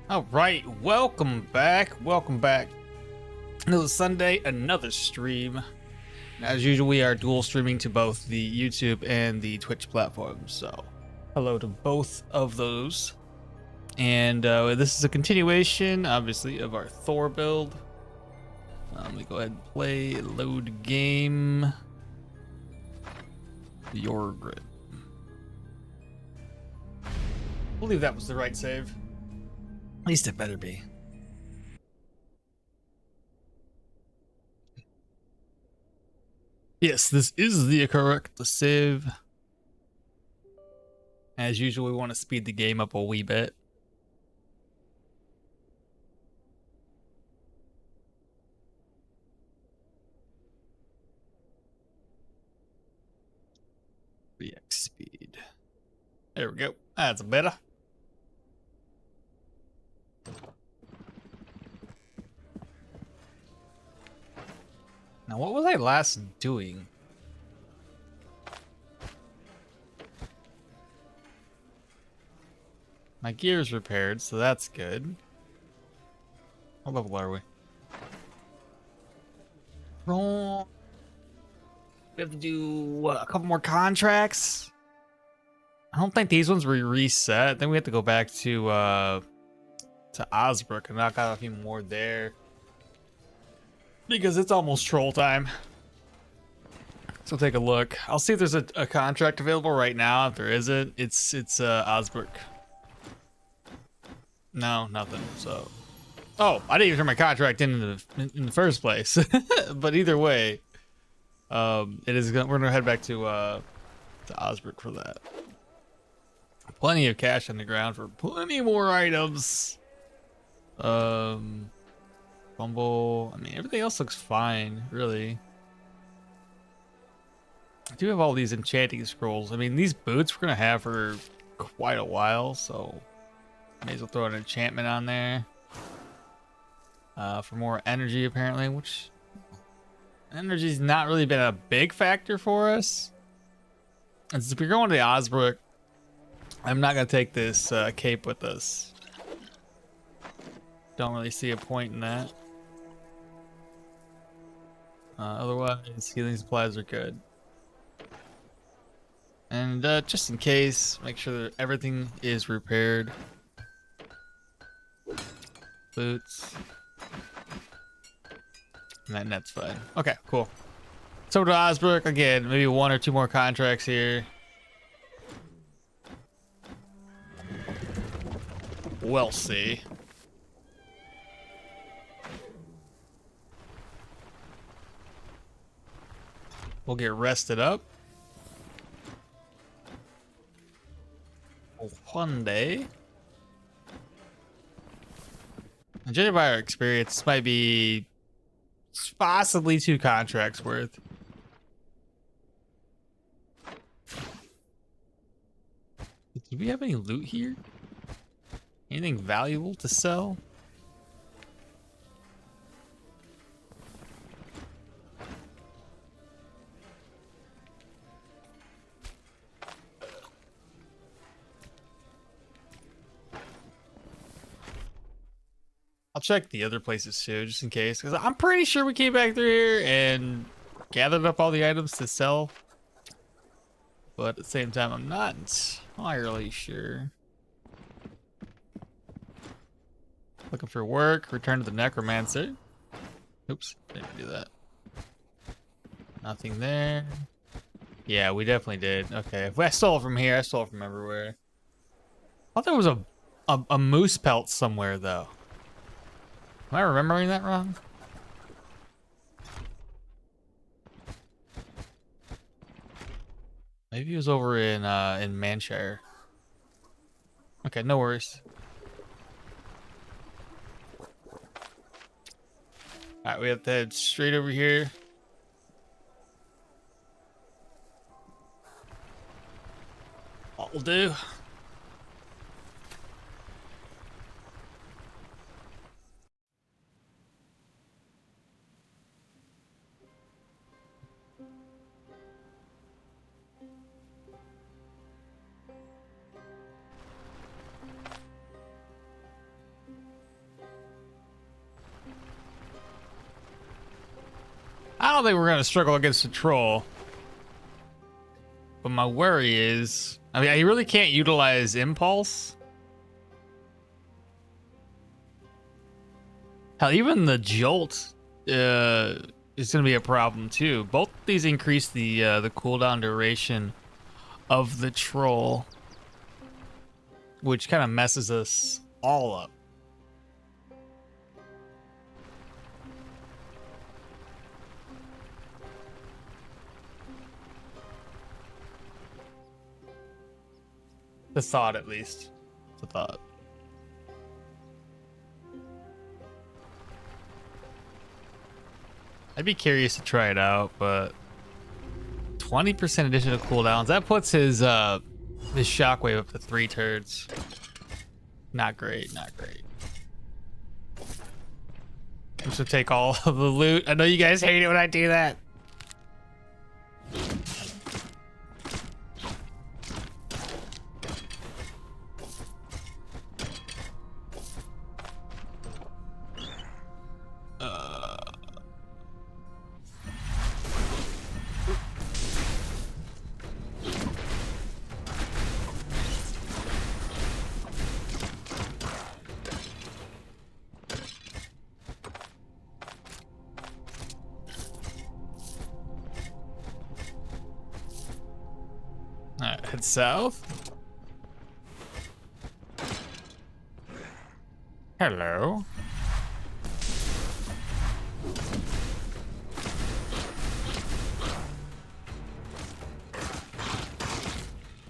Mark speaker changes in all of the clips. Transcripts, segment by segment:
Speaker 1: All right, welcome back. Welcome back. Another Sunday, another stream. As usual, we are dual streaming to both the YouTube and the Twitch platforms. So, hello to both of those. And this is a continuation, obviously, of our Thor build. Let me go ahead and play, load game. Your grid. I believe that was the right save. At least it better be. Yes, this is the correct save. As usual, we want to speed the game up a wee bit. React speed. There we go. That's better. Now, what was I last doing? My gear's repaired, so that's good. What level are we? Roll. We have to do a couple more contracts. I don't think these ones were reset. Then we have to go back to Osbrook and knock out a few more there. Because it's almost troll time. So take a look. I'll see if there's a contract available right now. If there isn't, it's Osbrook. No, nothing. So, oh, I didn't even turn my contract in the first place. But either way, it is. We're gonna head back to Osbrook for that. Plenty of cash on the ground for plenty more items. Fumble. I mean, everything else looks fine, really. I do have all these enchanting scrolls. I mean, these boots we're gonna have for quite a while, so may as well throw an enchantment on there. For more energy, apparently, which energy's not really been a big factor for us. And since we're going to Osbrook, I'm not gonna take this cape with us. Don't really see a point in that. Otherwise, healing supplies are good. And just in case, make sure that everything is repaired. Boots. And that net's fine. Okay, cool. So to Osbrook, again, maybe one or two more contracts here. We'll see. We'll get rested up. One day. And judging by our experience, this might be possibly 2 contracts worth. Do we have any loot here? Anything valuable to sell? I'll check the other places too, just in case, because I'm pretty sure we came back through here and gathered up all the items to sell. But at the same time, I'm not entirely sure. Looking for work, return to the necromancer. Oops, didn't do that. Nothing there. Yeah, we definitely did. Okay, if I stole from here, I stole from everywhere. I thought there was a moose pelt somewhere though. Am I remembering that wrong? Maybe it was over in Manshire. Okay, no worries. Alright, we have to head straight over here. That'll do. I don't think we're gonna struggle against the troll. But my worry is, I mean, I really can't utilize impulse. Hell, even the jolt is gonna be a problem too. Both of these increase the cooldown duration of the troll, which kind of messes us all up. The thought, at least. The thought. I'd be curious to try it out, but 20% additional cooldowns. That puts his shockwave up to 3 turns. Not great, not great. I'm just gonna take all of the loot. I know you guys hate it when I do that. Alright, head south. Hello.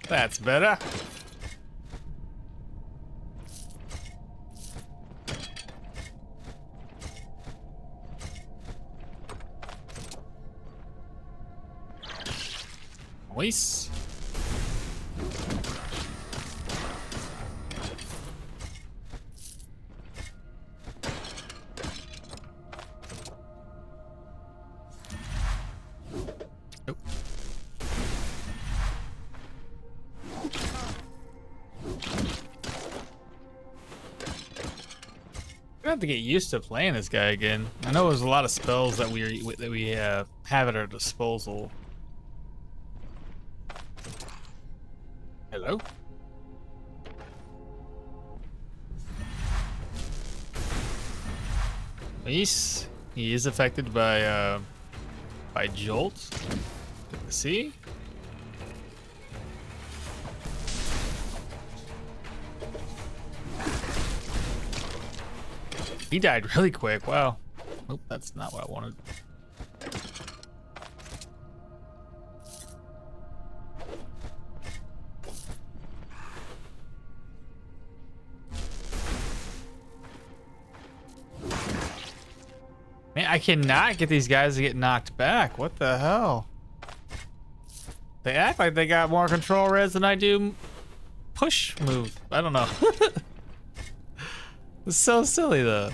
Speaker 1: That's better. Nice. I have to get used to playing this guy again. I know there's a lot of spells that we have at our disposal. Hello? Nice. He is affected by jolt. Good to see. He died really quick. Wow. Nope, that's not what I wanted. Man, I cannot get these guys to get knocked back. What the hell? They act like they got more control res than I do push move. I don't know. It's so silly though.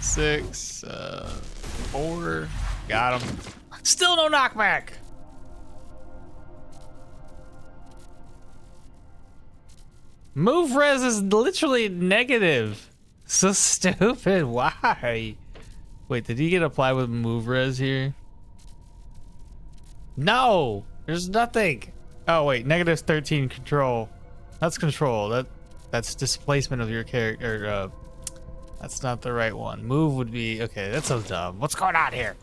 Speaker 1: Six, 4, got him. Still no knockback. Move res is literally negative. So stupid. Why? Wait, did he get applied with move res here? No, there's nothing. Oh wait, negative 13 control. That's control. That's displacement of your character. That's not the right one. Move would be okay. That's so dumb. What's going on here?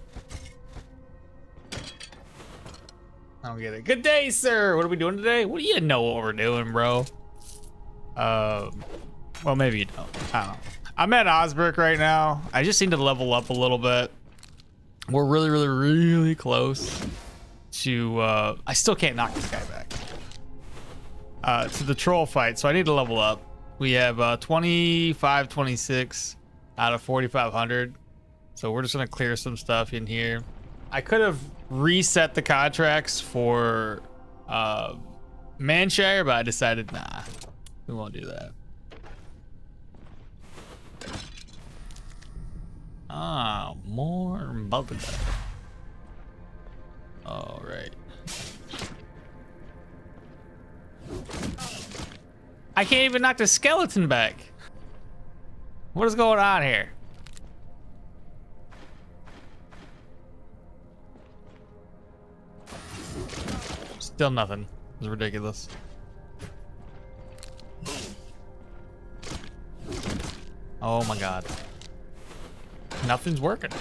Speaker 1: I don't get it. Good day, sir. What are we doing today? What do you know what we're doing, bro? Well, maybe you don't. I don't know. I'm at Osberg right now. I just need to level up a little bit. We're really close to I still can't knock this guy back to the troll fight, so I need to level up. We have 2526 out of 4500, so we're just gonna clear some stuff in here. I could have reset the contracts for Manshire, but I decided nah, we won't do that. Ah, more bubblegum. All right. I can't even knock the skeleton back. What is going on here? Still nothing. It's ridiculous. Oh my god. Nothing's working.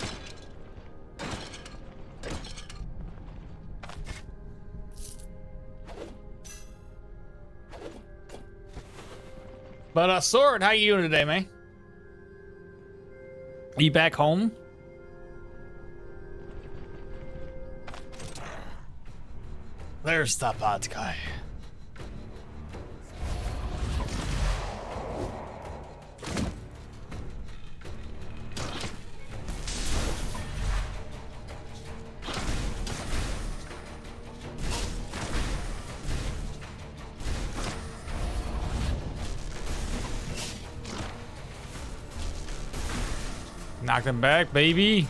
Speaker 1: But Sword, how you doing today, man? Are you back home? There's the bad guy. Knock them back, baby.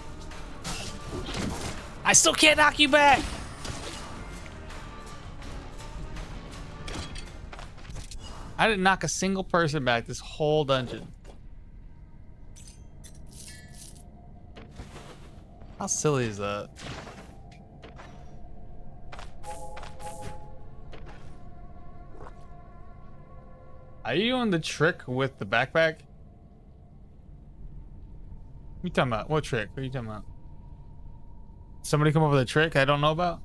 Speaker 1: I still can't knock you back. I didn't knock a single person back this whole dungeon. How silly is that? Are you doing the trick with the backpack? What are you talking about? What trick? What are you talking about? Somebody come up with a trick I don't know about?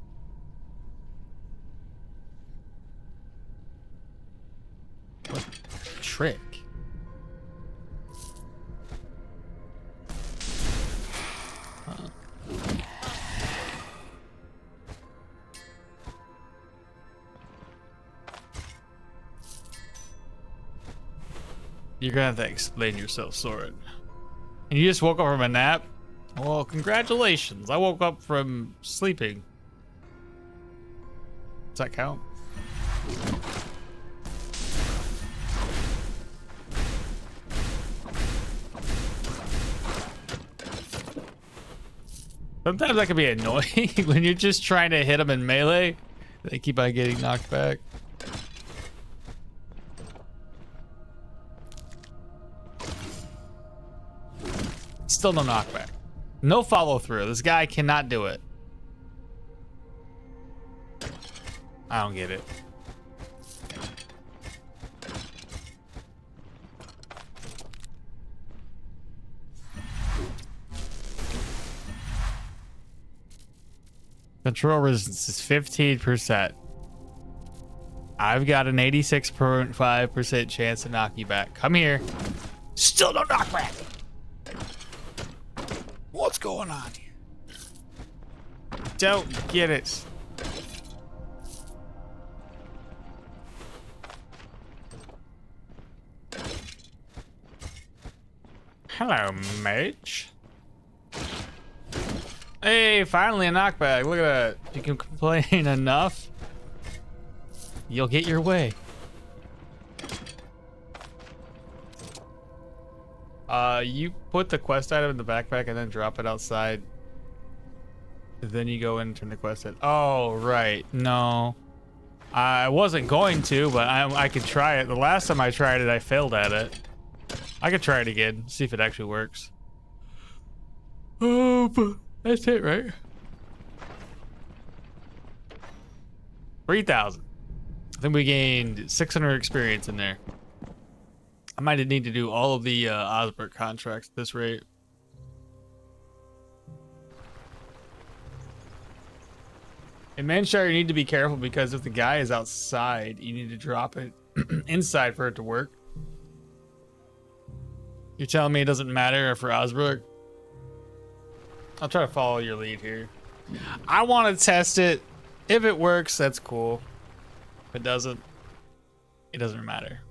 Speaker 1: What trick? Huh. You're gonna have to explain yourself, Soren. And you just woke up from a nap? Well, congratulations. I woke up from sleeping. Does that count? Sometimes that can be annoying when you're just trying to hit them in melee. They keep on getting knocked back. Still no knockback. No follow through. This guy cannot do it. I don't get it. Control resistance is 15%. I've got an 86.5% chance to knock you back. Come here. Still no knockback. What's going on here? Don't get it. Hello, mage. Hey, finally a knockback. Look at that. If you can complain enough, you'll get your way. You put the quest item in the backpack and then drop it outside. Then you go in and turn the quest in. Oh, right. No. I wasn't going to, but I could try it. The last time I tried it, I failed at it. I could try it again, see if it actually works. Oh, but that's it, right? 3,000. I think we gained 600 experience in there. I might need to do all of the Osbert contracts at this rate. In Manshire, you need to be careful because if the guy is outside, you need to drop it inside for it to work. You're telling me it doesn't matter for Osbrook? I'll try to follow your lead here. I want to test it. If it works, that's cool. If it doesn't matter.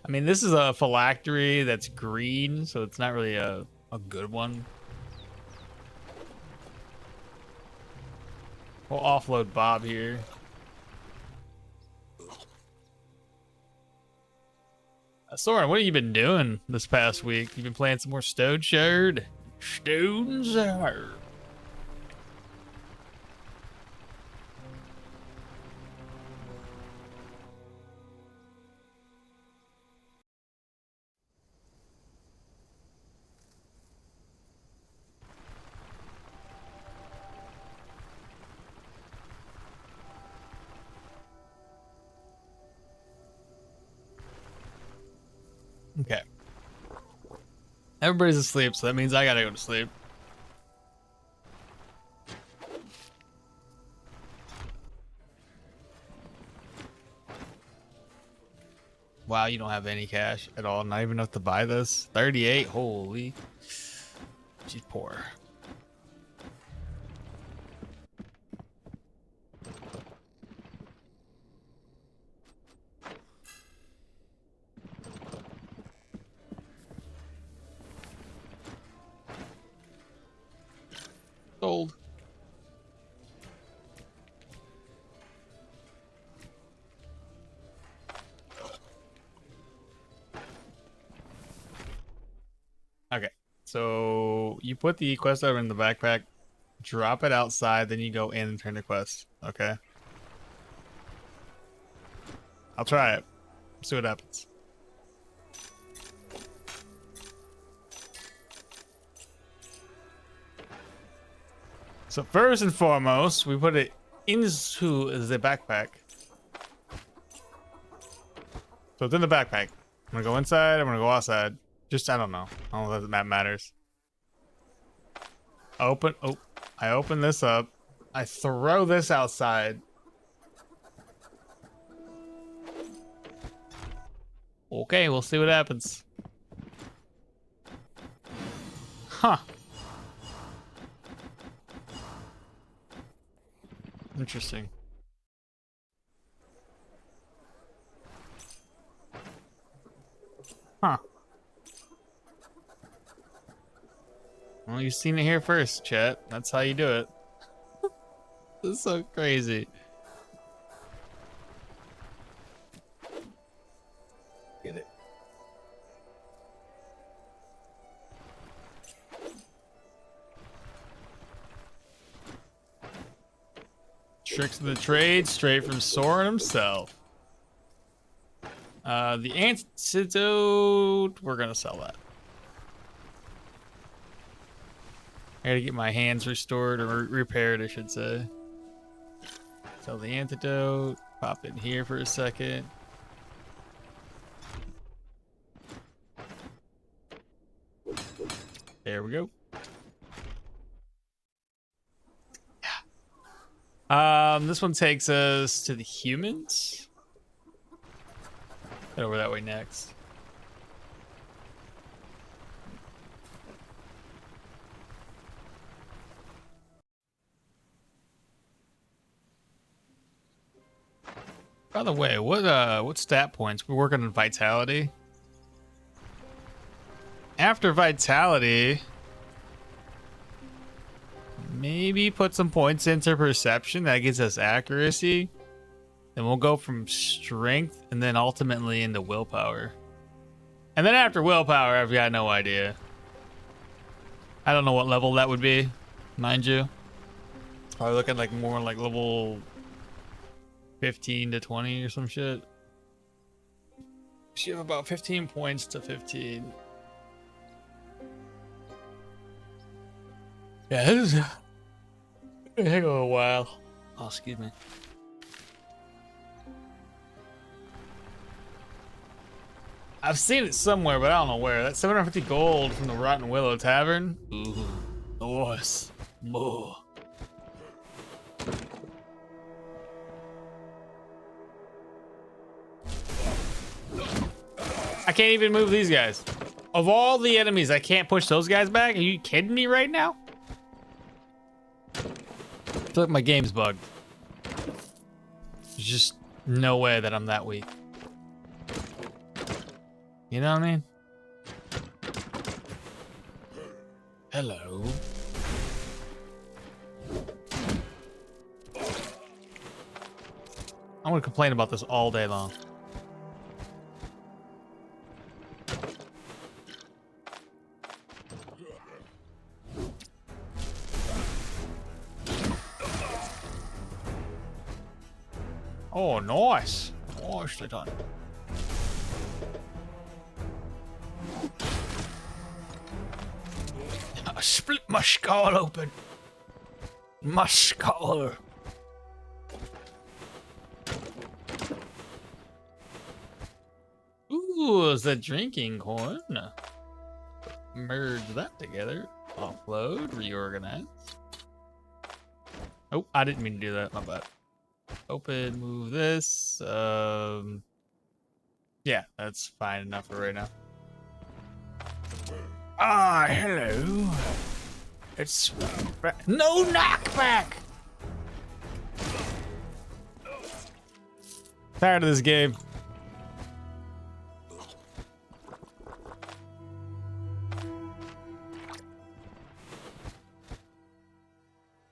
Speaker 1: I mean, this is a phylactery that's green, so it's not really a good one. We'll offload Bob here. Soren, what have you been doing this past week? You've been playing some more Stoneshard? Stoneshard. Okay. Everybody's asleep, so that means I gotta go to sleep. Wow, you don't have any cash at all. Not even enough to buy this. 38. Holy. She's poor. Gold. Okay, so you put the quest item in the backpack, drop it outside, then you go in and turn the quest. Okay. I'll try it. See what happens. So first and foremost, we put it into the backpack. So it's in the backpack. I'm gonna go inside, I'm gonna go outside. Just, I don't know. I don't know if that matters. I open this up. I throw this outside. Okay, we'll see what happens. Huh. Interesting. Huh. Well, you've seen it here first, chat. That's how you do it. This is so crazy. Get it. Tricks of the trade straight from Soren himself. The antidote, we're gonna sell that. I gotta get my hands restored or repaired, I should say. Sell the antidote. Pop in here for a second. There we go. Yeah. This one takes us to the humans. Head over that way next. By the way, what stat points? We're working on vitality. After vitality, maybe put some points into perception. That gives us accuracy. Then we'll go from strength and then ultimately into willpower. And then after willpower, I've got no idea. I don't know what level that would be, mind you. Probably looking like more like level 15 to 20 or some shit. You have about 15 points to 15. Yeah, this is gonna take a little while. Oh, excuse me. I've seen it somewhere, but I don't know where. That's 750 gold from the Rotten Willow Tavern. Ooh, nice. More. I can't even move these guys. Of all the enemies, I can't push those guys back? Are you kidding me right now? I feel like my game's bugged. There's just no way that I'm that weak. You know what I mean? Hello. I'm gonna complain about this all day long. Oh, nice. Nicely done. I split my skull open. My skull. Ooh, Ooh, it's the drinking horn. Merge that together. Offload, reorganize. Oh, I didn't mean to do that. My bad. Open, move this. Yeah, that's fine enough for right now. Ah, hello. It's no knockback. Tired of this game.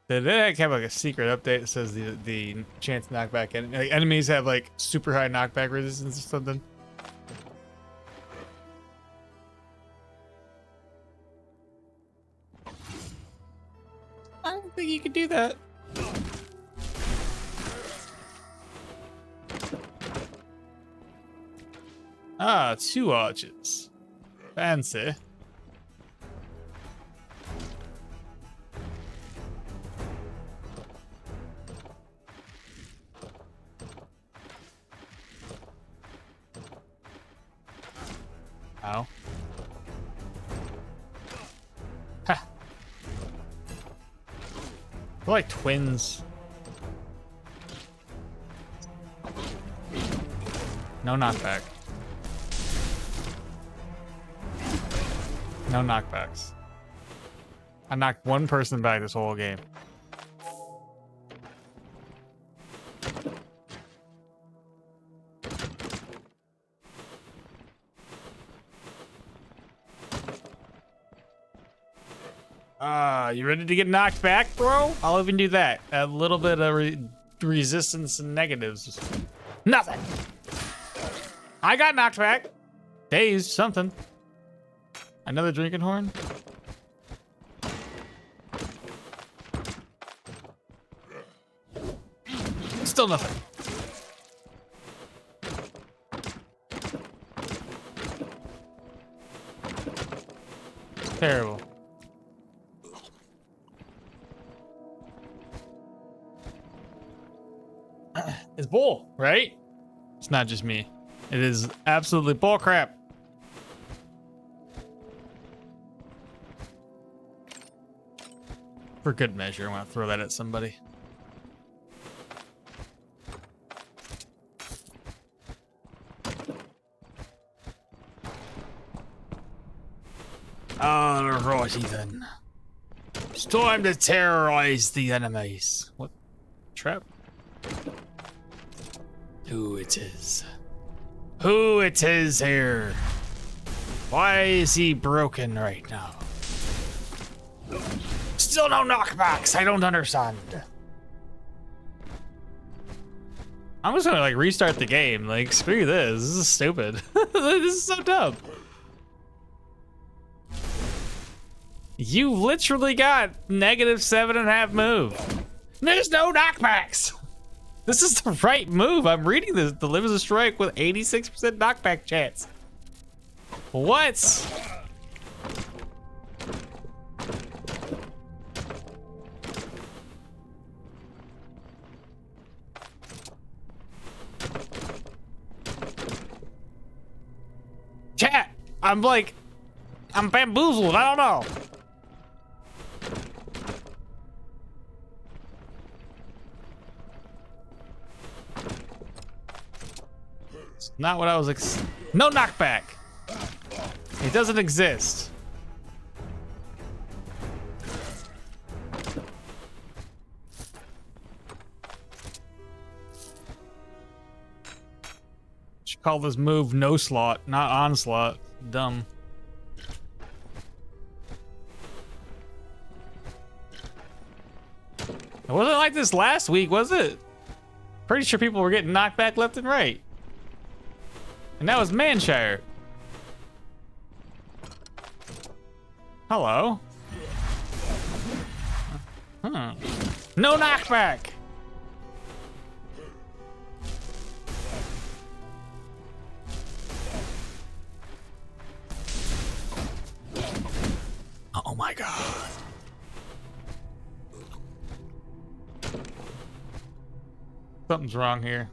Speaker 1: Did they have like a secret update that says the chance knockback and like, enemies have like super high knockback resistance or something? I don't think you could do that. Ah, 2 arches. Fancy. Ow. Ha. They're like twins. No knockback. No knockbacks. I knocked one person back this whole game. You ready to get knocked back, bro? I'll even do that. A little bit of resistance and negatives. Nothing. I got knocked back. Dazed, something. Another drinking horn? Still nothing. Terrible. It's bull, right? It's not just me. It is absolutely bull crap. For good measure, I want to throw that at somebody. Alrighty then. It's time to terrorize the enemies. What? Trap? Who it is? Who it is here? Why is he broken right now? Still no knockbacks. I don't understand. I'm just gonna like restart the game. Like, screw this. This is stupid. This is so dumb. You literally got -7.5 move. There's no knockbacks. This is the right move. I'm reading this. Delivers a strike with 86% knockback chance. What? Chat, I'm bamboozled. I don't know. It's not what I was no knockback. It doesn't exist. Should call this move no slot, not onslaught. Dumb. It wasn't like this last week, was it? Pretty sure people were getting knocked back left and right. And that was Manshire. Hello. Huh. No knockback. Oh my god. Something's wrong here.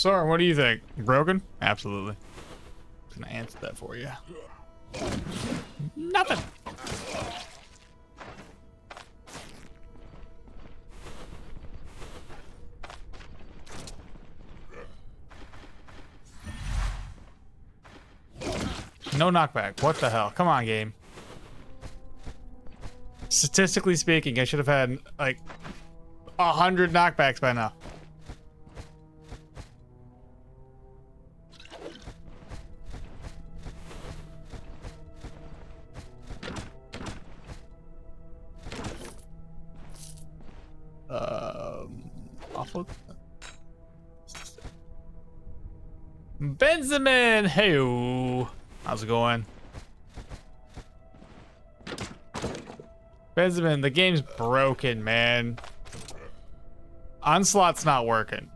Speaker 1: Soren, what do you think? Broken? Absolutely. I'm gonna answer that for you. Nothing. No knockback. What the hell? Come on, game. Statistically speaking, I should have had like 100 knockbacks by now. Awful. Benjamin, hey, how's it going? Benjamin, the game's broken, man. Onslaught's not working.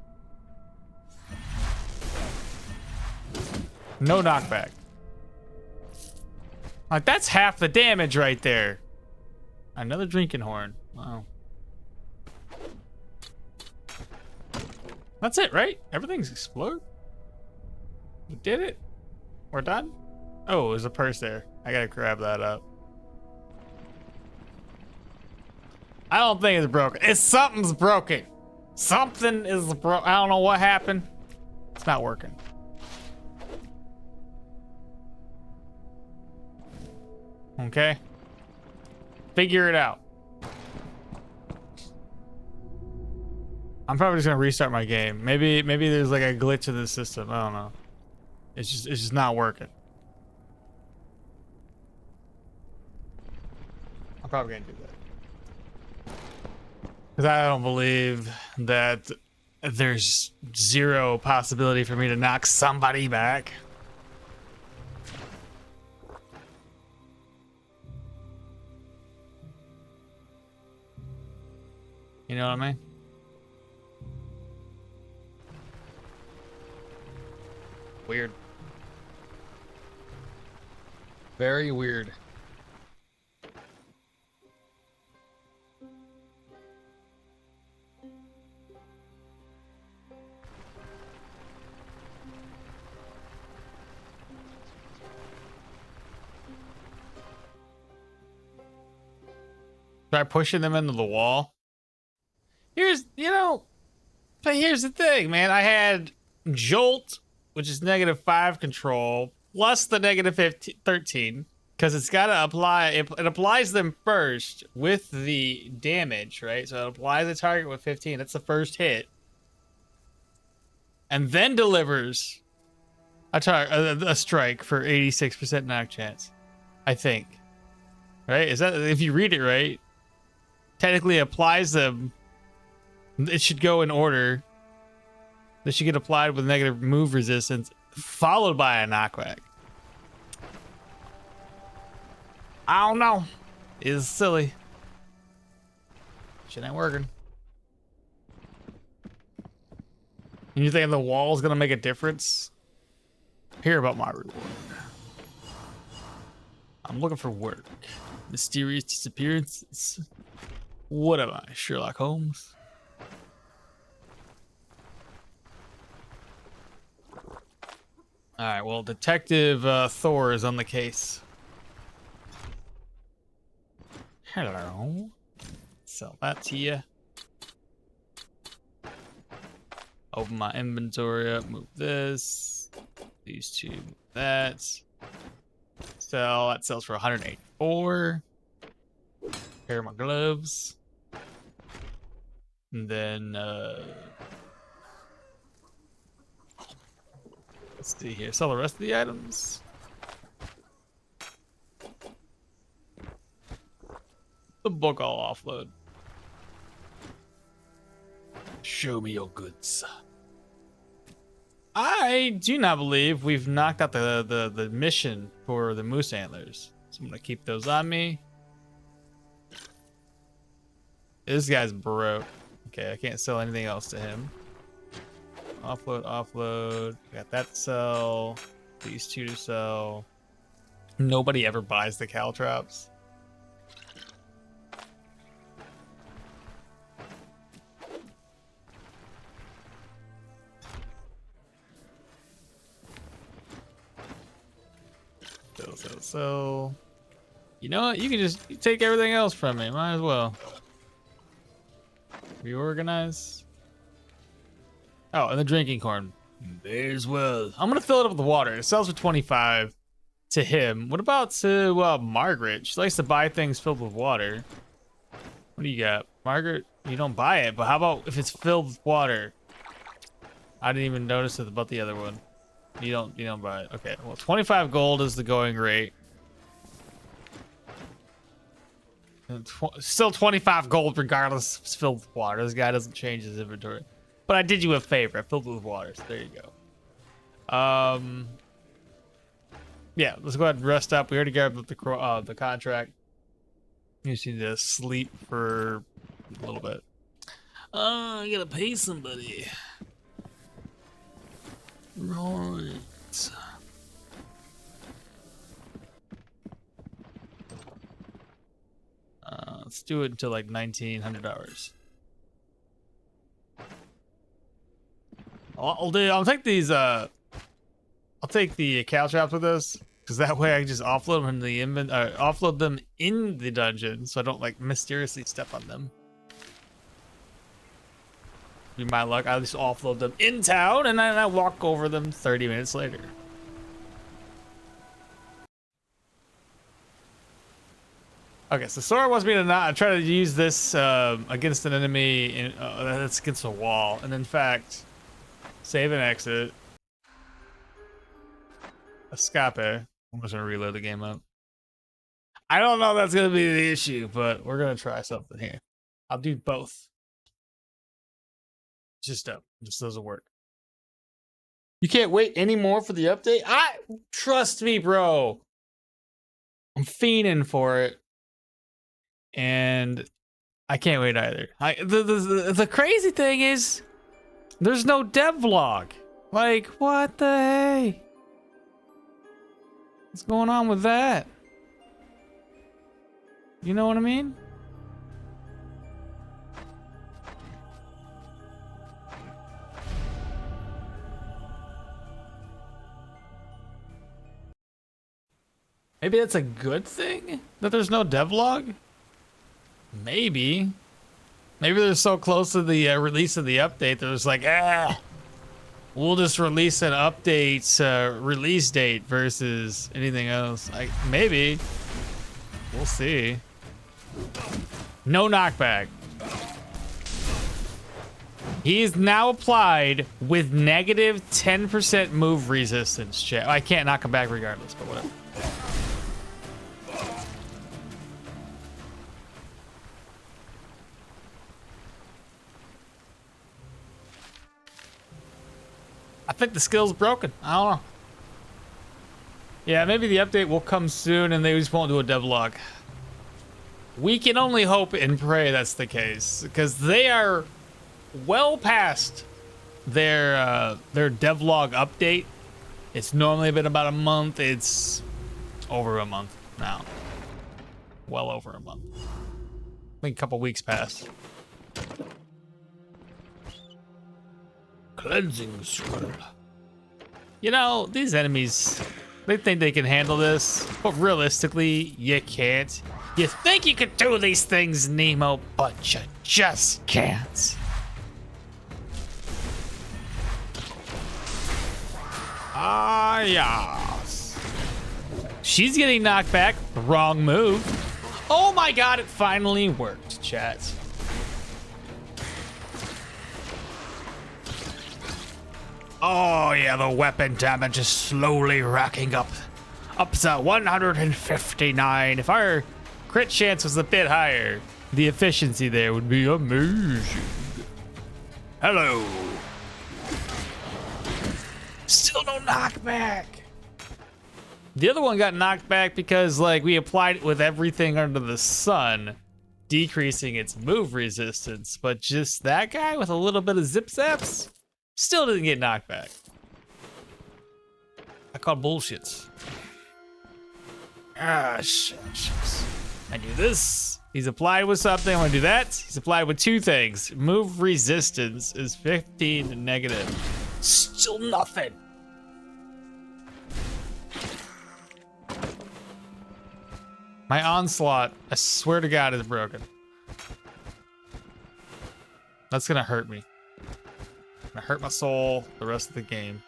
Speaker 1: No knockback. Like, that's half the damage right there. Another drinking horn. Wow. That's it, right? Everything's exploded. We did it. We're done. Oh, there's a purse there. I gotta grab that up. I don't think it's broken. Something's broken. Something is broken. I don't know what happened. It's not working. Okay. Figure it out. I'm probably just gonna restart my game. Maybe there's like a glitch in the system. I don't know. It's just not working. I'm probably gonna do that. Because I don't believe that there's zero possibility for me to knock somebody back. You know what I mean? Weird. Very weird. Try pushing them into the wall. Here's the thing, man. I had Jolt, which is -5 control, plus the -13, because it's got to apply, it applies them first with the damage, right? So it applies the target with 15. That's the first hit. And then delivers a strike for 86% knock chance, I think. Right? Is that, if you read it right, technically applies them. It should go in order. They should get applied with negative move resistance, followed by a knockback. I don't know. It's silly. Shit ain't working. You think the wall's gonna make a difference? Hear about my reward. I'm looking for work. Mysterious disappearances. What am I, Sherlock Holmes? All right, well, Detective Thor is on the case. Hello. Sell that to you. Open my inventory up, move this. These two, move that. Sell, that sells for 184. Pair of my gloves. And then, let's see here. Sell the rest of the items. The book I'll offload. Show me your goods. I do not believe we've knocked out the mission for the moose antlers. So I'm gonna keep those on me. This guy's broke. Okay, I can't sell anything else to him. Offload, offload. Got that to sell. These two to sell. Nobody ever buys the caltrops. So you know what? You can just take everything else from me. Might as well. Reorganize. Oh, and the drinking horn. May as well. I'm gonna fill it up with water. It sells for 25 to him. What about to Margaret? She likes to buy things filled with water. What do you got, Margaret? You don't buy it, but how about if it's filled with water? I didn't even notice it about the other one. You don't buy it. Okay, well, 25 gold is the going rate. And still 25 gold regardless if it's filled with water. This guy doesn't change his inventory. But I did you a favor. I filled it with water, so there you go. Yeah, let's go ahead and rest up. We already got the contract. You just need to sleep for a little bit. Oh, I gotta pay somebody. Right. Let's do it until like 1900 hours. I'll take these. I'll take the cow traps with us, because that way I can just offload them in the offload them in the dungeon, so I don't like mysteriously step on them. Be my luck, I'll just offload them in town, and then I walk over them 30 minutes later. Okay, so Sora wants me to not try to use this against an enemy that's against a wall, and in fact, save and exit. Escape. I'm just gonna reload the game up. I don't know if that's gonna be the issue, but we're gonna try something here. I'll do both. Just doesn't work. You can't wait anymore for the update? Trust me, bro. I'm fiending for it. And I can't wait either. The crazy thing is there's no devlog. Like, what the hey? What's going on with that? You know what I mean? Maybe that's a good thing that there's no devlog? Maybe. Maybe they're so close to the release of the update, they're just like, we'll just release an update release date versus anything else. Maybe. We'll see. No knockback. He is now applied with negative 10% move resistance. Chat. I can't knock him back regardless, but whatever. I think the skill's broken. I don't know. Yeah, maybe the update will come soon and they just won't do a devlog. We can only hope and pray that's the case, because they are well past their devlog update. It's normally been about a month. It's over a month now. Well over a month. I think a couple weeks passed. Cleansing scroll. You know, these enemies, they think they can handle this, but realistically, you can't. You think you could do these things, Nemo, but you just can't. Ah, yes. She's getting knocked back. Wrong move. Oh my god, it finally worked, chat. Oh yeah, the weapon damage is slowly racking up to 159. If our crit chance was a bit higher, the efficiency there would be amazing. Hello. Still no knockback. The other one got knocked back because like we applied it with everything under the sun, decreasing its move resistance, but just that guy with a little bit of zip zaps still didn't get knocked back. I call bullshit. Ah, shit. I do this. He's applied with something. I want to do that. He's applied with two things. Move resistance is 15 negative. Still nothing. My onslaught, I swear to God, is broken. That's gonna hurt me. Gonna hurt my soul the rest of the game.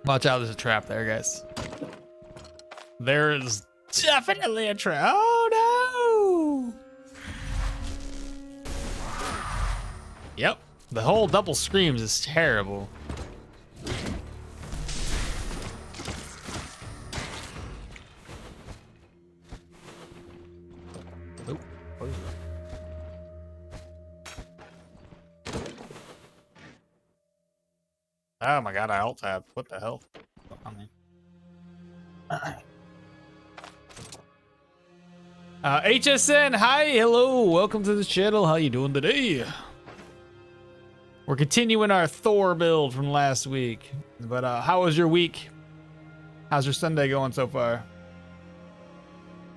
Speaker 1: Watch out, there's a trap there, guys. There is definitely a trap. Oh no! Yep, the whole double screams is terrible. Oh, what is that? Oh my God, I alt tab. What the hell? HSN, hi, hello, welcome to the channel. How you doing today? We're continuing our Thor build from last week. But how was your week? How's your Sunday going so far?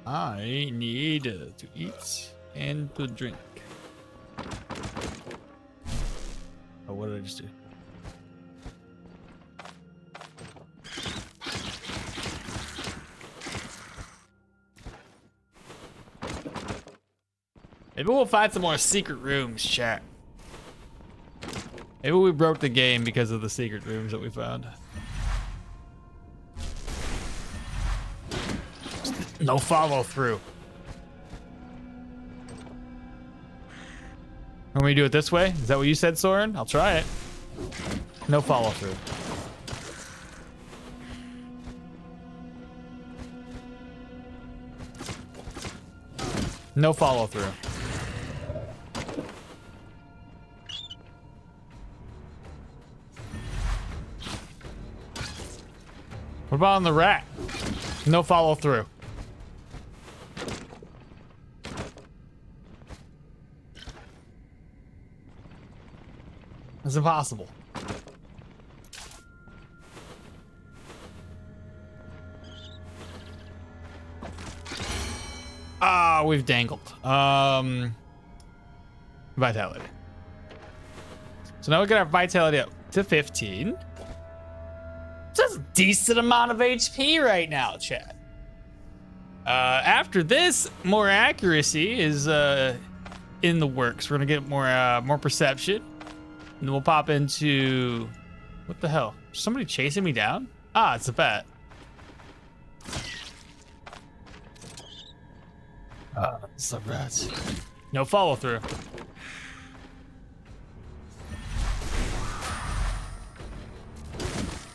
Speaker 1: I need to eat and to drink. Oh, what did I just do? Maybe we'll find some more secret rooms, chat. Maybe we broke the game because of the secret rooms that we found. No follow through. Want me to do it this way? Is that what you said, Soren? I'll try it. No follow through. No follow through. What about on the rat? No follow through. It's impossible. Ah, we've dangled. Vitality. So now we got our vitality up to 15. That's a decent amount of HP right now, chat. After this, more accuracy is in the works. We're gonna get more perception, and then we'll pop into what the hell? Is somebody chasing me down? Ah, it's a bat. It's a rat. No follow through.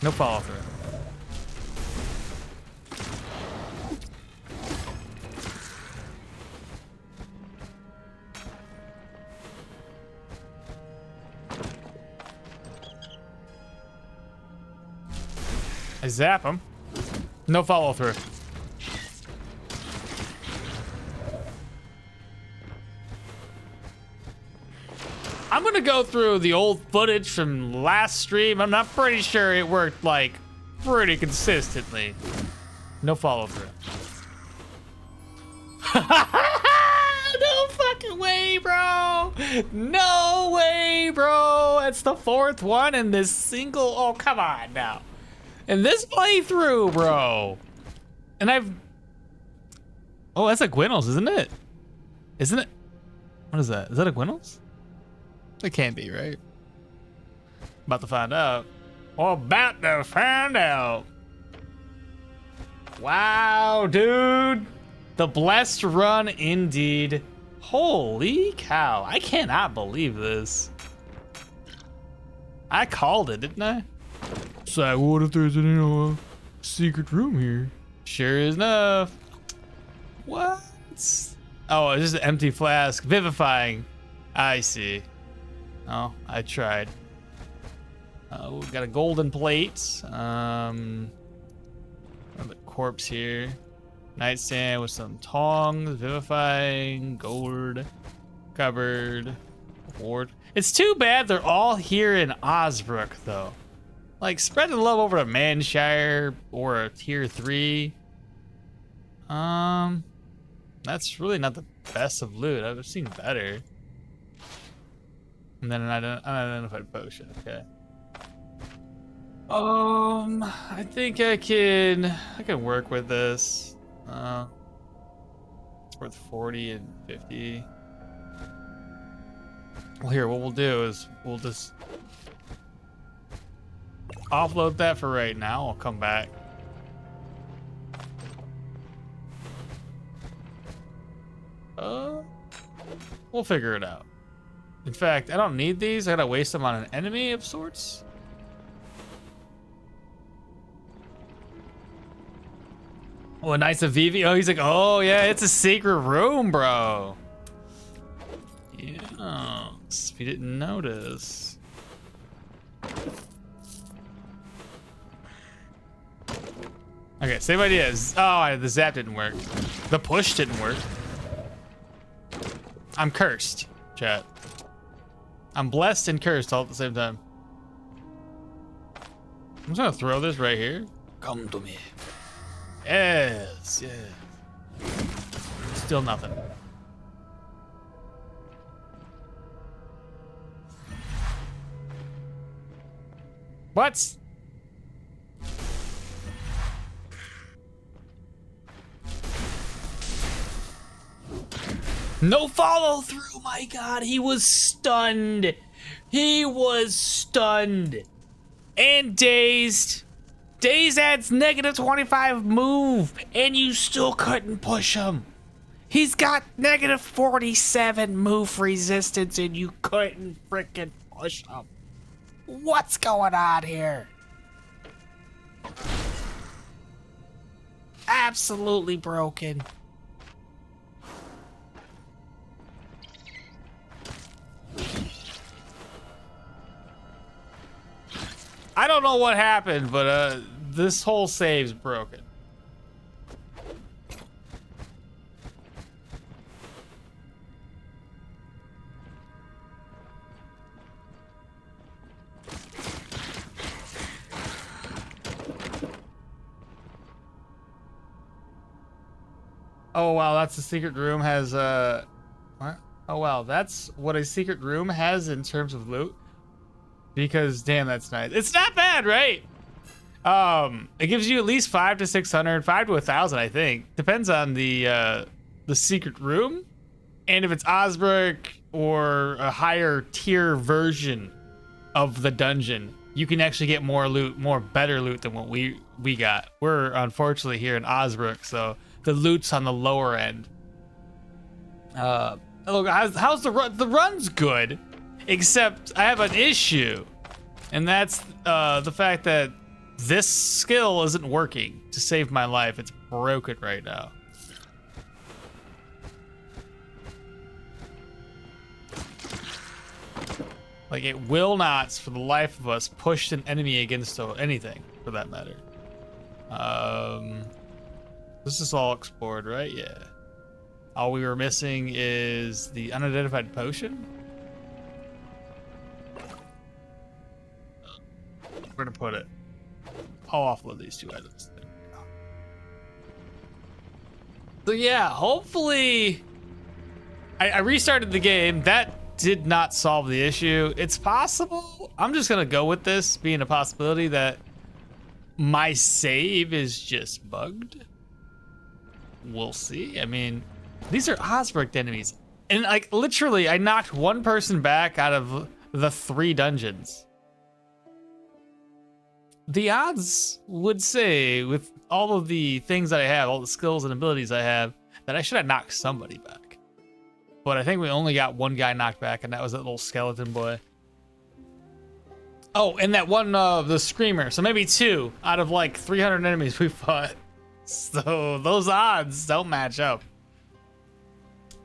Speaker 1: No follow through. I zap him. No follow through. I'm gonna go through the old footage from last stream. I'm not pretty sure it worked like pretty consistently. No follow through. No fucking way, bro. No way, bro. It's the fourth one in this single. Oh, come on now. In this playthrough, bro. And I've. Oh, that's a Gwinnels, isn't it? Isn't it? What is that? Is that a Gwinnels? It can't be, right? About to find out. Well, about to find out. Wow, dude. The blessed run indeed. Holy cow. I cannot believe this. I called it, didn't I? It's like, what if there's a secret room here? Sure enough. What? Oh, it's just an empty flask. Vivifying. I see. Oh, I tried. We've got a golden plate. A corpse here. Nightstand with some tongs. Vivifying. Gold. Cupboard. Ward. It's too bad they're all here in Osbrook, though. Like, spread the love over to Manshire or a tier 3. That's really not the best of loot. I've seen better. And then an unidentified potion, okay. I think I can work with this. It's worth 40 and 50. Well, here, what we'll do is we'll just offload that for right now. I'll come back. We'll figure it out. In fact, I don't need these. I gotta waste them on an enemy of sorts. Oh, a nice Avivi. Oh, he's like, oh yeah, it's a secret room, bro. Yes, if you didn't notice. Okay, same ideas. Oh, the zap didn't work. The push didn't work. I'm cursed, chat. I'm blessed and cursed all at the same time. I'm just gonna throw this right here. Come to me. Yes, yeah. Still nothing. What? No follow through, my God, he was stunned. He was stunned. And dazed. Dazed adds negative 25 move, and you still couldn't push him. He's got negative 47 move resistance, and you couldn't freaking push him. What's going on here? Absolutely broken. I don't know what happened, but this whole save's broken. Oh wow, that's the secret room has what? Oh wow, that's what a secret room has in terms of loot. Because damn, that's nice. It's not bad, right? It gives you at least 5 to 600, 5 to 1,000, I think. Depends on the secret room, and if it's Osbrook or a higher tier version of the dungeon, you can actually get more loot, more better loot than what we got. We're unfortunately here in Osbrook, so the loot's on the lower end. Look, how's the run? The run's good. Except I have an issue, and that's the fact that this skill isn't working to save my life. It's broken right now. Like, it will not, for the life of us, push an enemy against anything, for that matter. This is all explored, right? Yeah. All we were missing is the unidentified potion. Where to put it? I'll offload these 2 items. There we go. So yeah, hopefully I restarted the game. That did not solve the issue. It's possible. I'm just gonna go with this being a possibility that my save is just bugged. We'll see. I mean, these are Osbrook enemies. And like literally I knocked 1 person back out of the 3 dungeons. The odds would say, with all of the things that I have, all the skills and abilities I have, that I should have knocked somebody back. But I think we only got 1 guy knocked back, and that was that little skeleton boy. Oh, and that one, the screamer. So maybe 2 out of like 300 enemies we fought. So those odds don't match up.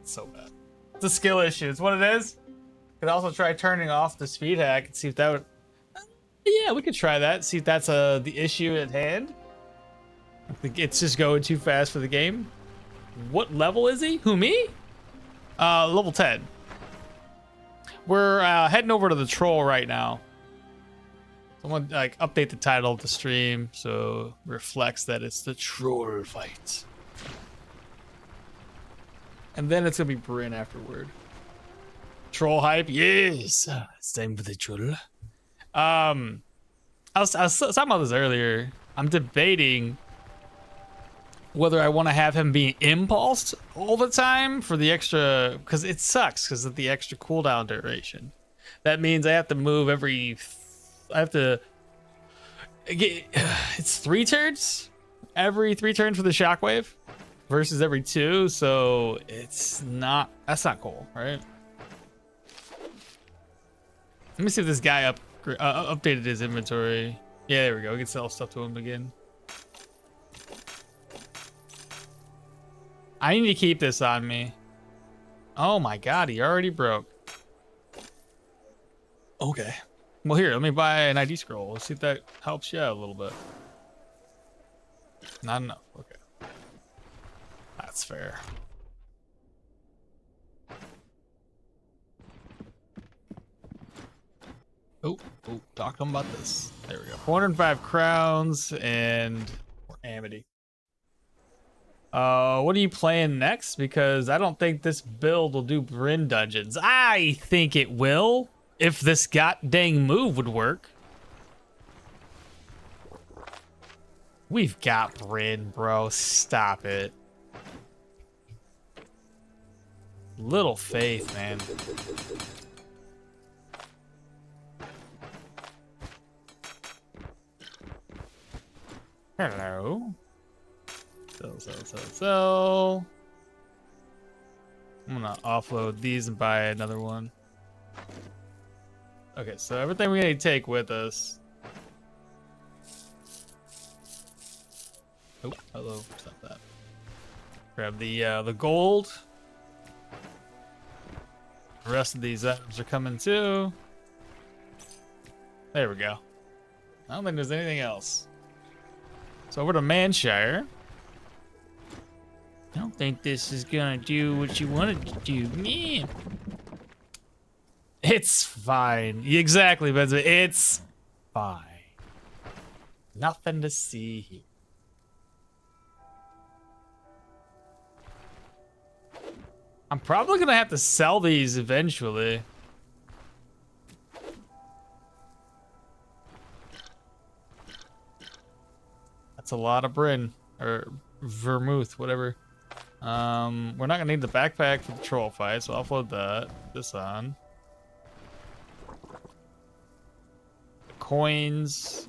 Speaker 1: It's so bad. It's a skill issue. It's what it is. Could also try turning off the speed hack and see if that would... Yeah, we could try that. See if that's the issue at hand. I think it's just going too fast for the game. What level is he? Who, me? Level 10. We're heading over to the troll right now. Someone like update the title of the stream so it reflects that it's the troll fight. And then it's gonna be Brin afterward. Troll hype, yes. It's time for the troll. I was talking about this earlier. I'm debating whether I want to have him be impulsed all the time for the extra, because it sucks because of the extra cooldown duration. That means I have to move every, I have to get, it's 3 turns, every 3 turns for the shockwave versus every 2. So it's not, that's not cool, right? Let me see if this guy updated his inventory. Yeah, there we go. We can sell stuff to him again. I need to keep this on me. Oh my god, he already broke. Okay. Well, here, let me buy an ID scroll. Let's see if that helps you out a little bit. Not enough. Okay. That's fair. Oh, talk to him about this. There we go. 405 crowns and Amity. What are you playing next? Because I don't think this build will do Brin dungeons. I think it will, if this god dang move would work. We've got Brin, bro. Stop it. Little faith, man. Hello. Sell. I'm gonna offload these and buy another one. Okay, so everything we need to take with us. Oh, hello. Stop that. Grab the gold. The rest of these items are coming too. There we go. I don't think there's anything else. So over to Manshire. I don't think this is gonna do what you wanted to do, man. It's fine. Exactly, Benjamin. It's fine. Nothing to see here. I'm probably gonna have to sell these eventually. That's a lot of Brin or vermouth, whatever. We're not gonna need the backpack for the troll fight, so I'll offload that. This on. The coins.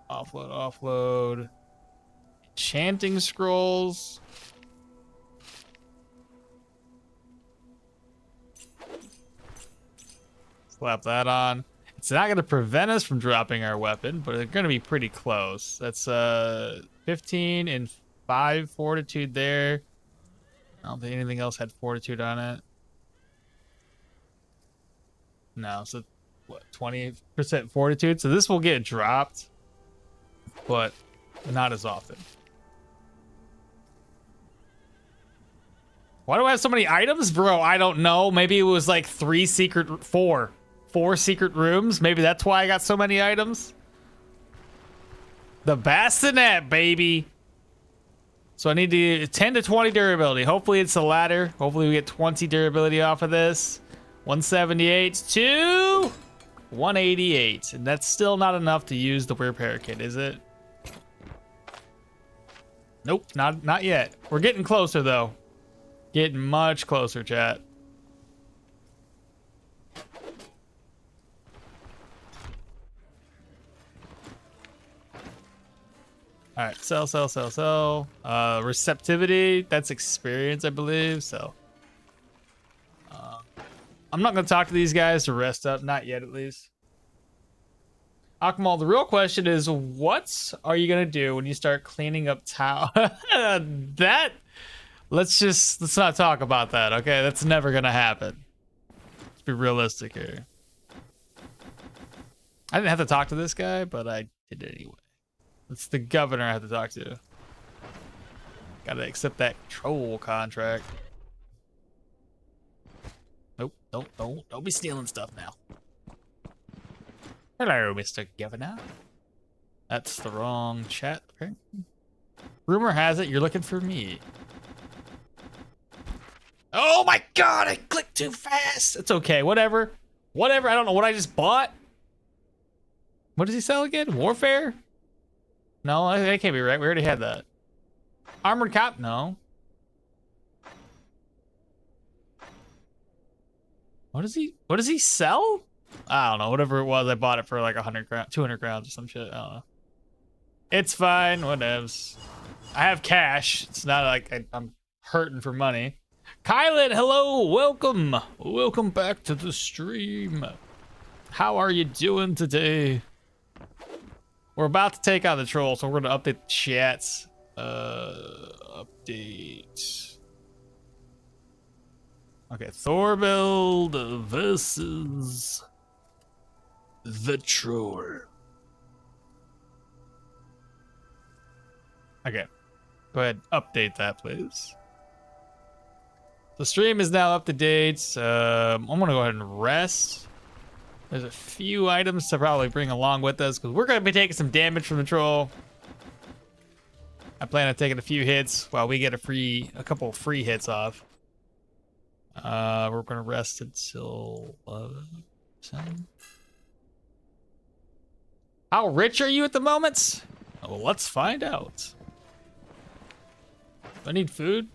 Speaker 1: Offload. Enchanting scrolls. Slap that on. It's not gonna prevent us from dropping our weapon, but it's gonna be pretty close. That's 15 and 5 fortitude there. I don't think anything else had fortitude on it. No, so what, 20% fortitude? So this will get dropped, but not as often. Why do I have so many items? Bro, I don't know. Maybe it was like four secret rooms. Maybe that's why I got so many items. The bassinet, baby. So I need to 10 to 20 durability. Hopefully it's the latter. Hopefully we get 20 durability off of this. 178 to 188. And that's still not enough to use the repair kit, is it? Nope, not yet. We're getting closer though. Getting much closer, chat. All right, sell. Receptivity, that's experience, I believe. So I'm not gonna talk to these guys to rest up, not yet at least. Okmall, the real question is, what are you gonna do when you start cleaning up town? Let's not talk about that, okay? That's never gonna happen. Let's be realistic here. I didn't have to talk to this guy, but I did anyway. It's the governor I have to talk to. Gotta accept that troll contract. Nope, don't be stealing stuff now. Hello, Mr. Governor. That's the wrong chat, okay? Rumor has it you're looking for me. Oh my god, I clicked too fast. It's okay, whatever. I don't know what I just bought. What does he sell again? Warfare? No, that can't be right. We already had that. Armored cop? No. What does he sell? I don't know. Whatever it was, I bought it for like 200 crowns or some shit. I don't know. It's fine. Whatevs. I have cash. It's not like I'm hurting for money. Kylan, hello. Welcome. Welcome back to the stream. How are you doing today? We're about to take on the troll, so we're going to update the chats. Update. Okay, Thorbild versus the troll. Okay, go ahead, update that, please. The stream is now up to date. I'm gonna go ahead and rest. There's a few items to probably bring along with us because we're gonna be taking some damage from the troll. I plan on taking a few hits while we get a couple free hits off. We're gonna rest until 7. How rich are you at the moment? Well, let's find out. Do I need food?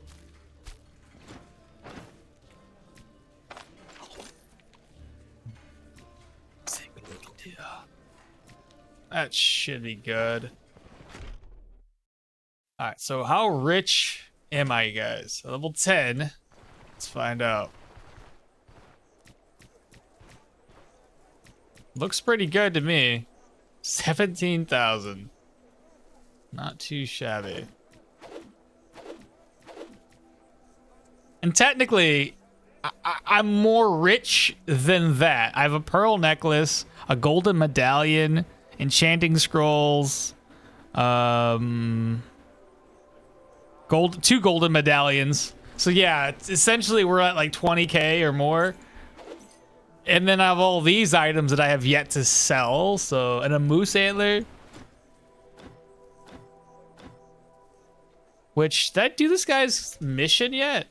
Speaker 1: That should be good. All right, so how rich am I, guys? Level 10. Let's find out. Looks pretty good to me. 17,000. Not too shabby. And technically, I'm more rich than that. I have a pearl necklace, a golden medallion, enchanting scrolls, two golden medallions. So yeah, essentially we're at like 20k or more. And then I have all these items that I have yet to sell. So, and a moose antler. Which, did I do this guy's mission yet?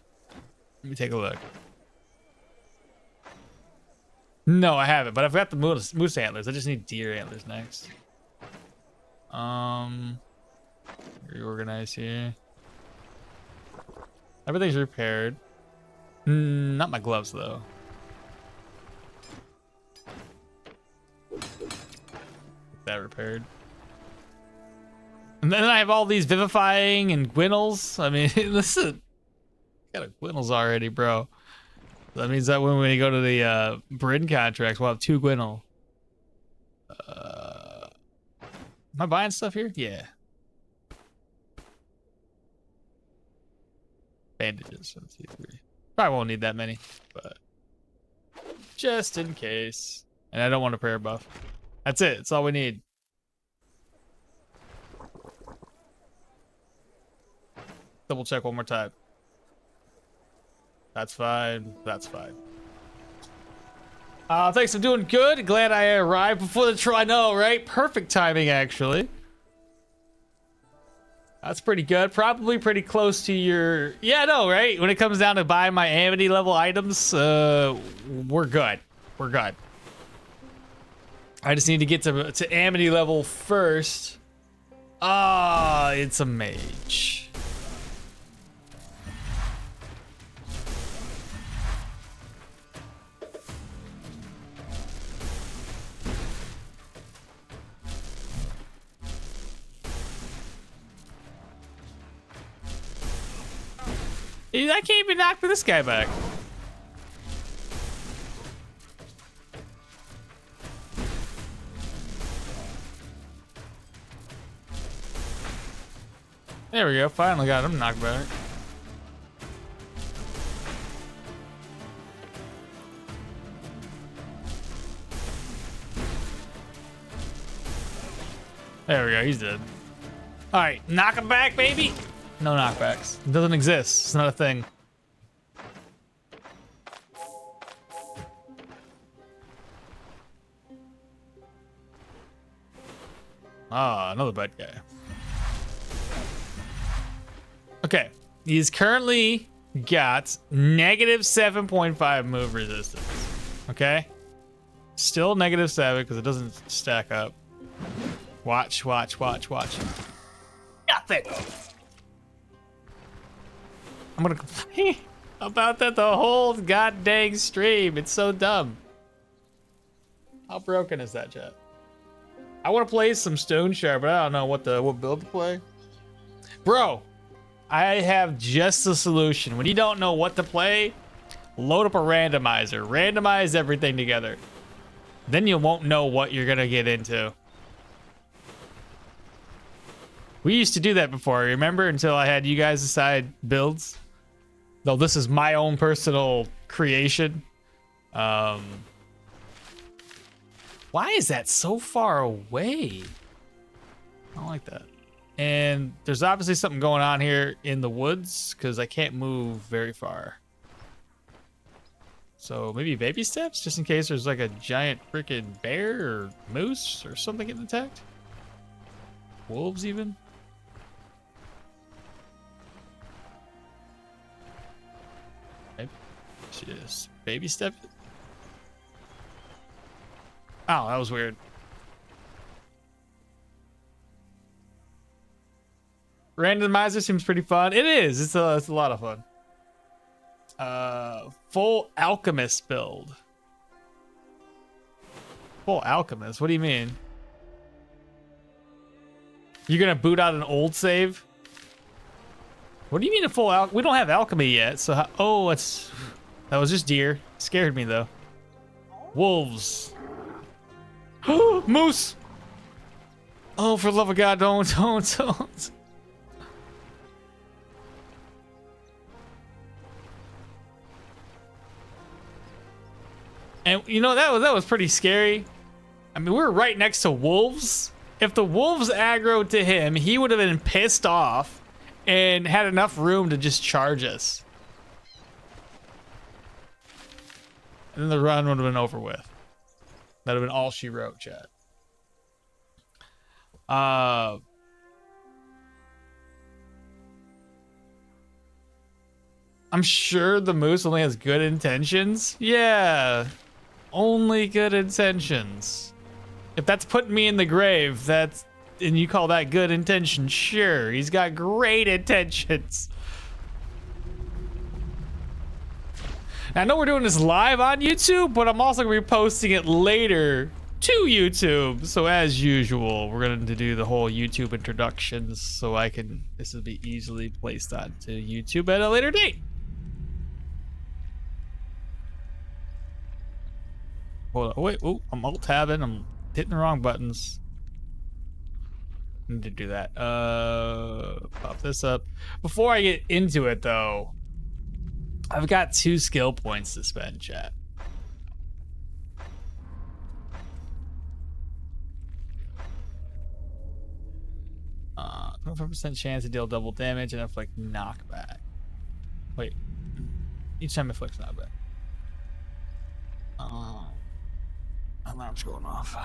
Speaker 1: Let me take a look. No, I haven't, but I've got the moose antlers. I just need deer antlers next. Reorganize here. Everything's repaired. Not my gloves, though. Get that repaired. And then I have all these vivifying and Gwinnels. I mean, listen. Got a Gwinnels already, bro. That means that when we go to the Brin contracts, we'll have 2 Gwinnel. Am I buying stuff here? Yeah. Bandages. 1, 2, 3. Probably won't need that many, but just in case. And I don't want a prayer buff. That's it. That's all we need. Double check one more time. That's fine. That's fine. Thanks, I'm doing good. Glad I arrived before the troll. I know, right? Perfect timing, actually. That's pretty good. Probably pretty close to your... Yeah, I know, right? When it comes down to buying my amity level items, we're good. We're good. I just need to get to amity level first. It's a mage. I can't even knock this guy back. There we go. Finally got him knocked back. There we go. He's dead. All right, knock him back, baby. No knockbacks. It doesn't exist. It's not a thing. Another bad guy. Okay. He's currently got negative 7.5 move resistance. Okay. Still negative 7 because it doesn't stack up. Watch. Nothing. I'm gonna complain about that the whole god dang stream. It's so dumb. How broken is that, chat? I want to play some Stoneshard, but I don't know what build to play. Bro, I have just the solution. When you don't know what to play, load up a randomizer. Randomize everything together. Then you won't know what you're gonna get into. We used to do that before, remember? Until I had you guys decide builds. Though this is my own personal creation. Why is that so far away? I don't like that. And there's obviously something going on here in the woods because I can't move very far. So maybe baby steps just in case there's like a giant freaking bear or moose or something getting attacked. Wolves even. Maybe just baby step it. Oh, that was weird. Randomizer seems pretty fun. It is. It's a lot of fun. Full alchemist build. Full alchemist? What do you mean? You're gonna boot out an old save? What do you mean a full we don't have alchemy yet, so how oh, that was just deer. Scared me though. Wolves. Moose! Oh, for the love of God, don't. And you know, that was pretty scary. I mean, we were right next to wolves. If the wolves aggroed to him, he would have been pissed off and had enough room to just charge us. And then the run would have been over with. That would have been all she wrote, chat. I'm sure the moose only has good intentions. Yeah, only good intentions. If that's putting me in the grave, and you call that good intention, sure, he's got great intentions. Now, I know we're doing this live on YouTube, but I'm also gonna be posting it later to YouTube. So as usual, we're going to do the whole YouTube introductions so this will be easily placed onto YouTube at a later date. Hold on, wait, oh, I'm alt-tabbing, I'm hitting the wrong buttons. Need to do that. Pop this up. Before I get into it though, I've got 2 skill points to spend, chat. 25% chance to deal double damage and inflict knockback. Wait, each time inflicts knockback. Alarm's going off.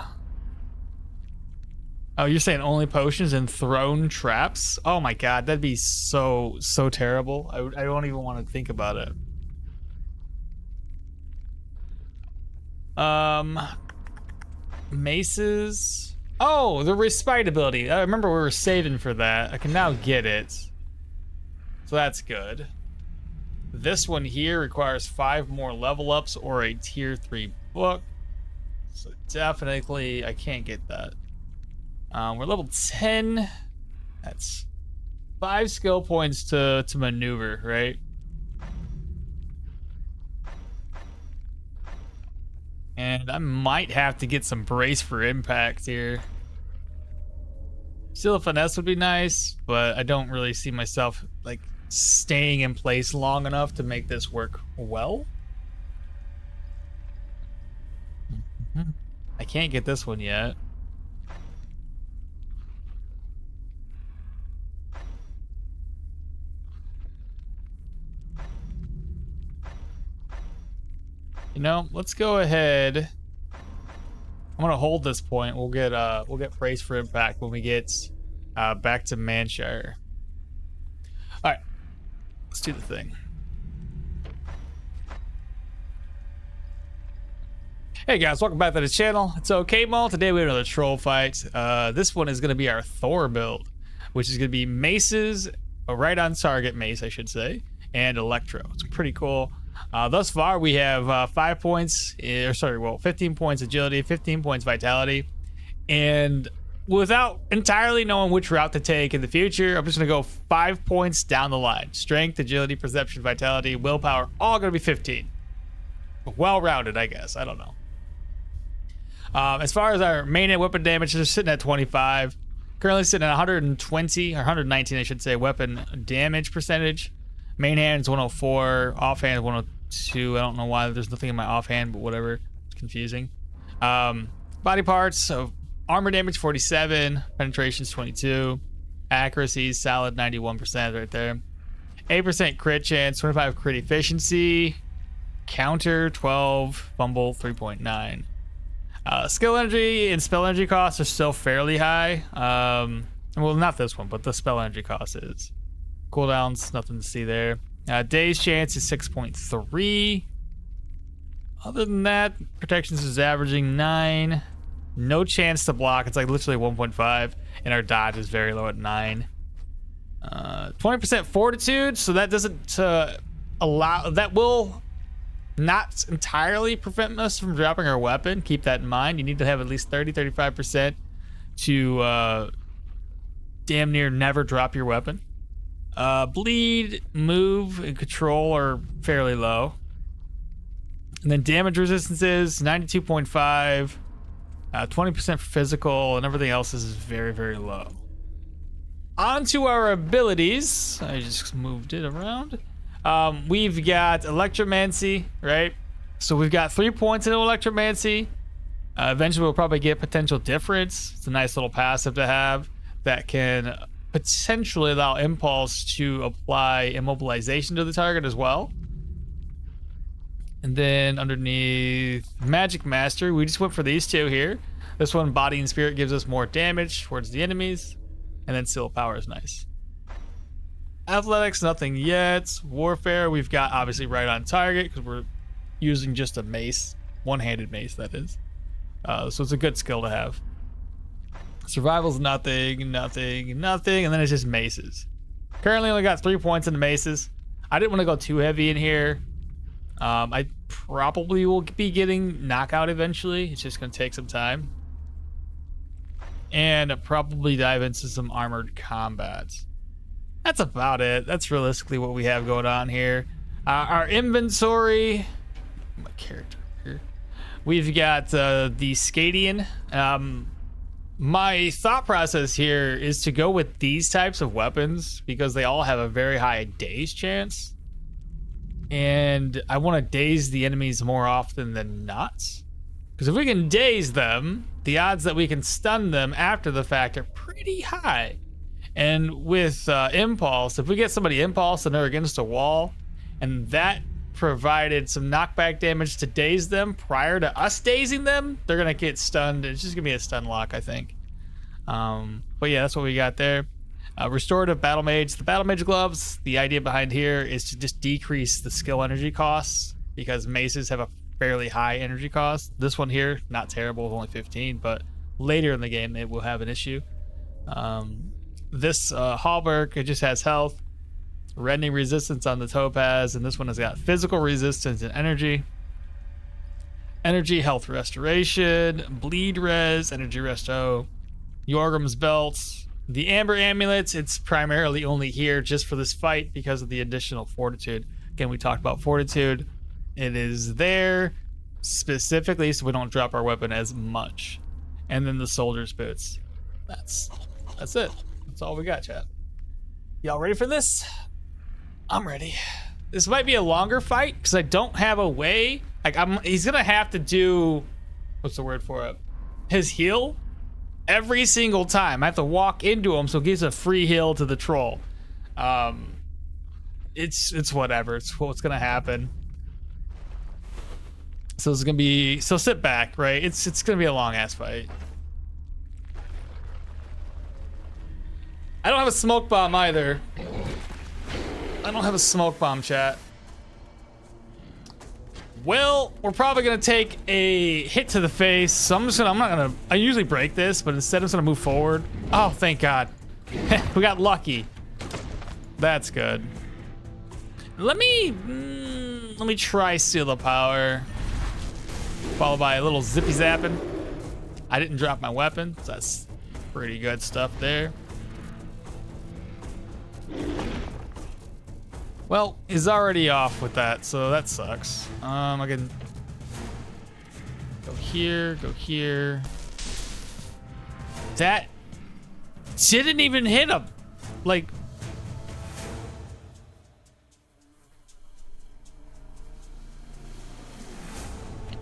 Speaker 1: Oh, you're saying only potions and thrown traps? Oh my god, that'd be so terrible. I don't even want to think about it. Maces. Oh, the respite ability. I remember we were saving for that. I can now get it. So that's good. This one here requires 5 more level ups or a tier 3 book. So definitely I can't get that. We're level 10. That's 5 skill points to maneuver, right? And I might have to get some brace for impact here. Still, a finesse would be nice, but I don't really see myself like staying in place long enough to make this work well. I can't get this one yet. You know, let's go ahead. I'm gonna hold this point. We'll get brace for impact when we get back to Manshire. All right, let's do the thing. Hey guys, welcome back to the channel. It's okmall. Today we have another troll fight. This one is going to be our Thor build, which is going to be maces, a right on target mace, I should say, and electro. It's pretty cool. Thus far, we have 5 points, 15 points agility, 15 points vitality, and without entirely knowing which route to take in the future, I'm just going to go 5 points down the line. Strength, agility, perception, vitality, willpower, all going to be 15. Well-rounded, I guess. I don't know. As far as our main weapon damage, they're sitting at 25. Currently sitting at 120, or 119, I should say, weapon damage percentage. Main hand's 104, offhand 102. I don't know why there's nothing in my offhand, but whatever. It's confusing. Body parts, so armor damage 47, penetration's 22, accuracy solid 91% right there. 8% crit chance, 25 crit efficiency, counter 12, fumble 3.9. Skill energy and spell energy costs are still fairly high. Well, not this one, but the spell energy cost is. Cooldowns, nothing to see there. Daze chance is 6.3. Other than that, protections is averaging 9. No chance to block. It's like literally 1.5. And our dodge is very low at 9. 20% fortitude, so that doesn't allow... That will not entirely prevent us from dropping our weapon. Keep that in mind. You need to have at least 30-35% to damn near never drop your weapon. Bleed, move, and control are fairly low. And then damage resistance is 92.5, 20% for physical, and everything else is very, very low. On to our abilities. I just moved it around. We've got Electromancy, right? So we've got 3 points into Electromancy. Eventually we'll probably get Potential Difference. It's a nice little passive to have that can potentially allow Impulse to apply Immobilization to the target as well. And then underneath Magic Master, we just went for these two here. This one, Body and Spirit, gives us more damage towards the enemies. And then Seal Power is nice. Athletics, nothing yet. Warfare, we've got obviously right on target because we're using just a mace. One-handed mace, that is. So it's a good skill to have. Survival's nothing, and then it's just maces. Currently only got 3 points in the maces. I didn't want to go too heavy in here. I probably will be getting knockout eventually. It's just going to take some time. And I'll probably dive into some armored combat. That's about it. That's realistically what we have going on here. Our inventory, my character here. We've got the Scadian. My thought process here is to go with these types of weapons because they all have a very high daze chance. And I want to daze the enemies more often than not. Because if we can daze them, the odds that we can stun them after the fact are pretty high. And with Impulse, if we get somebody Impulse and they're against a wall, and that provided some knockback damage to daze them prior to us dazing them, they're going to get stunned. It's just going to be a stun lock, I think. But yeah, that's what we got there. Restorative Battle Mage. The Battle Mage gloves, the idea behind here is to just decrease the skill energy costs because maces have a fairly high energy cost. This one here, not terrible, only 15, but later in the game it will have an issue. This Hallberg, it just has health, rending resistance on the Topaz, and this one has got physical resistance and energy. Energy, health restoration, bleed res, energy resto, Yorgrim's belts. The Amber Amulets, it's primarily only here just for this fight because of the additional fortitude. Again, we talked about fortitude. It is there specifically so we don't drop our weapon as much. And then the soldier's boots. That's it. That's all we got, chat. Y'all ready for this? I'm ready. This might be a longer fight because I don't have a way. Like he's gonna have to do, what's the word for it? His heal every single time. I have to walk into him so it gives a free heal to the troll. It's whatever. It's what's gonna happen. So it's gonna be. So sit back, right? It's gonna be a long ass fight. I don't have a smoke bomb either. I don't have a smoke bomb, chat. Well, we're probably gonna take a hit to the face. So I usually break this, but instead I'm just gonna move forward. Oh, thank God. We got lucky. That's good. Let me try Seal the Power. Followed by a little zippy zapping. I didn't drop my weapon, so that's pretty good stuff there. Well, he's already off with that, so that sucks. I can go here, go here. That didn't even hit him. Like,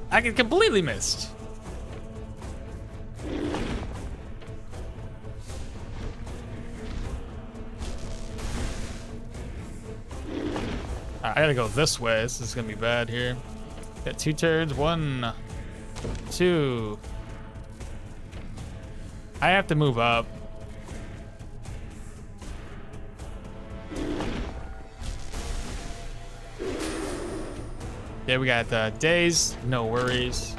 Speaker 1: I get completely missed. I gotta go this way. This is gonna be bad here. Got 2 turns. 1, 2. I have to move up. Yeah, we got days. No worries.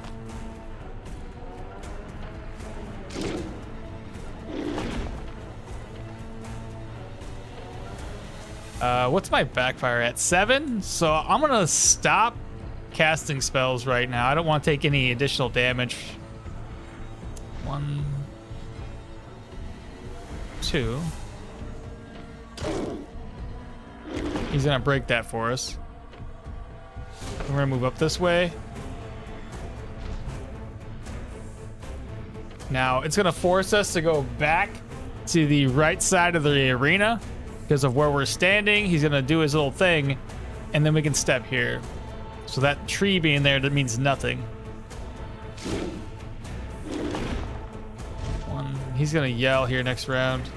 Speaker 1: What's my backfire at? 7? So I'm gonna stop casting spells right now. I don't want to take any additional damage. 1, 2. He's gonna break that for us. We're gonna move up this way. Now it's gonna force us to go back to the right side of the arena because of where we're standing. He's gonna do his little thing, and then we can step here. So that tree being there, that means nothing. 1. He's gonna yell here next round.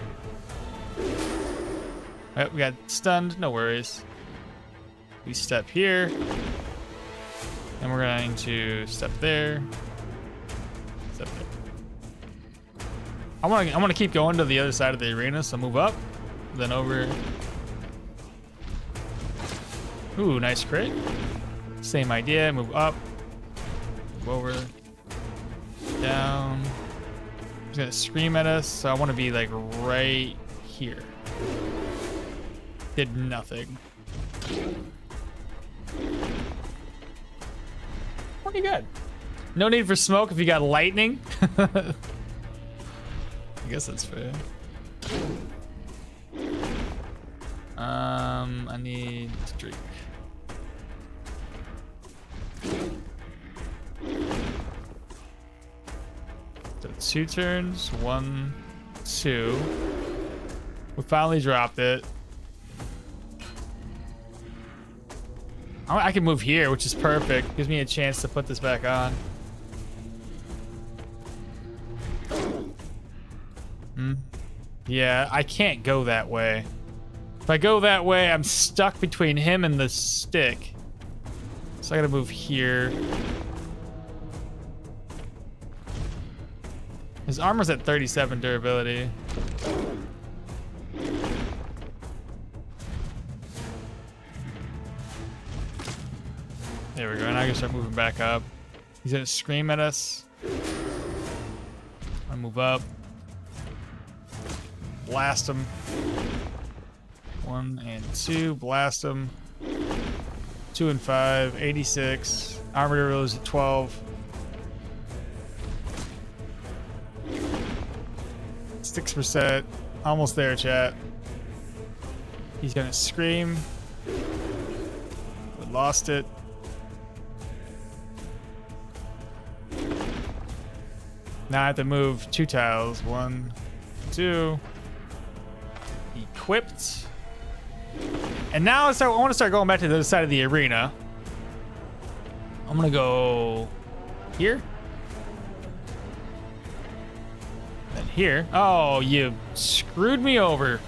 Speaker 1: All right, we got stunned. No worries. We step here, and we're going to step there. Step there. I want to keep going to the other side of the arena, so move up, then over. Ooh, nice crit. Same idea. Move up, move over, down. He's gonna scream at us, so I want to be like right here. Did nothing. Pretty good. No need for smoke if you got lightning. I guess that's fair. I need to drink. So 2 turns. 1, 2. We finally dropped it. I can move here, which is perfect. Gives me a chance to put this back on. Yeah, I can't go that way. If I go that way, I'm stuck between him and the stick. So I gotta move here. His armor's at 37 durability. There we go, and I can start moving back up. He's gonna scream at us. I move up. Blast him. 1 and 2, blast him. 2 and 5, 86. Armor rolls at 12. 6%. Almost there, chat. He's gonna scream. We lost it. Now I have to move 2 tiles. 1, 2. Equipped. And now I want to start going back to the other side of the arena. I'm gonna go here. Then here. Oh, you screwed me over.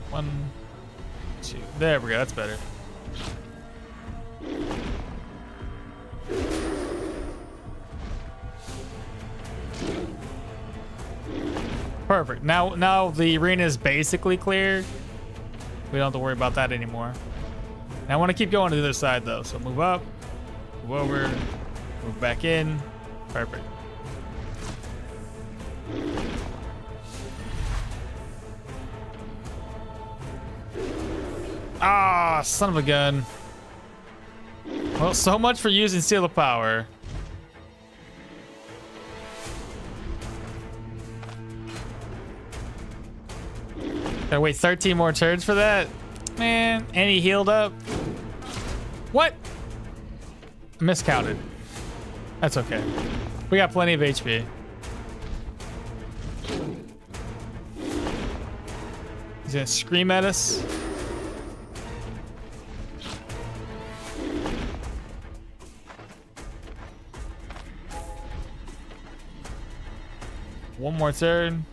Speaker 1: One, 2. There we go. That's better. Perfect. Now the arena is basically clear. We don't have to worry about that anymore. Now I want to keep going to the other side though. So move up, move over, move back in. Perfect. Ah, son of a gun. Well, so much for using Seal of Power. Gotta wait 13 more turns for that? Man, and he healed up. What? Miscounted. That's okay. We got plenty of HP. He's gonna scream at us. One more turn.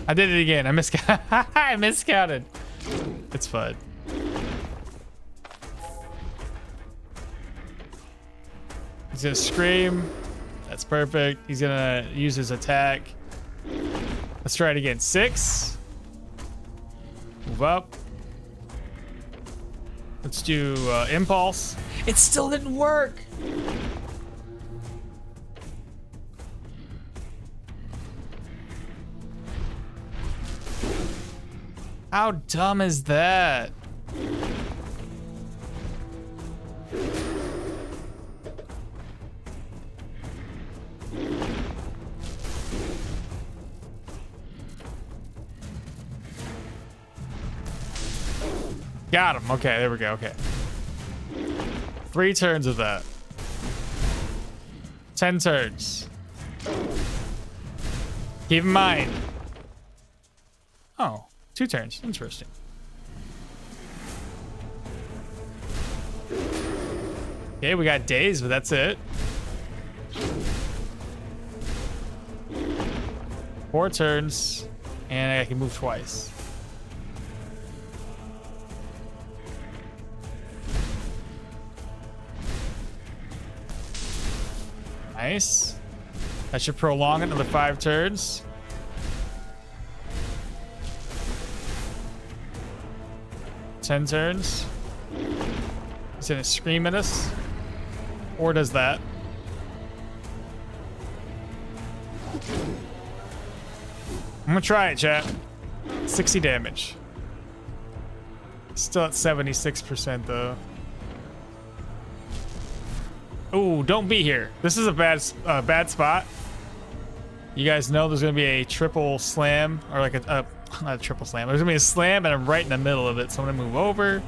Speaker 1: I did it again. I miscounted. It's fun. He's gonna scream. That's perfect. He's gonna use his attack. Let's try it again. 6. Move up. Let's do impulse. It still didn't work. How dumb is that? Got him. Okay, there we go. Okay. 3 turns of that. 10 turns. Keep in mind. Oh, 2 turns. Interesting. Okay, we got days, but that's it. 4 turns, and I can move twice. Nice. That should prolong another 5 turns. Ten turns. He's gonna scream at us. Or does that. I'm gonna try it, chat. 60 damage. Still at 76% though. Ooh, don't be here. This is a bad spot. You guys know there's gonna be a triple slam, or like a not a triple slam. There's gonna be a slam, and I'm right in the middle of it. So I'm gonna move over.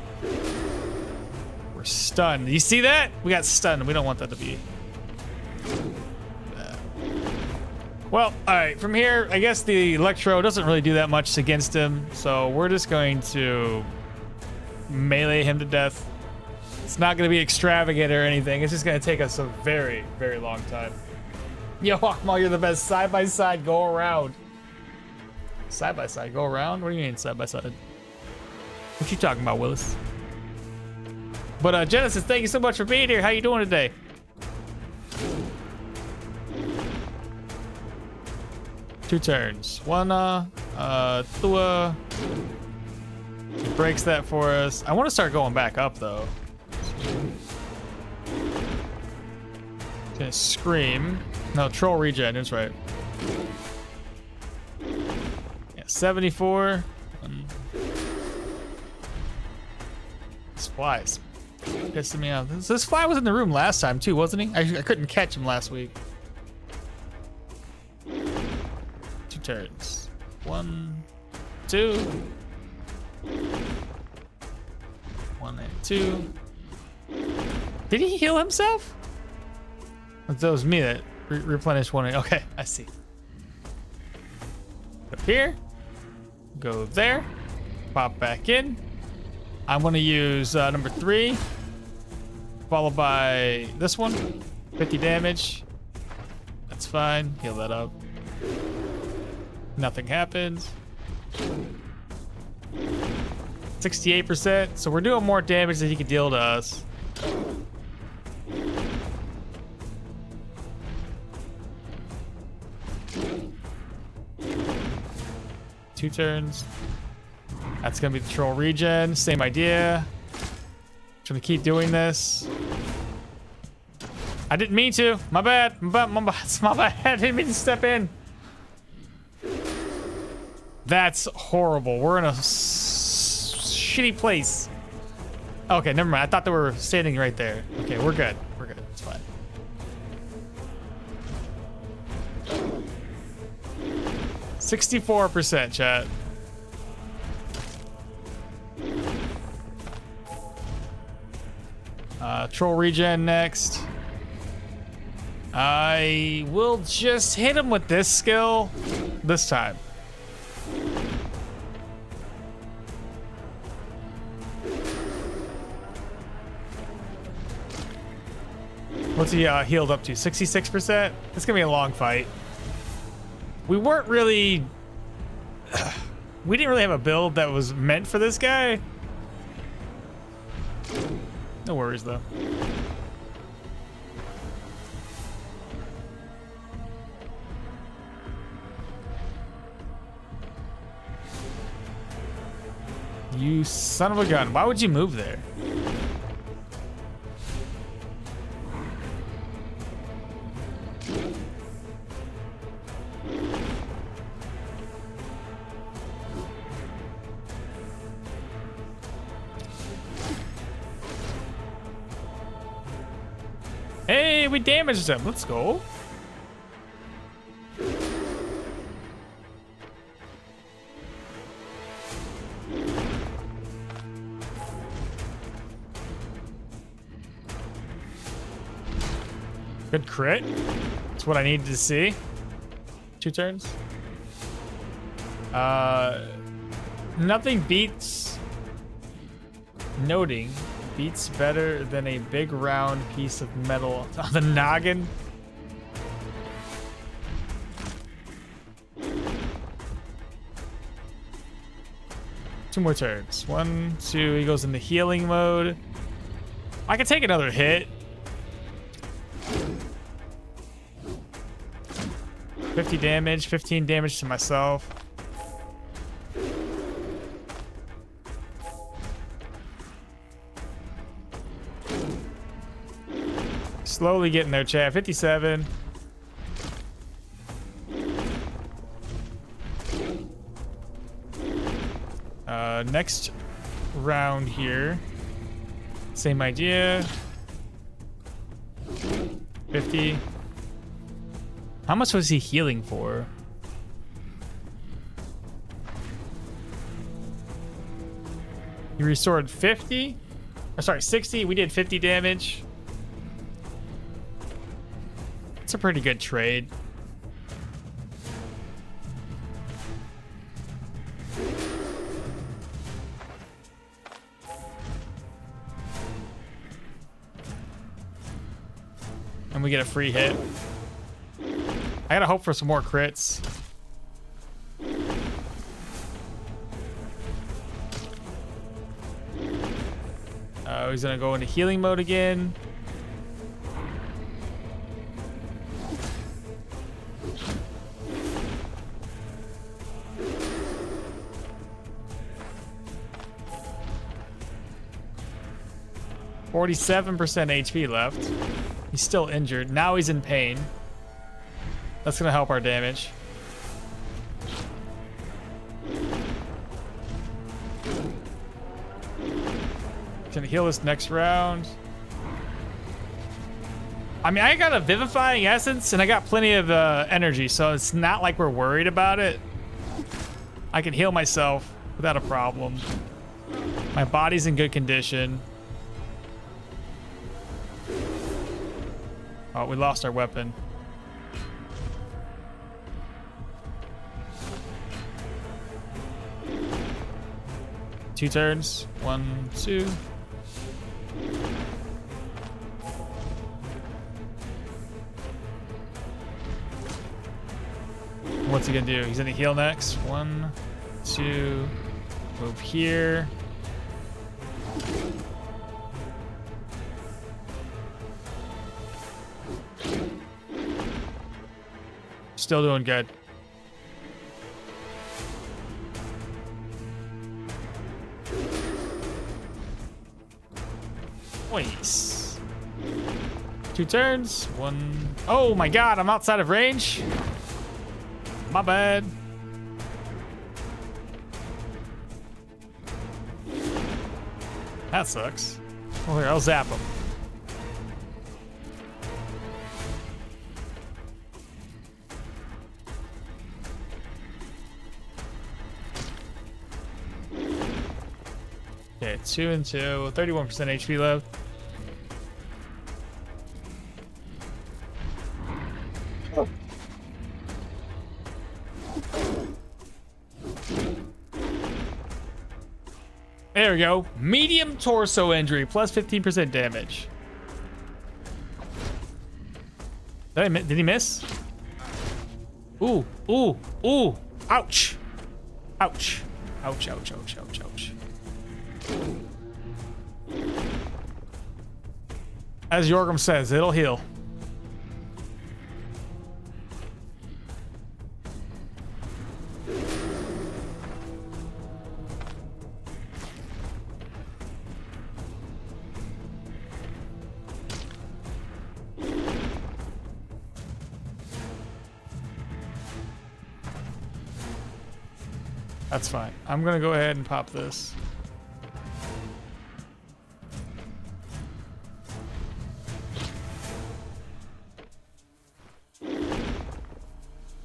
Speaker 1: We're stunned. You see that? We got stunned. We don't want that to be. Well, all right. From here, I guess the Electro doesn't really do that much against him. So we're just going to melee him to death. It's not going to be extravagant or anything. It's just going to take us a very, very long time. Yo, okmall, you're the best. Side by side, go around. Side by side, go around? What do you mean side by side? What you talking about, Willis? But Genesis, thank you so much for being here. How you doing today? Two turns. One, Thua. He breaks that for us. I want to start going back up though. Gonna scream. No, troll regen, that's right. Yeah, 74. This fly's pissing me off. This fly was in the room last time too, wasn't he? I couldn't catch him last week. 2 turns. 1, 2. 1 and 2. Did he heal himself? That was me that replenished 1. Okay, I see. Up here. Go there. Pop back in. I'm going to use number 3. Followed by this one. 50 damage. That's fine. Heal that up. Nothing happens. 68%. So we're doing more damage than he can deal to us. 2 turns. That's gonna be the troll regen. Same idea. Just gonna keep doing this. I didn't mean to. My bad. My bad. I didn't mean to step in. That's horrible. We're in a shitty place. Okay, never mind. I thought they were standing right there. Okay, we're good. We're good. It's fine. %64%, chat. Troll regen next. I will just hit him with this skill this time. What's he healed up to? 66%? It's gonna be a long fight. We weren't really... we didn't really have a build that was meant for this guy. No worries, though. You son of a gun. Why would you move there? Hey, we damaged them. Let's go. Good crit. That's what I needed to see. 2 turns. Nothing beats noting. Beats better than a big round piece of metal on the noggin. Two more turns. 1, 2. He goes into healing mode. I can take another hit. 50 damage, 15 damage to myself. Slowly getting there, chat. 57. Next round here. Same idea. 50. How much was he healing for? He restored 50? Or sorry, 60. We did 50 damage. It's a pretty good trade. And we get a free hit. I gotta hope for some more crits. He's gonna go into healing mode again. %47 HP left. He's still injured. Now he's in pain. That's gonna help our damage. Gonna heal this next round. I mean, I got a vivifying essence and I got plenty of energy, so it's not like we're worried about it. I can heal myself without a problem. My body's in good condition. Oh, we lost our weapon. Two turns. 1, 2. What's he gonna do? He's gonna heal next. 1, 2. Move here. Still doing good. Nice. 2 turns. 1. Oh my god, I'm outside of range. My bad. That sucks. Well, here, I'll zap him. Okay, 2 and 2, 31% HP left. There we go. Medium torso injury, plus 15% damage. Did he miss? Ooh, ooh, ooh. Ouch. Ouch. Ouch, ouch, ouch, ouch, ouch. As Yorgrim says, it'll heal. That's fine. I'm gonna go ahead and pop this.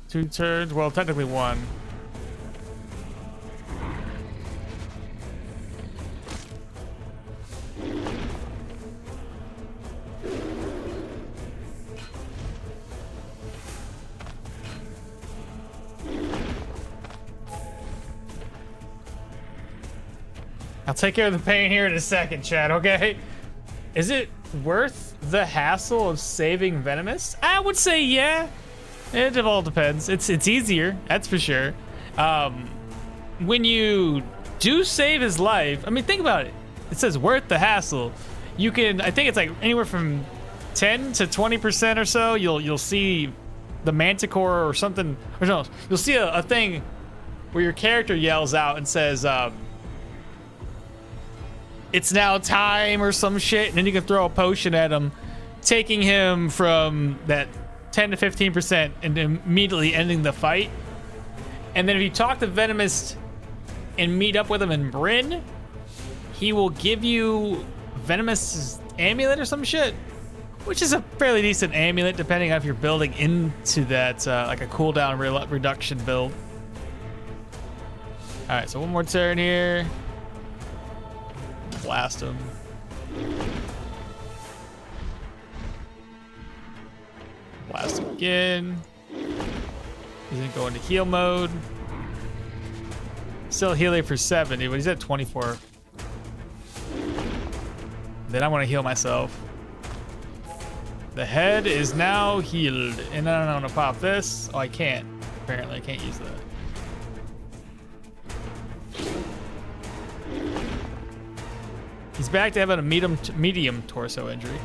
Speaker 1: Two turns, well, technically 1. I'll take care of the pain here in a second, Chad, okay? Is it worth the hassle of saving Venomous? I would say yeah. It all depends. It's easier, that's for sure. When you do save his life, I mean, think about it. It says worth the hassle. You can, I think it's like anywhere from 10 to 20% or so. You'll see the Manticore or something, or no, you'll see a thing where your character yells out and says, it's now time or some shit, and then you can throw a potion at him, taking him from that 10 to 15% and immediately ending the fight. And then if you talk to Venomous and meet up with him in Brin, he will give you Venomous' amulet or some shit, which is a fairly decent amulet depending on if you're building into that like a cooldown reduction build. All right, so one more turn here. Blast him. Blast him again. He's gonna go into heal mode. Still healing for 70, but he's at 24. Then I want to heal myself. The head is now healed. And then I'm gonna pop this. Oh, I can't. Apparently I can't use that. He's back to having a medium torso injury.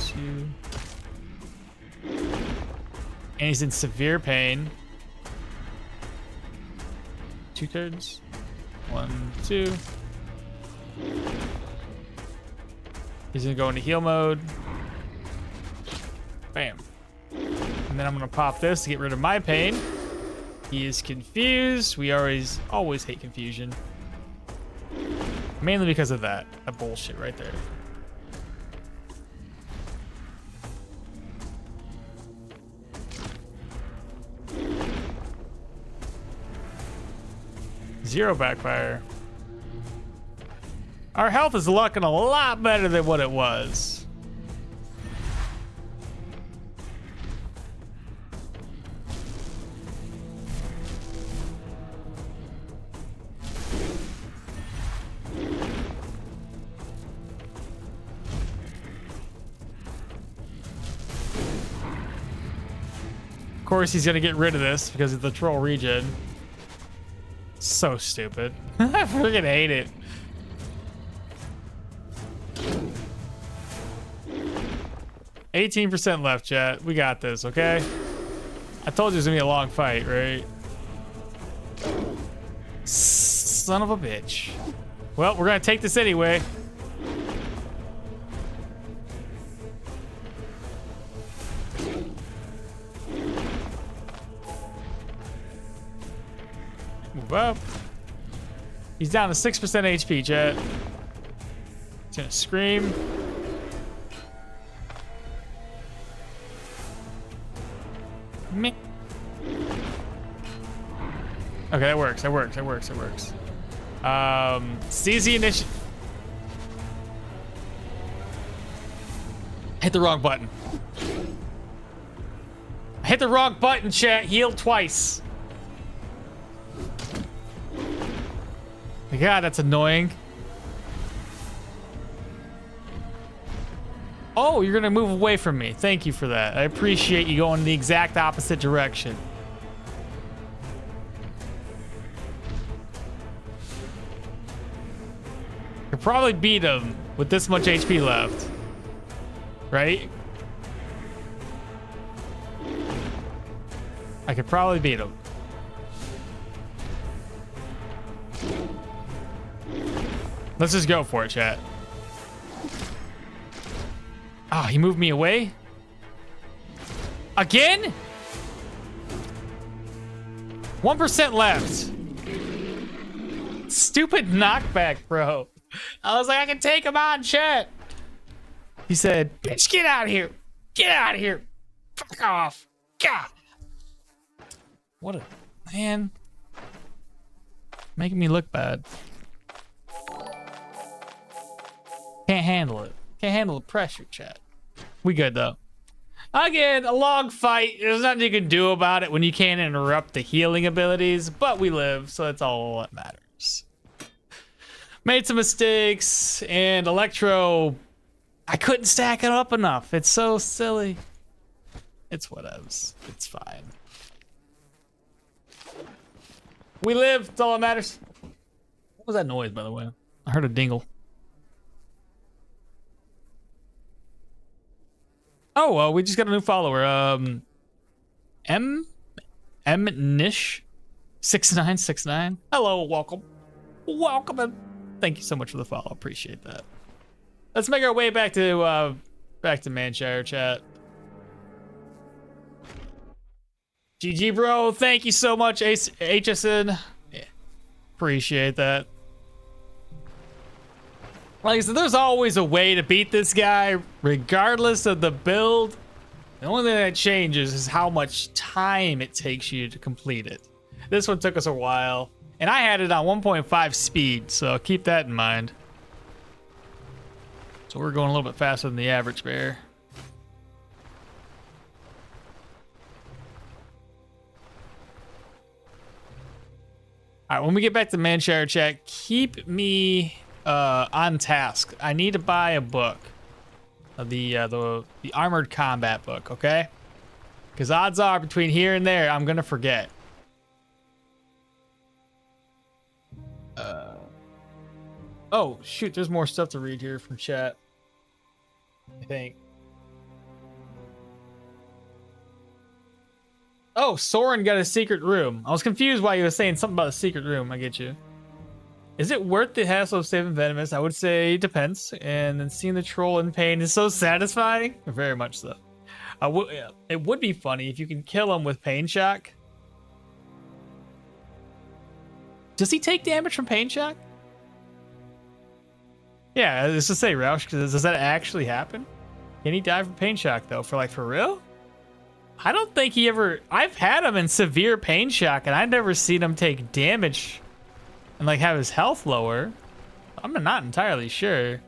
Speaker 1: 2. And he's in severe pain. 2 turns. 1, 2. He's gonna go into heal mode. Bam. And then I'm gonna pop this to get rid of my pain. He is confused. We always hate confusion. Mainly because of that bullshit right there. Zero backfire. Our health is looking a lot better than what it was. Of course, he's gonna get rid of this because of the troll regen. So stupid. I freaking hate it. %left, chat. We got this, okay? I told you it was gonna be a long fight, right? Son of a bitch. Well, we're gonna take this anyway. move up. He's down to 6% HP, chat. He's gonna scream. Meh. Okay, that works. That works. That works. That works. Seize the initiative. Hit the wrong button. I hit the wrong button, chat. Heal twice. My God, that's annoying. Oh, you're gonna move away from me. Thank you for that. I appreciate you going the exact opposite direction. Could probably beat him with this much HP left. Right? I could probably beat him. Let's just go for it, chat. Oh, he moved me away? Again? 1% left. Stupid knockback, bro. I was like, I can take him on, chat. He said, bitch, get out of here. Get out of here. Fuck off. God. What a man. Making me look bad. Can't handle it. Can't handle the pressure, chat. We good, though. Again, a long fight. There's nothing you can do about it when you can't interrupt the healing abilities, but we live, so that's all that matters. Made some mistakes, and Electro, I couldn't stack it up enough. It's so silly. It's whatevs. It's fine. We live. That's all that matters. What was that noise, by the way? I heard a dingle. Oh, well, we just got a new follower. M Nish 6969. Hello, welcome. Welcome and thank you so much for the follow. Appreciate that. Let's make our way back to Manshire, chat. GG, bro. Thank you so much, HSN. Yeah, appreciate that. Like I said, there's always a way to beat this guy, regardless of the build. The only thing that changes is how much time it takes you to complete it. This one took us a while, and I had it on 1.5 speed, so keep that in mind. So we're going a little bit faster than the average bear. All right, when we get back to Manshire, chat, keep me on task. I need to buy a book, the Armored Combat book, okay? Because odds are between here and there, I'm gonna forget. Oh shoot, there's more stuff to read here from chat, I think. Oh, Soren got a secret room. I was confused why he was saying something about a secret room. I get you. Is it worth the hassle of saving Venomous? I would say it depends. And then seeing the troll in pain is so satisfying. Very much so. It would be funny if you can kill him with Pain Shock. Does he take damage from Pain Shock? Yeah, I was to say, Roush, does that actually happen? Can he die from Pain Shock, though? For real? I don't think he ever... I've had him in severe Pain Shock, and I've never seen him take damage and, like, have his health lower. I'm not entirely sure.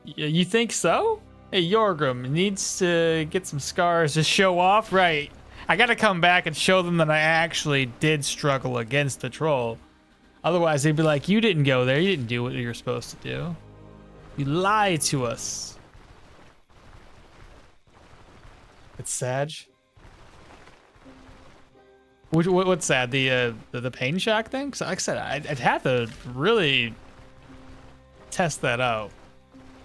Speaker 1: You think so? Hey, Yorgrim needs to get some scars to show off? Right. I gotta come back and show them that I actually did struggle against the troll. Otherwise, they'd be like, you didn't go there. You didn't do what you were supposed to do. You lied to us. It's Sag. What's sad? The Pain Shock thing? Because like I said, I'd have to really test that out.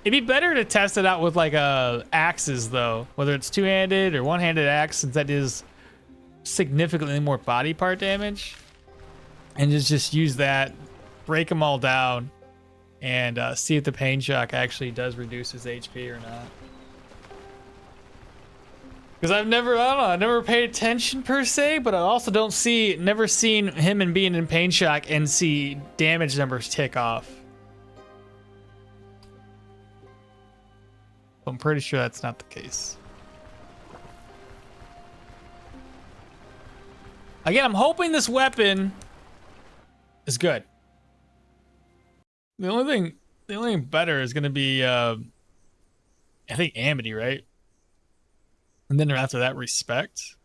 Speaker 1: It'd be better to test it out with like axes though, whether it's two-handed or one-handed axe, since that is significantly more body part damage. And just use that, break them all down, and see if the Pain Shock actually does reduce his HP or not. Because I don't know, I never paid attention per se, but I also never seen him and being in pain shock and see damage numbers tick off. I'm pretty sure that's not the case. Again, I'm hoping this weapon is good. The only thing better is gonna be, I think Amity, right? And then after that, Respect.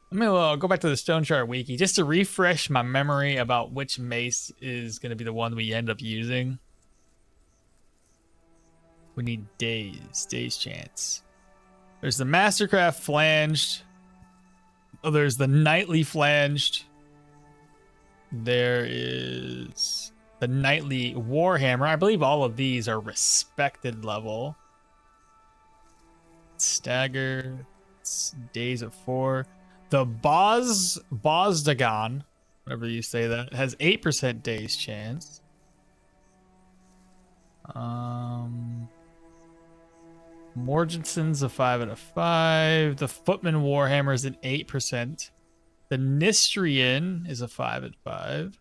Speaker 1: I'm gonna go back to the Stoneshard wiki just to refresh my memory about which mace is gonna be the one we end up using. We need days chance. There's the Mastercraft flanged. Oh, there's the Knightly flanged. There is the Knightly Warhammer. I believe all of these are respected level. Stagger. It's days of 4. The Bosdagon, whatever you say that, has 8% days chance. Morgensen's a 5 out of 5. The Footman Warhammer is an 8%. The Nistrian is a 5 out of 5.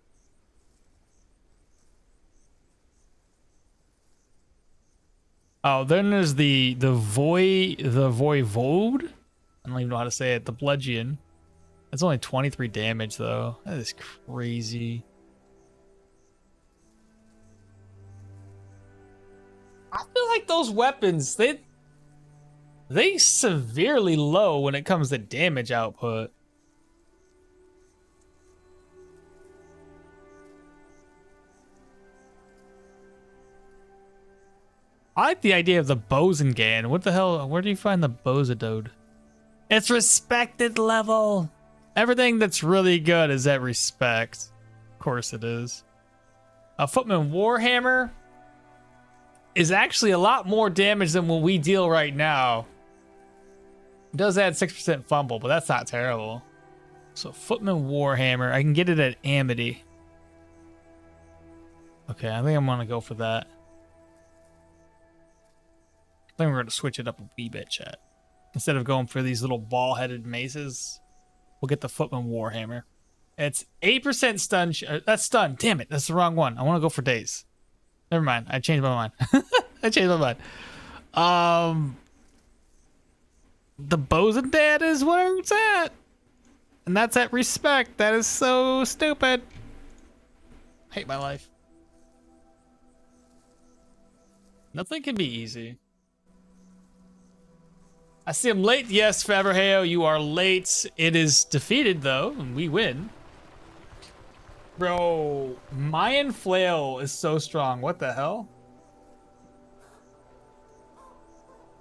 Speaker 1: Oh, then there's the Voivode. I don't even know how to say it. The Bludgeon. That's only 23 damage though. That is crazy. I feel like those weapons, they severely low when it comes to damage output. I like the idea of the Bosengan. What the hell? Where do you find the Bosadode? It's respected level. Everything that's really good is at respect. Of course it is. A Footman Warhammer is actually a lot more damage than what we deal right now. It does add 6% fumble, but that's not terrible. So Footman Warhammer, I can get it at Amity. Okay, I think I'm gonna go for that. I think we're gonna switch it up a wee bit, chat. Instead of going for these little ball-headed maces, we'll get the Footman Warhammer. It's 8% stun. That's stun. Damn it, that's the wrong one. I want to go for days. Never mind. I changed my mind. I changed my mind. The Bosendad is where it's at, and that's at respect. That is so stupid. I hate my life. Nothing can be easy. I see I'm late. Yes, Faberheo, you are late. It is defeated, though, and we win. Bro, Mayan Flail is so strong. What the hell?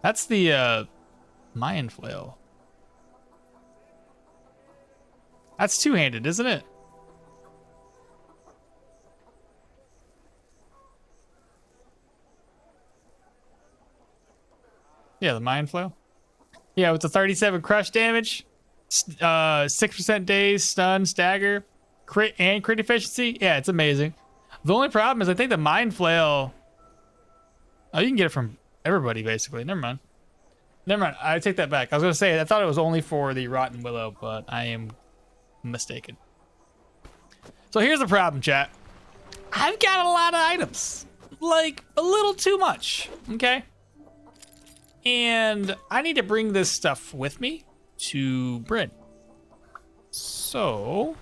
Speaker 1: That's the, Mayan Flail. That's two-handed, isn't it? Yeah, the Mayan Flail. Yeah, with the 37 crush damage, 6% daze, stun, stagger, crit, and crit efficiency. Yeah, it's amazing. The only problem is I think the Mind Flail... Oh, you can get it from everybody, basically. Never mind. Never mind. I take that back. I was going to say, I thought it was only for the Rotten Willow, but I am mistaken. So here's the problem, chat. I've got a lot of items. Like, a little too much. Okay? And I need to bring this stuff with me to Brin. So,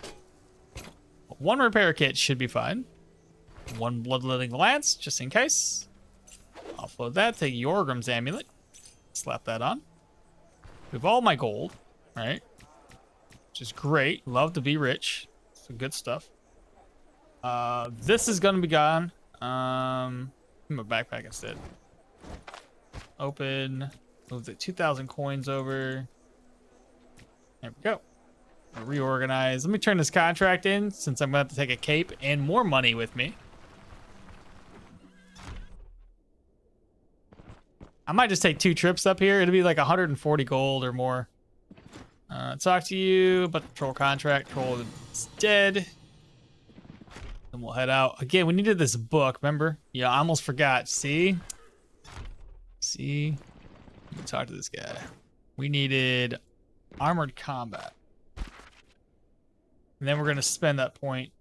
Speaker 1: one repair kit should be fine. One bloodletting lance, just in case. Offload that, take Yorgrim's amulet. Slap that on. We have all my gold, right? Which is great. Love to be rich. Some good stuff. This is gonna be gone. My backpack instead. Open. Move the 2,000 coins over. There we go. Reorganize. Let me turn this contract in since I'm going to have to take a cape and more money with me. I might just take 2 trips up here. It'll be like 140 gold or more. Talk to you about the patrol contract. Troll is dead. Then we'll head out. Again, we needed this book, remember? Yeah, I almost forgot. See? See? Let me talk to this guy. We needed armored combat. And then we're going to spend that point.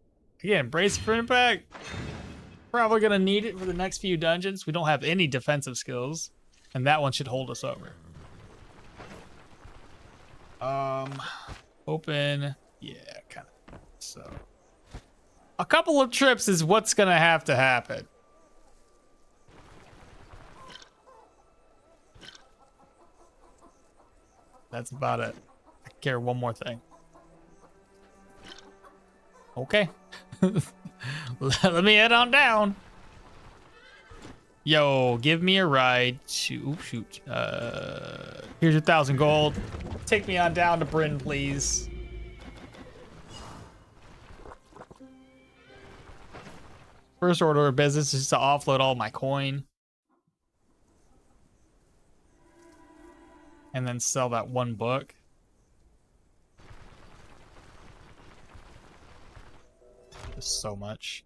Speaker 1: Again, brace for impact. Probably going to need it for the next few dungeons. We don't have any defensive skills. And that one should hold us over. Open. Yeah, kind of. So, a couple of trips is what's going to happen. That's about it. I care one more thing. Okay. Let me head on down. Yo, give me a ride to... Oops, shoot. Here's your 1,000 gold. Take me on down to Brin, please. First order of business is to offload all my coin. And then sell that one book. Just so much.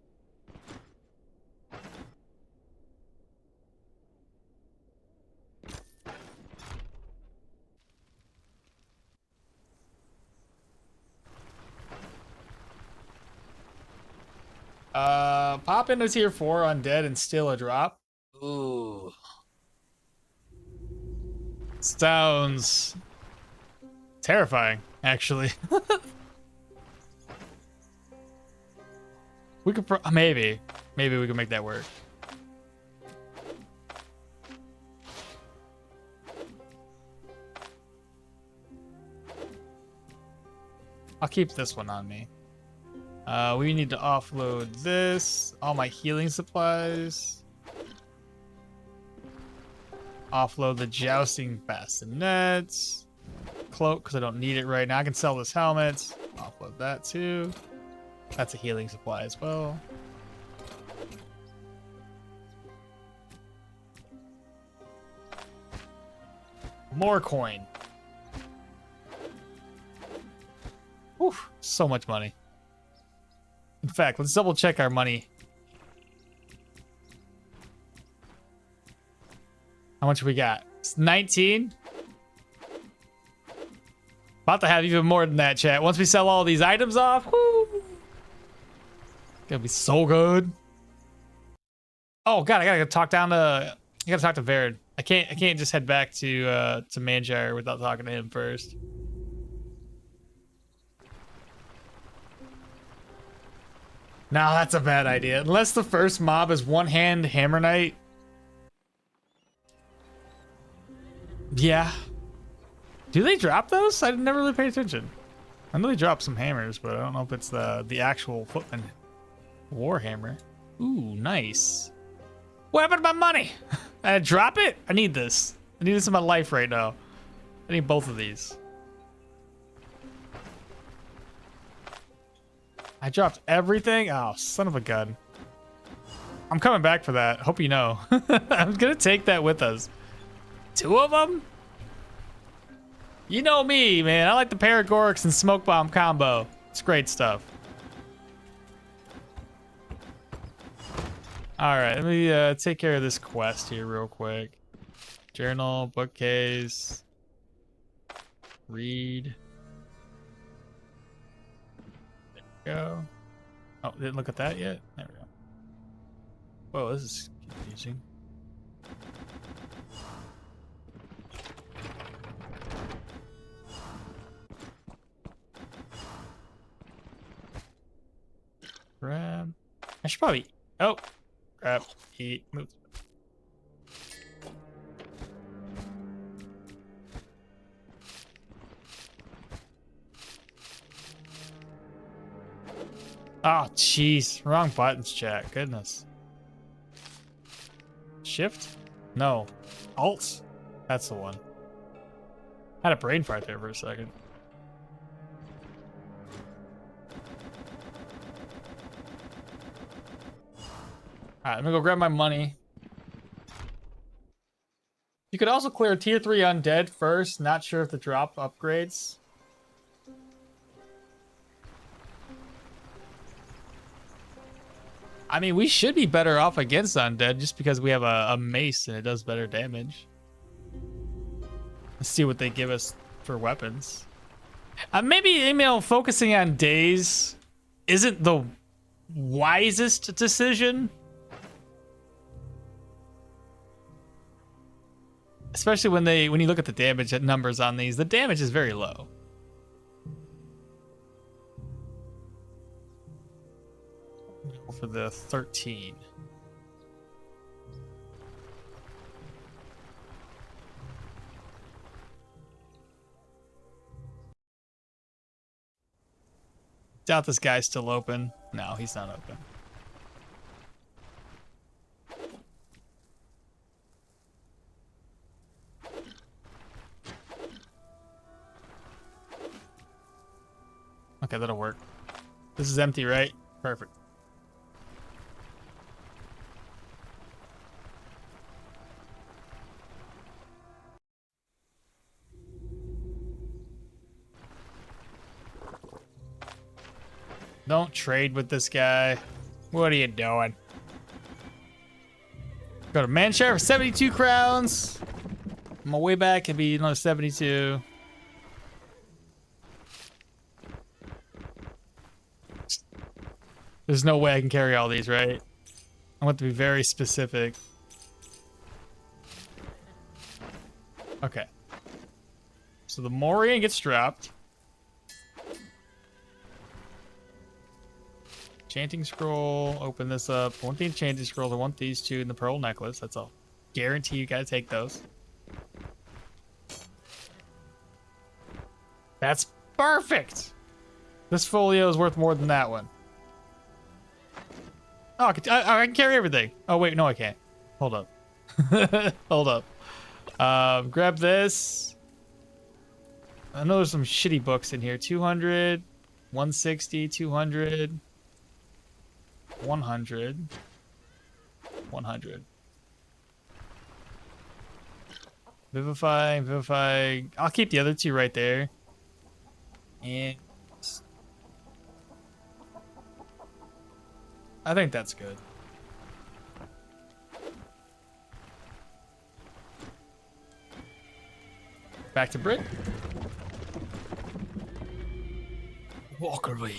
Speaker 1: Pop into tier 4 undead and steal a drop. Ooh. Sounds terrifying, actually. We could maybe we could make that work. I'll keep this one on me. We need to offload this, all my healing supplies. Offload the jousting bastinets. Cloak, because I don't need it right now. I can sell this helmet. Offload that too. That's a healing supply as well. More coin. Whew, so much money. In fact, let's double check our money. How much we got? It's 19. About to have even more than that, chat. Once we sell all these items off, whoo, gonna be so good. Oh god, I gotta talk down to. I gotta talk to Verd. I can't just head back to Manjire without talking to him first. No, that's a bad idea. Unless the first mob is one-hand Hammer Knight. Yeah. Do they drop those? I never really paid attention. I know they drop some hammers, but I don't know if it's the actual Footman Warhammer. Ooh, nice. What happened to my money? I drop it? I need this. I need this in my life right now. I need both of these. I dropped everything? Oh, son of a gun. I'm coming back for that. Hope you know. I'm gonna take that with us. 2 of them? You know me, man. I like the Paragorix and Smoke Bomb combo. It's great stuff. Alright, let me take care of this quest here real quick. Journal, bookcase. Read. Go. Oh, didn't look at that yet? There we go. Whoa, this is confusing. Grab. I should probably. Oh, grab. Eat. Move. Oh, jeez. Wrong buttons, chat. Goodness. Shift? No. Alt? That's the one. Had a brain fart there for a second. Alright, I'm gonna go grab my money. You could also clear tier 3 undead first. Not sure if the drop upgrades. I mean, we should be better off against undead just because we have a mace and it does better damage. Let's see what they give us for weapons. Maybe focusing on days isn't the wisest decision. Especially when you look at the damage numbers on these, the damage is very low. For the 13. Doubt this guy's still open. No, he's not open. Okay, that'll work. This is empty, right? Perfect. Don't trade with this guy. What are you doing? Go to man share for 72 crowns. On my way back can be another 72. There's no way I can carry all these, right? I want to be very specific. Okay. So the Morian gets dropped. Chanting scroll, open this up. I want the enchanting scrolls, I want these two and the pearl necklace. That's all. Guarantee you gotta take those. That's perfect! This folio is worth more than that one. Oh, I can carry everything. Oh, wait, no, I can't. Hold up. Hold up. Grab this. I know there's some shitty books in here. 200, 160, 200. 100. 100. Vivify. I'll keep the other two right there. And I think that's good. Back to Brin. Walk away.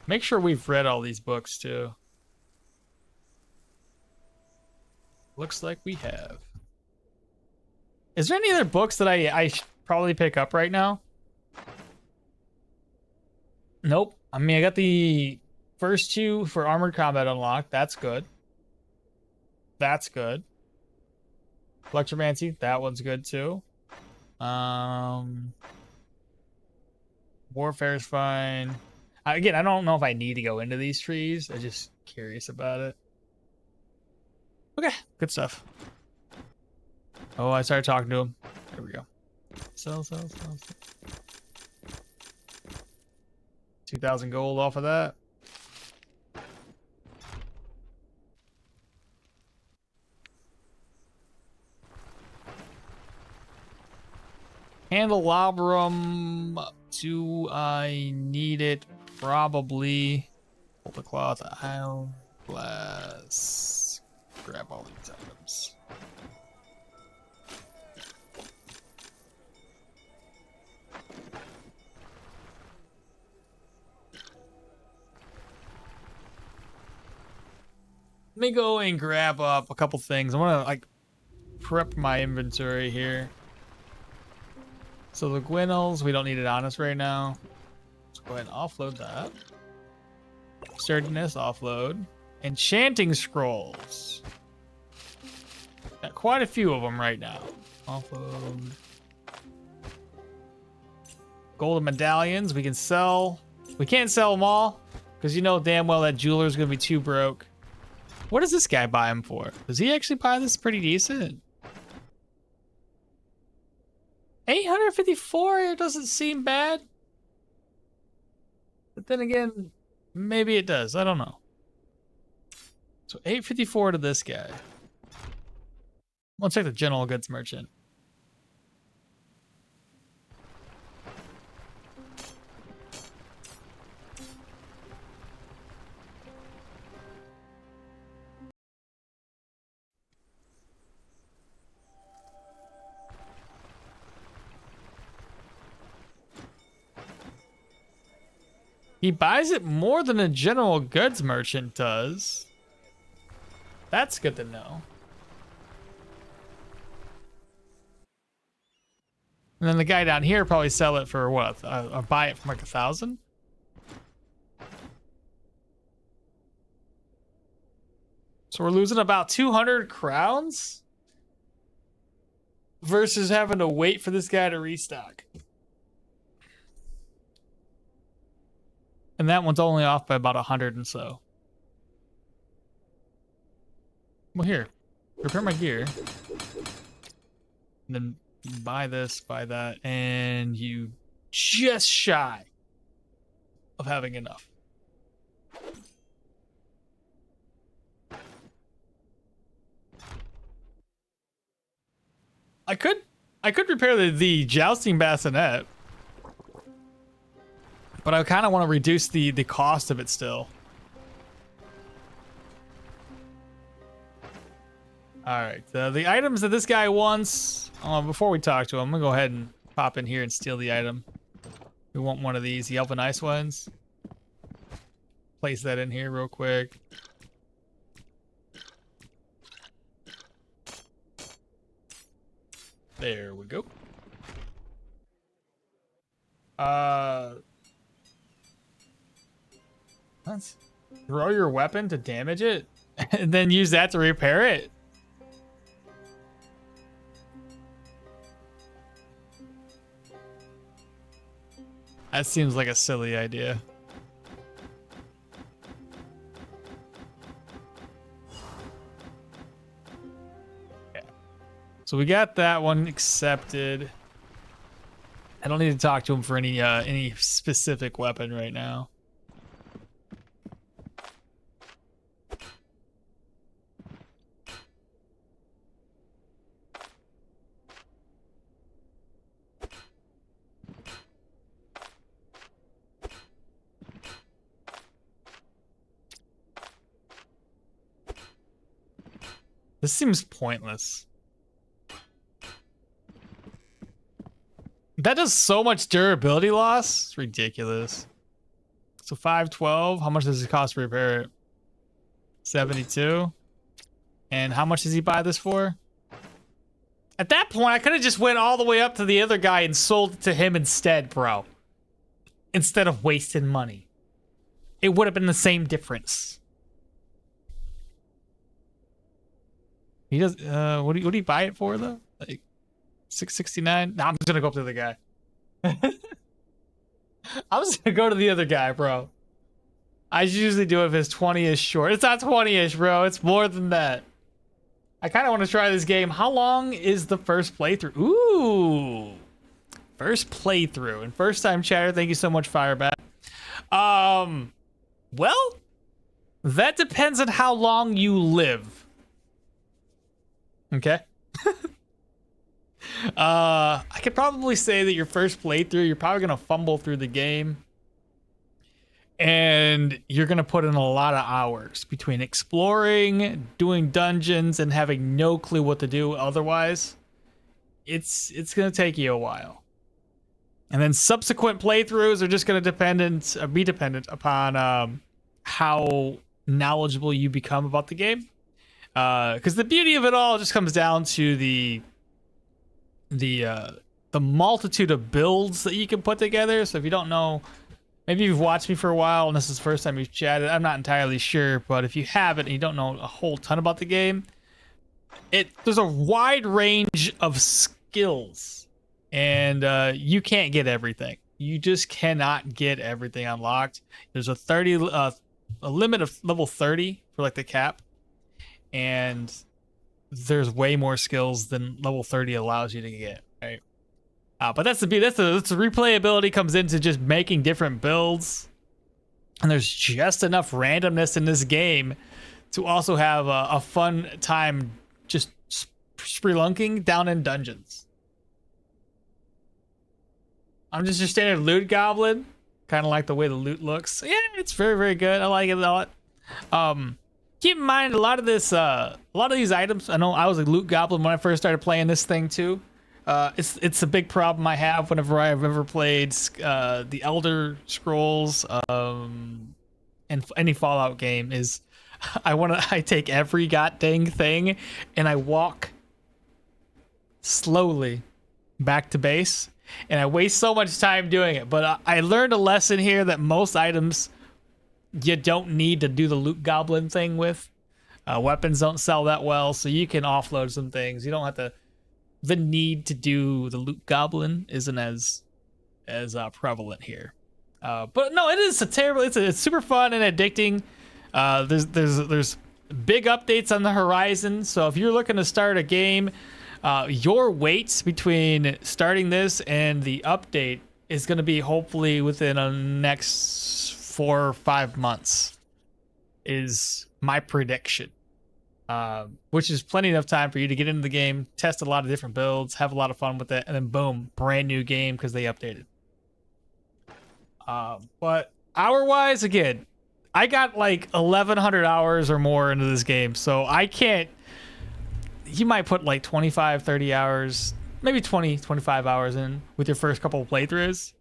Speaker 1: Make sure we've read all these books too. Looks like we have. Is there any other books that I should probably pick up right now? Nope. I mean, I got the first two for Armored Combat unlocked. That's good. That's good. Electromancy, that one's good too. Warfare's fine. Again, I don't know if I need to go into these trees. I'm just curious about it. Okay, good stuff. Oh, I started talking to him. There we go. Sell. 2,000 gold off of that. Candelabrum. Do I need it? Probably. Pull the cloth. I'll glass. Grab all these items. Let me go and grab up a couple things. I want to like prep my inventory here. So the Gwinnels, we don't need it on us right now. Let's go ahead and offload that. Sturdiness, offload. Enchanting scrolls. Got quite a few of them right now. Offload. Golden medallions, we can sell. We can't sell them all, because you know damn well that jeweler's gonna be too broke. What does this guy buy him for? Does he actually buy this pretty decent? 854, it doesn't seem bad. But then again, maybe it does. I don't know. So 854 to this guy. Let's check the general goods merchant. He buys it more than a general goods merchant does. That's good to know. And then the guy down here probably sell it for what? Or buy it for like 1,000? So we're losing about 200 crowns versus having to wait for this guy to restock. And that one's only off by about 100 and so. Well, here, repair my gear. And then buy this, buy that, and you just shy of having enough. I could repair the jousting bassinet, but I kind of want to reduce the cost of it still. All right, the items that this guy wants. Before we talk to him, I'm gonna go ahead and pop in here and steal the item. We want one of these, the Elven Ice ones. Place that in here real quick. There we go. Let's throw your weapon to damage it and then use that to repair it. That seems like a silly idea. Yeah. So we got that one accepted. I don't need to talk to him for any specific weapon right now. This seems pointless. That does so much durability loss. It's ridiculous. So 512. How much does it cost to repair it? 72. And how much does he buy this for? At that point, I could have just went all the way up to the other guy and sold it to him instead, bro. Instead of wasting money. It would have been the same difference. He does. What do you buy it for though? Like 669. Nah, I'm just gonna go up to the guy. I'm just gonna go to the other guy, bro. I usually do it if it's 20-ish short. It's not 20-ish, bro. It's more than that. I kind of want to try this game. How long is the first playthrough? Ooh, first playthrough and first time chatter. Thank you so much, Firebat. Well, that depends on how long you live. Okay. I could probably say that your first playthrough, you're probably gonna fumble through the game, and you're gonna put in a lot of hours between exploring, doing dungeons, and having no clue what to do otherwise. It's gonna take you a while, and then subsequent playthroughs are just gonna be dependent upon how knowledgeable you become about the game. Because the beauty of it all just comes down to the multitude of builds that you can put together. So if you don't know, maybe you've watched me for a while and this is the first time you've chatted, I'm not entirely sure, but if you haven't and you don't know a whole ton about the game, there's a wide range of skills, and you can't get everything. You just cannot get everything unlocked. There's a limit of level 30 for like the cap. And there's way more skills than level 30 allows you to get, right? But that's the replayability comes into just making different builds, and there's just enough randomness in this game to also have a fun time just spelunking down in dungeons. I'm just your standard loot goblin, kind of like the way the loot looks. Yeah, it's very, very good. I like it a lot. Keep in mind, a lot of these items, I know I was a loot goblin when I first started playing this thing too. It's a big problem I have whenever I've ever played the Elder Scrolls and any Fallout game is I take every goddamn thing and I walk slowly back to base, and I waste so much time doing it. But I learned a lesson here that most items you don't need to do the loot goblin thing with. Weapons don't sell that well, so you can offload some things. You don't have to. The need to do the loot goblin isn't as prevalent here. But no, it is a terrible. It's super fun and addicting. There's big updates on the horizon. So if you're looking to start a game, your wait between starting this and the update is going to be hopefully within the next 4 or 5 months. Is my prediction. Which is plenty enough time for you to get into the game, test a lot of different builds, have a lot of fun with it, and then boom, brand new game because they updated. But hour-wise, again, I got like 1,100 hours or more into this game, so I can't. You might put like 25, 30 hours, maybe 20, 25 hours in with your first couple of playthroughs,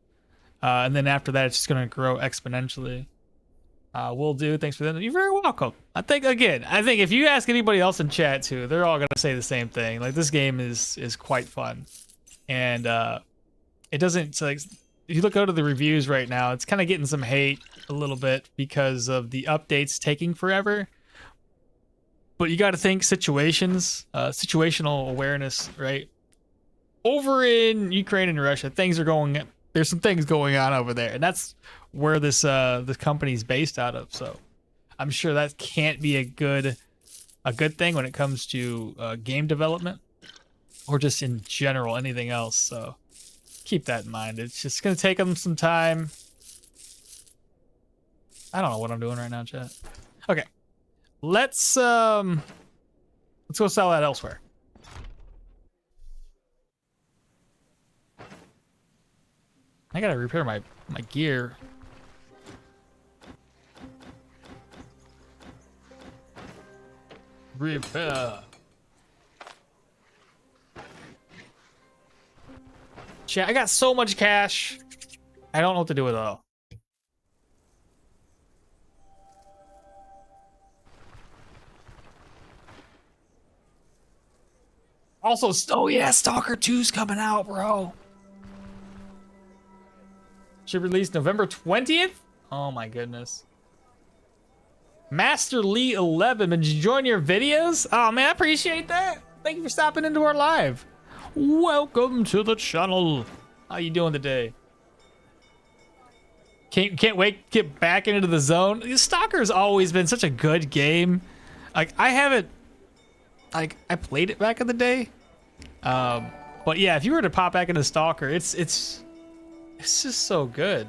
Speaker 1: and then after that, it's just gonna grow exponentially. Will do. Thanks for that. You're very welcome. I think if you ask anybody else in chat too, they're all gonna say the same thing. Like, this game is quite fun, and it doesn't. It's like, if you look out of the reviews right now, it's kind of getting some hate a little bit because of the updates taking forever. But you got to think situational awareness, right? Over in Ukraine and Russia, there's some things going on over there, and that's where this company's based out of. So I'm sure that can't be a good thing when it comes to game development or just in general anything else. So keep that in mind. It's just gonna take them some time. I don't know what I'm doing right now, chat. Okay, let's go sell that elsewhere. I gotta repair my gear. Repair. Chat, I got so much cash. I don't know what to do with it all. Also, oh yeah, Stalker 2's coming out, bro. Should release November 20th? Oh my goodness. Master Lee 11, did you join your videos? Oh man, I appreciate that. Thank you for stopping into our live. Welcome to the channel. How you doing today? Can't wait to get back into the zone. Stalker's always been such a good game. Like, I played it back in the day. But yeah, if you were to pop back into Stalker, it's just so good.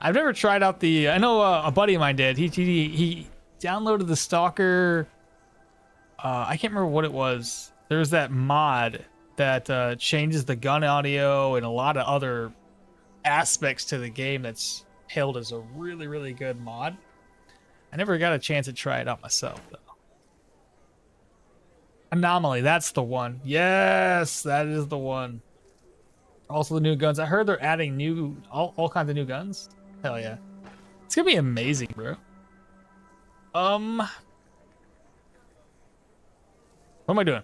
Speaker 1: I've never tried out the. I know a buddy of mine did. He downloaded the Stalker. I can't remember what it was. There's that mod that changes the gun audio and a lot of other aspects to the game that's hailed as a really, really good mod. I never got a chance to try it out myself though. Anomaly, that's the one. Yes, that is the one. Also the new guns. I heard they're adding all kinds of new guns. Hell yeah. It's gonna be amazing, bro. What am I doing?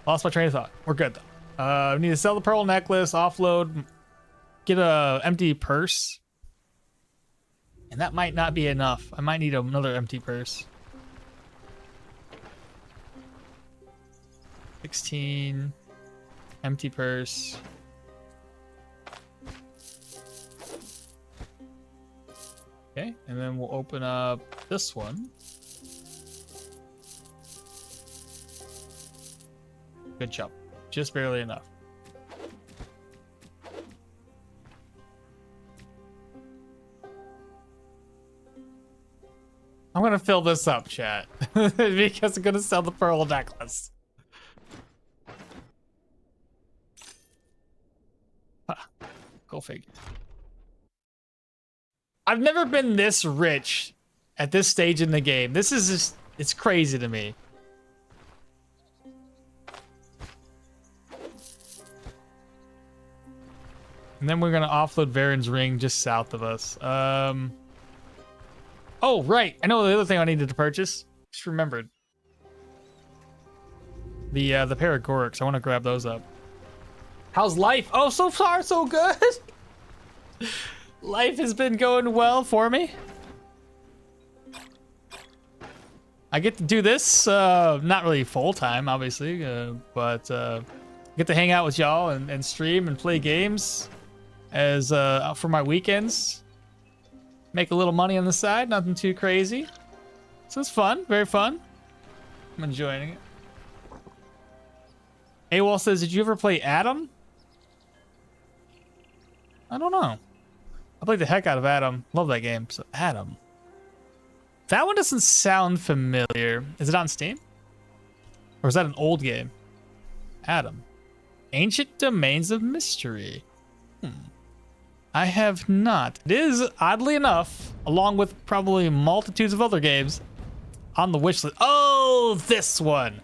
Speaker 1: Lost my train of thought. We're good though. We need to sell the pearl necklace, offload, get a empty purse. And that might not be enough. I might need another empty purse. 16. Empty purse. Okay, and then we'll open up this one. Good job. Just barely enough. I'm gonna fill this up, chat. Because I'm gonna sell the pearl necklace. Go figure. I've never been this rich at this stage in the game. This is just, it's crazy to me. And then we're gonna offload Varen's ring just south of us. Oh, right. I know the other thing I needed to purchase. Just remembered. The pair of Gorks. I want to grab those up. How's life? Oh, so far so good. Life has been going well for me. I get to do this, not really full time, obviously, but get to hang out with y'all and stream and play games as for my weekends. Make a little money on the side, nothing too crazy. So it's fun, very fun. I'm enjoying it. AWOL says, did you ever play Adam? I don't know. I played the heck out of Adam. Love that game. So Adam. That one doesn't sound familiar. Is it on Steam? Or is that an old game? Adam. Ancient Domains of Mystery. I have not. It is, oddly enough, along with probably multitudes of other games, on the wish list. Oh, this one.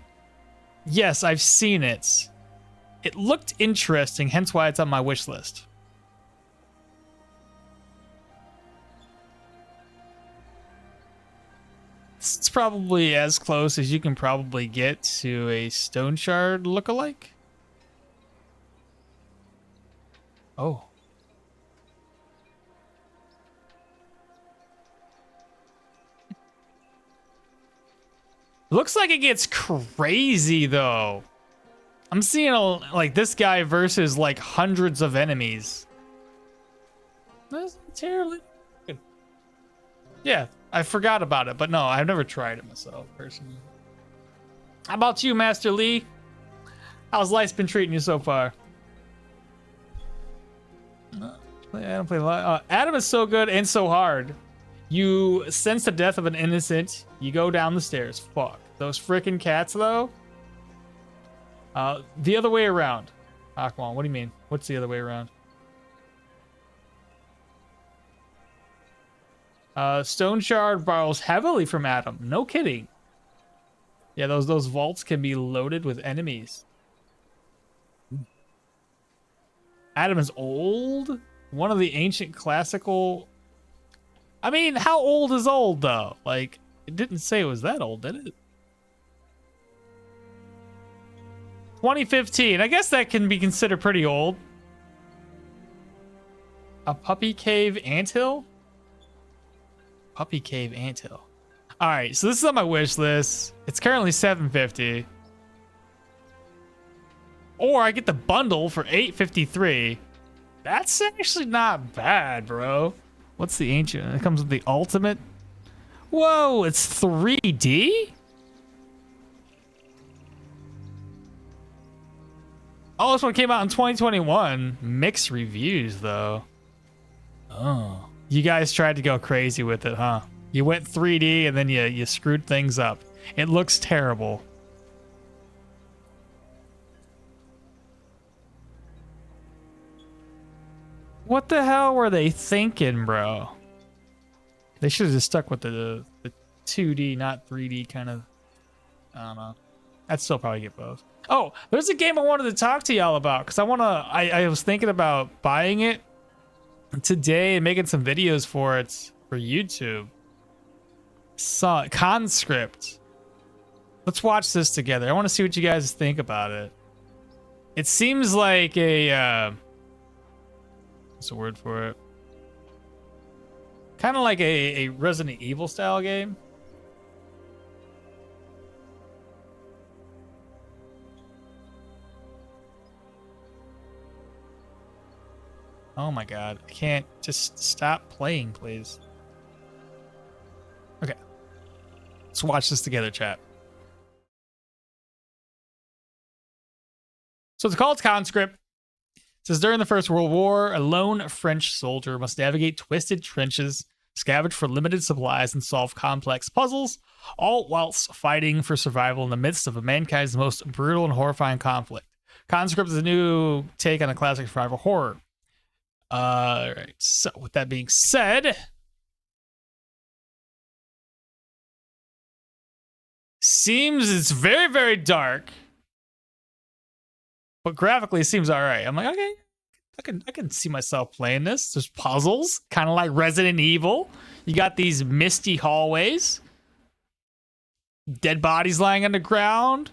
Speaker 1: Yes, I've seen it. It looked interesting, hence why it's on my wish list. It's probably as close as you can probably get to a Stoneshard lookalike. Oh. Looks like it gets crazy though. I'm seeing like this guy versus like hundreds of enemies. That's terribly good. Yeah, I forgot about it, but no, I've never tried it myself personally. How about you, Master Lee? How's life been treating you so far? I don't play a lot. Adam is so good and so hard. You sense the death of an innocent. You go down the stairs. Fuck. Those freaking cats, though. The other way around. Okmall, what do you mean? What's the other way around? Stoneshard borrows heavily from Adam. No kidding. Yeah, those vaults can be loaded with enemies. Adam is old. One of the ancient classical. I mean, how old is old though? Like, it didn't say it was that old, did it? 2015. I guess that can be considered pretty old. A puppy cave anthill? Puppy cave anthill. All right, so this is on my wish list. It's currently $750. Or I get the bundle for $853. That's actually not bad, bro. What's the ancient? It comes with the ultimate. Whoa, it's 3D? Oh, this one came out in 2021. Mixed reviews, though. Oh. You guys tried to go crazy with it, huh? You went 3D and then you screwed things up. It looks terrible. What the hell were they thinking, bro? They should have just stuck with the 2D, not 3D kind of. I don't know. I'd still probably get both. Oh, there's a game I wanted to talk to y'all about because I was thinking about buying it today and making some videos for it for YouTube. Conscript. Let's watch this together. I want to see what you guys think about it. It seems like a what's the word for it? Kind of like a Resident Evil style game. Oh my god. I can't just stop playing, please. Okay. Let's watch this together, chat. So it's called Conscript. It says during the First World War, a lone French soldier must navigate twisted trenches, scavenge for limited supplies, and solve complex puzzles, all whilst fighting for survival in the midst of mankind's most brutal and horrifying conflict. Conscript is a new take on a classic survival horror. Alright, so with that being said, seems it's very, very dark, but graphically it seems alright. I'm like, okay, I can see myself playing this. There's puzzles, kind of like Resident Evil. You got these misty hallways, dead bodies lying on the ground.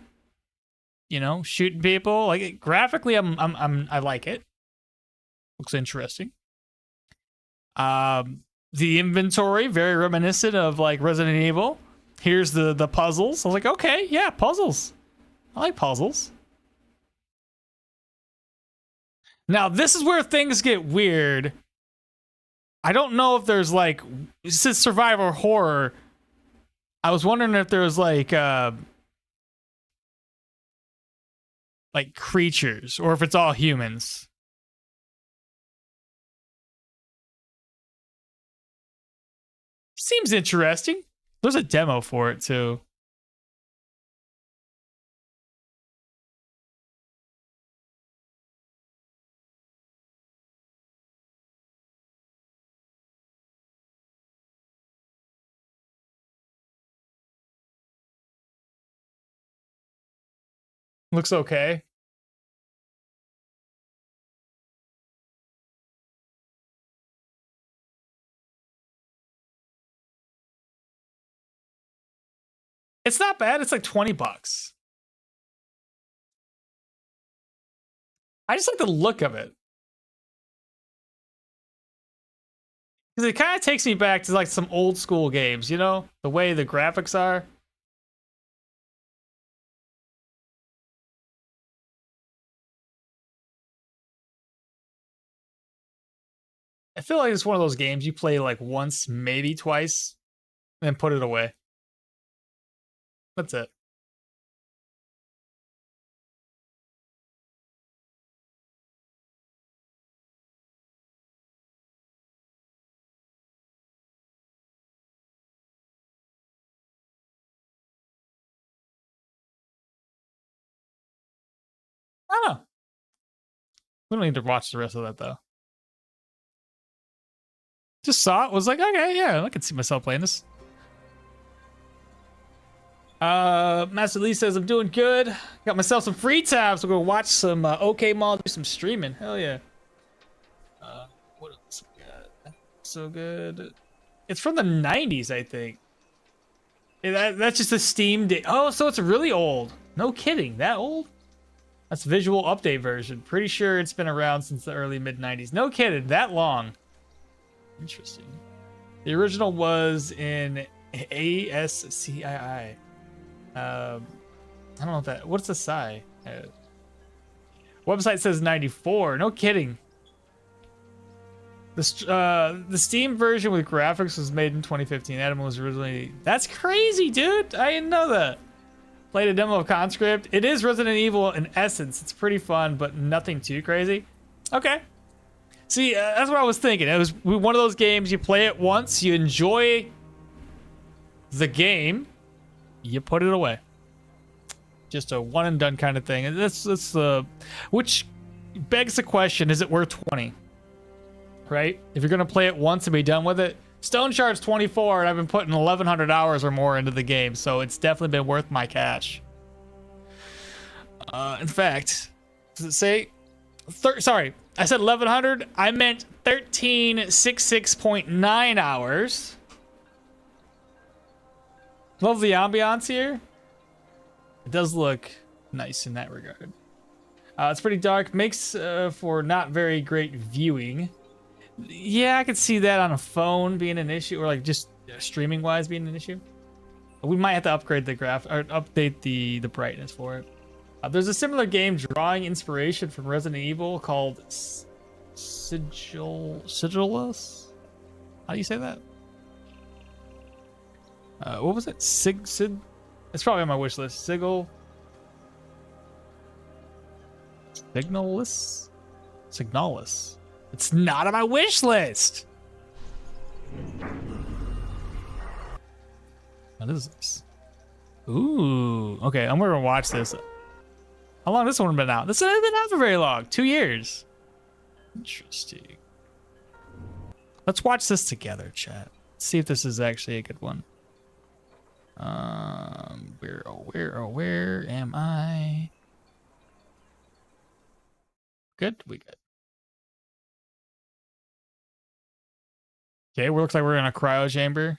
Speaker 1: You know, shooting people. Like graphically, I like it. Looks interesting. The inventory very reminiscent of like Resident Evil. Here's the puzzles. I was like, okay, yeah, puzzles. I like puzzles. Now, this is where things get weird. I don't know if there's like, since survival horror, I was wondering if there was like creatures or if it's all humans. Seems interesting. There's a demo for it too. Looks okay. It's not bad. It's like $20. I just like the look of it. Because it kind of takes me back to like some old school games, you know? The way the graphics are. I feel like it's one of those games you play like once, maybe twice, and put it away. That's it. I don't know. We don't need to watch the rest of that though. Just saw it, was like, okay, yeah, I can see myself playing this. Master Lee says I'm doing good. Got myself some free time, so we're gonna watch some okmall, do some streaming. Hell yeah. What else we got? So good. It's from the 90s, I think. That's just a Steam day. Oh, so it's really old. No kidding, that old? That's visual update version. Pretty sure it's been around since the early mid 90s. No kidding, that long. Interesting. The original was in ASCII. I don't know if that. What's the PSI? Website says 94. No kidding. The Steam version with graphics was made in 2015. Adam was originally. That's crazy, dude. I didn't know that. Played a demo of Conscript. It is Resident Evil in essence. It's pretty fun, but nothing too crazy. Okay. See, that's what I was thinking. It was one of those games you play it once, you enjoy the game, you put it away. Just a one and done kind of thing. And that's which begs the question: is it worth 20? Right? If you're gonna play it once and be done with it, Stoneshard's 24, and I've been putting 1,100 hours or more into the game, so it's definitely been worth my cash. In fact, does it say? Sorry, I said 1,100. I meant 1366.9 hours. Love the ambiance here. It does look nice in that regard. It's pretty dark. Makes for not very great viewing. Yeah, I could see that on a phone being an issue, or like just streaming wise being an issue. We might have to upgrade the graph or update the brightness for it. There's a similar game drawing inspiration from Resident Evil called Sigillus. How do you say that? What was it? It's probably on my wish list. Signalis. It's not on my wish list. What is this? Ooh. Okay, I'm gonna watch this. How long has this one been out? This hasn't been out for very long. 2 years. Interesting. Let's watch this together, chat. Let's see if this is actually a good one. Where am I? Good? We good. Okay, looks like we're in a cryo chamber.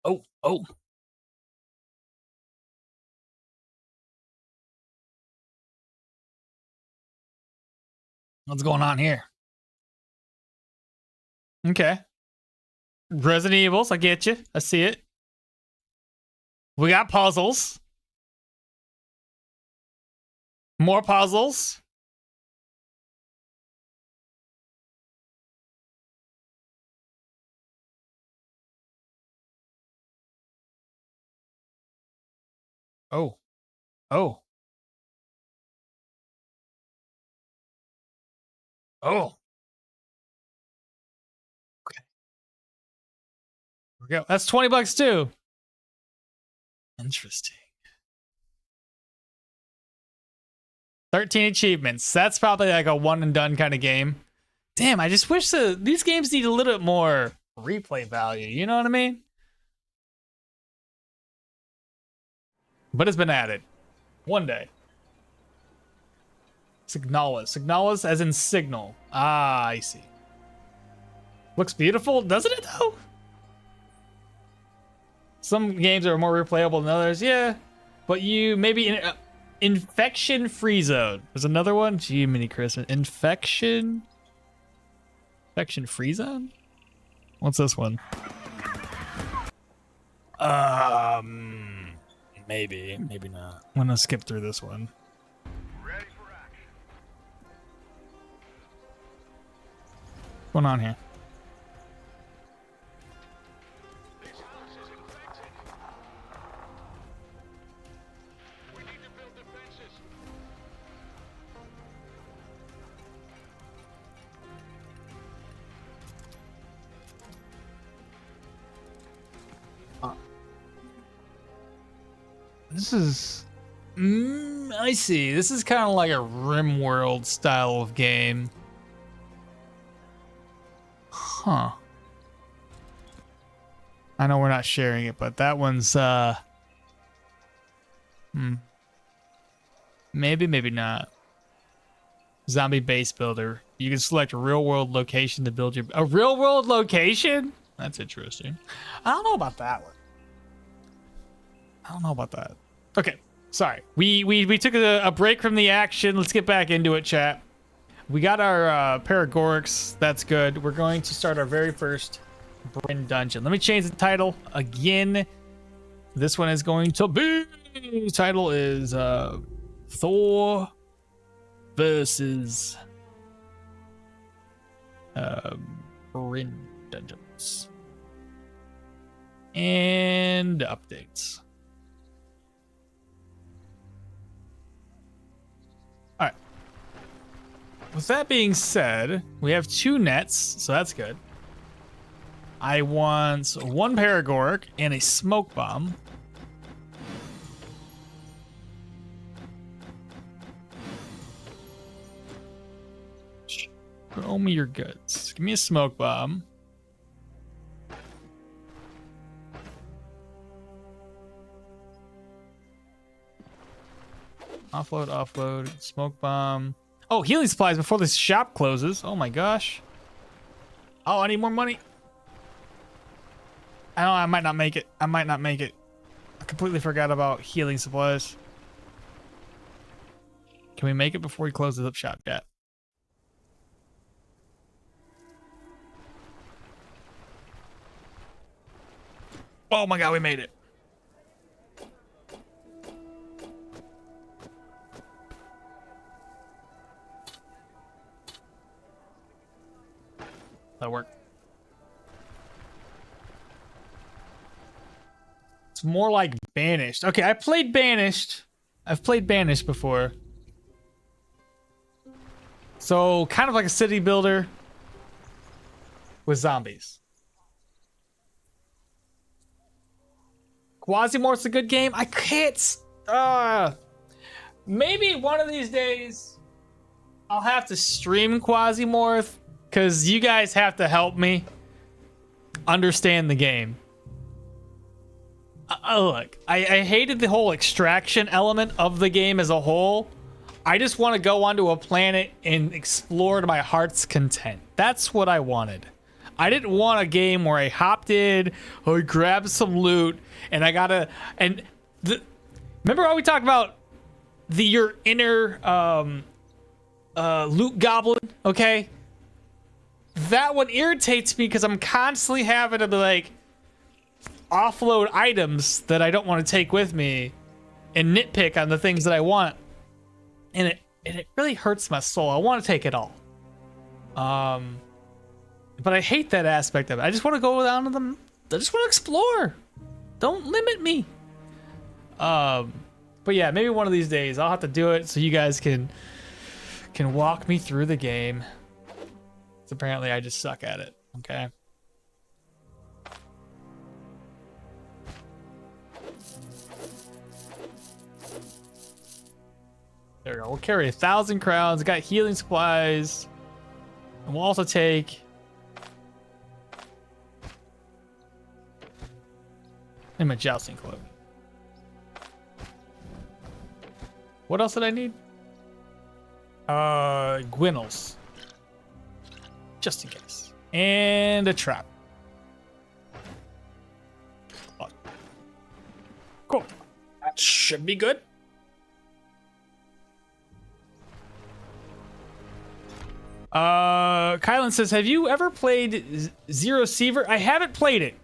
Speaker 1: Oh, oh. What's going on here? Okay. Resident Evils, I get you. I see it. We got puzzles. More puzzles. Oh. Oh. Oh. Okay. Here we go. That's $20 too. Interesting. 13 achievements. That's probably like a one and done kind of game. Damn, I just wish these games need a little bit more replay value. You know what I mean? But it's been added. One day. Signalis. Signalis as in signal. Ah, I see. Looks beautiful, doesn't it though? Some games are more replayable than others, yeah. But you maybe infection free zone. There's another one. Gee, mini Christmas. Infection free zone? What's this one? Maybe not. I'm gonna skip through this one. Ready for action. What's going on here?
Speaker 2: This house is infected. We need to build defenses.
Speaker 1: This is... I see. This is kind of like a RimWorld style of game. Huh. I know we're not sharing it, but that one's, maybe, maybe not. Zombie base builder. You can select a real-world location to build your... A real-world location? That's interesting. I don't know about that one. I don't know about that. Okay, sorry. We took a break from the action. Let's get back into it, chat. We got our Paragorics. That's good. We're going to start our very first Brin dungeon. Let me change the title again. This one is going to be... The title is Thor versus Brin dungeons. And updates. All right. With that being said, we have 2 nets, so that's good. I want 1 Paragoric and a smoke bomb. Show me your goods. Give me a smoke bomb. Offload, offload, smoke bomb. Oh, healing supplies before this shop closes. Oh my gosh. Oh, I need more money. I know I might not make it. I might not make it. I completely forgot about healing supplies. Can we make it before he closes up shop yet? Oh my god, we made it. That'll work. It's more like Banished. Okay, I played Banished. I've played Banished before. So, kind of like a city builder with zombies. Quasimorph's a good game. I can't... maybe one of these days I'll have to stream Quasimorph because you guys have to help me understand the game. Look, I hated the whole extraction element of the game as a whole. I just want to go onto a planet and explore to my heart's content. That's what I wanted. I didn't want a game where I hopped in, I grabbed some loot, and I gotta. And remember how we talked about your inner loot goblin? Okay, that one irritates me because I'm constantly having to be like offload items that I don't want to take with me and nitpick on the things that I want, and it really hurts my soul. I want to take it all, but I hate that aspect of it. I just want to go down to them. I just want to explore. Don't limit me. But yeah, maybe one of these days I'll have to do it so you guys can walk me through the game. So apparently I just suck at it. Okay. There we go. We'll carry 1,000 crowns. Got healing supplies. And we'll also take... and my jousting cloak. What else did I need? Gwinnels. Just in case. And a trap. Oh. Cool. That should be good. Kylan says, have you ever played Zero Seaver? I haven't played it.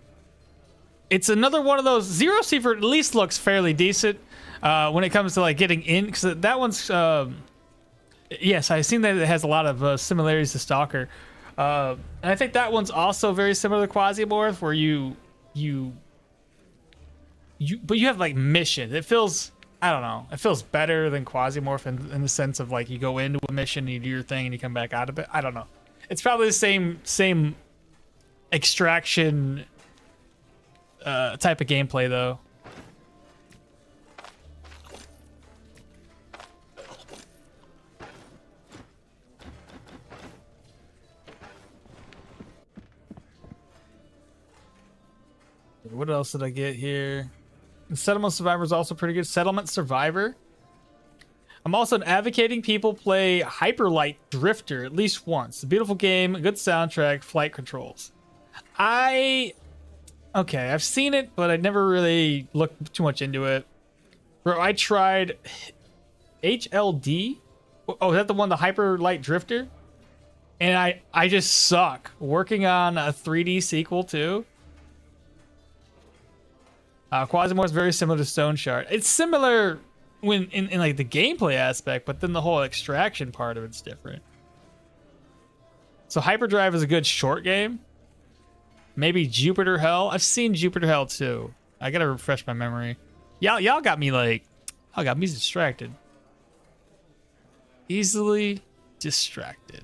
Speaker 1: It's another one of those. Zero Seaver at least looks fairly decent when it comes to like getting in, because that one's yes, I've seen that it has a lot of similarities to Stalker, and I think that one's also very similar to Quasimorph, where but you have like mission. It feels, I don't know, it feels better than Quasimorph in the sense of like you go into a mission, you do your thing, and you come back out of it. I don't know. It's probably the same extraction type of gameplay though. What else did I get here? Settlement Survivor is also pretty good. Settlement Survivor. I'm also advocating people play Hyperlight Drifter at least once. A beautiful game, a good soundtrack, flight controls. Okay, I've seen it, but I never really looked too much into it. Bro, I tried HLD. Oh, is that the one, the Hyperlight Drifter? And I just suck. Working on a 3D sequel too. Quasimorph is very similar to Stoneshard. It's similar when in like the gameplay aspect, but then the whole extraction part of it's different. So Hyperdrive is a good short game. Maybe Jupiter Hell. I've seen Jupiter Hell too. I gotta refresh my memory. Y'all got me like, y'all got me distracted. Easily distracted.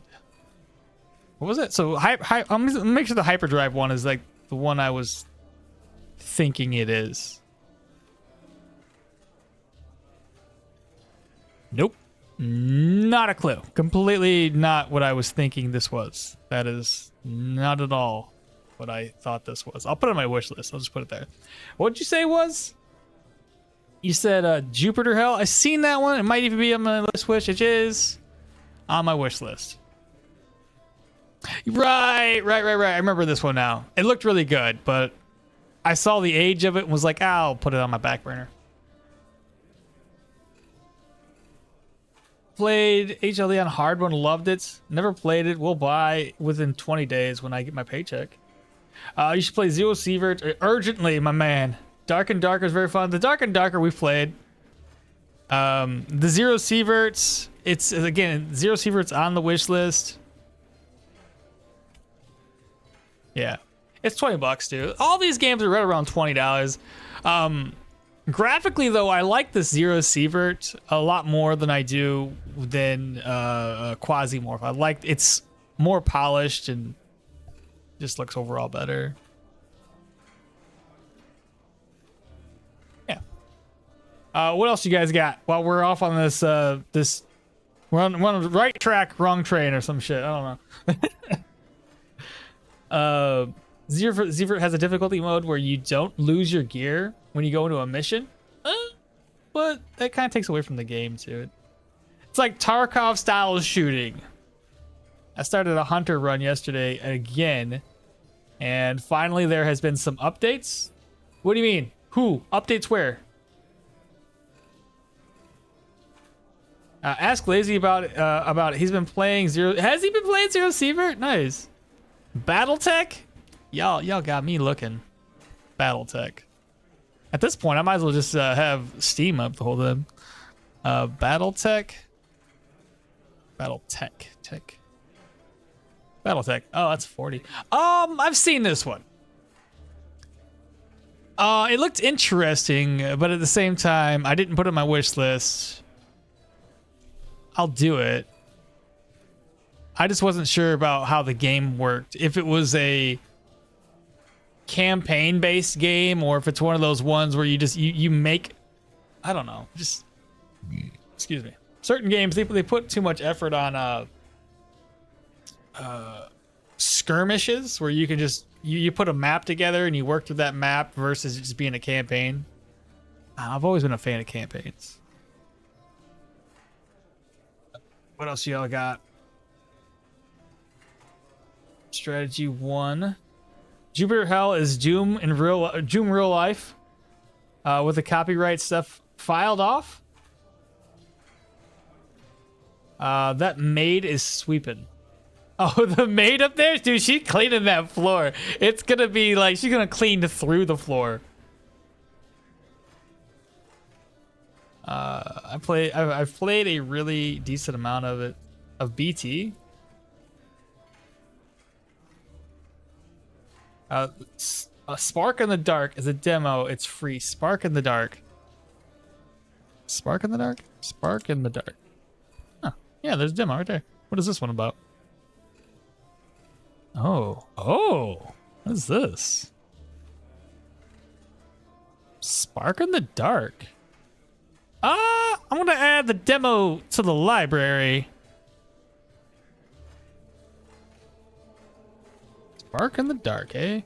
Speaker 1: What was it? So I'm gonna make sure the Hyperdrive one is like the one I was thinking it is. Nope. Not a clue. Completely not what I was thinking this was. That is not at all what I thought this was. I'll put it on my wish list. I'll just put it there. What did you say it was? You said Jupiter Hell. I've seen that one. It might even be on my list wish. It is on my wish list. Right. I remember this one now. It looked really good, but I saw the age of it and was like, I'll put it on my back burner. Played HLD on hard one, loved it. Never played it. Will buy within 20 days when I get my paycheck. You should play Zero Sievert urgently, my man. Dark and Darker is very fun. The Dark and Darker we've played. The Zero Sieverts, it's again, Zero Sieverts on the wish list. Yeah. It's $20, dude. All these games are right around $20. Graphically, though, I like this Zero Sievert a lot more than I do than Quasimorph. I like it's more polished and just looks overall better. Yeah. What else you guys got? While we're off on this, we're on the right track, wrong train, or some shit. I don't know. Zero has a difficulty mode where you don't lose your gear when you go into a mission. But that kind of takes away from the game too. It's like Tarkov style shooting. I started a hunter run yesterday again, and finally there has been some updates. What do you mean? Who? Updates where? Ask Lazy about it. He's been playing Zero. Has he been playing Zero Sievert? Nice. BattleTech? Y'all got me looking. BattleTech. At this point, I might as well just have Steam up the whole time. BattleTech. BattleTech. Oh, that's 40. I've seen this one. It looked interesting, but at the same time, I didn't put it on my wish list. I'll do it. I just wasn't sure about how the game worked. If it was a campaign-based game, or if it's one of those ones where you make, I don't know, just excuse me. Certain games they put too much effort on skirmishes where you can just you put a map together and you work through that map versus it just being a campaign. I've always been a fan of campaigns. What else y'all got? Strategy 1. Jupiter Hell is Doom real life, with the copyright stuff filed off. That maid is sweeping. Oh, the maid up there, dude, she's cleaning that floor. It's gonna be like she's gonna clean through the floor. I've played a really decent amount of it, of BT. A Spark in the Dark is a demo. It's free. Spark in the Dark. Spark in the Dark? Spark in the Dark. Huh. Yeah, there's a demo right there. What is this one about? Oh. What is this? Spark in the Dark. I'm gonna add the demo to the library. Spark in the Dark, eh?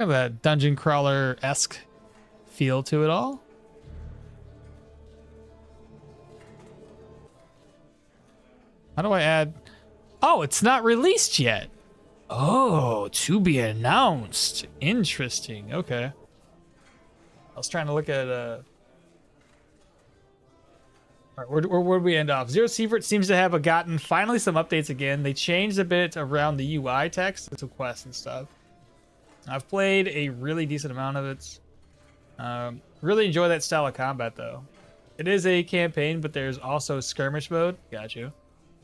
Speaker 1: Have that dungeon crawler-esque feel to it all. How do I add? Oh, it's not released yet. Oh, to be announced. Interesting. Okay. I was trying to look at all right, where do we end off? Zero Sievert seems to have gotten finally some updates again. They changed a bit around the UI text to quests and stuff. I've played a really decent amount of it. Really enjoy that style of combat though. It is a campaign, but there's also skirmish mode. Got you.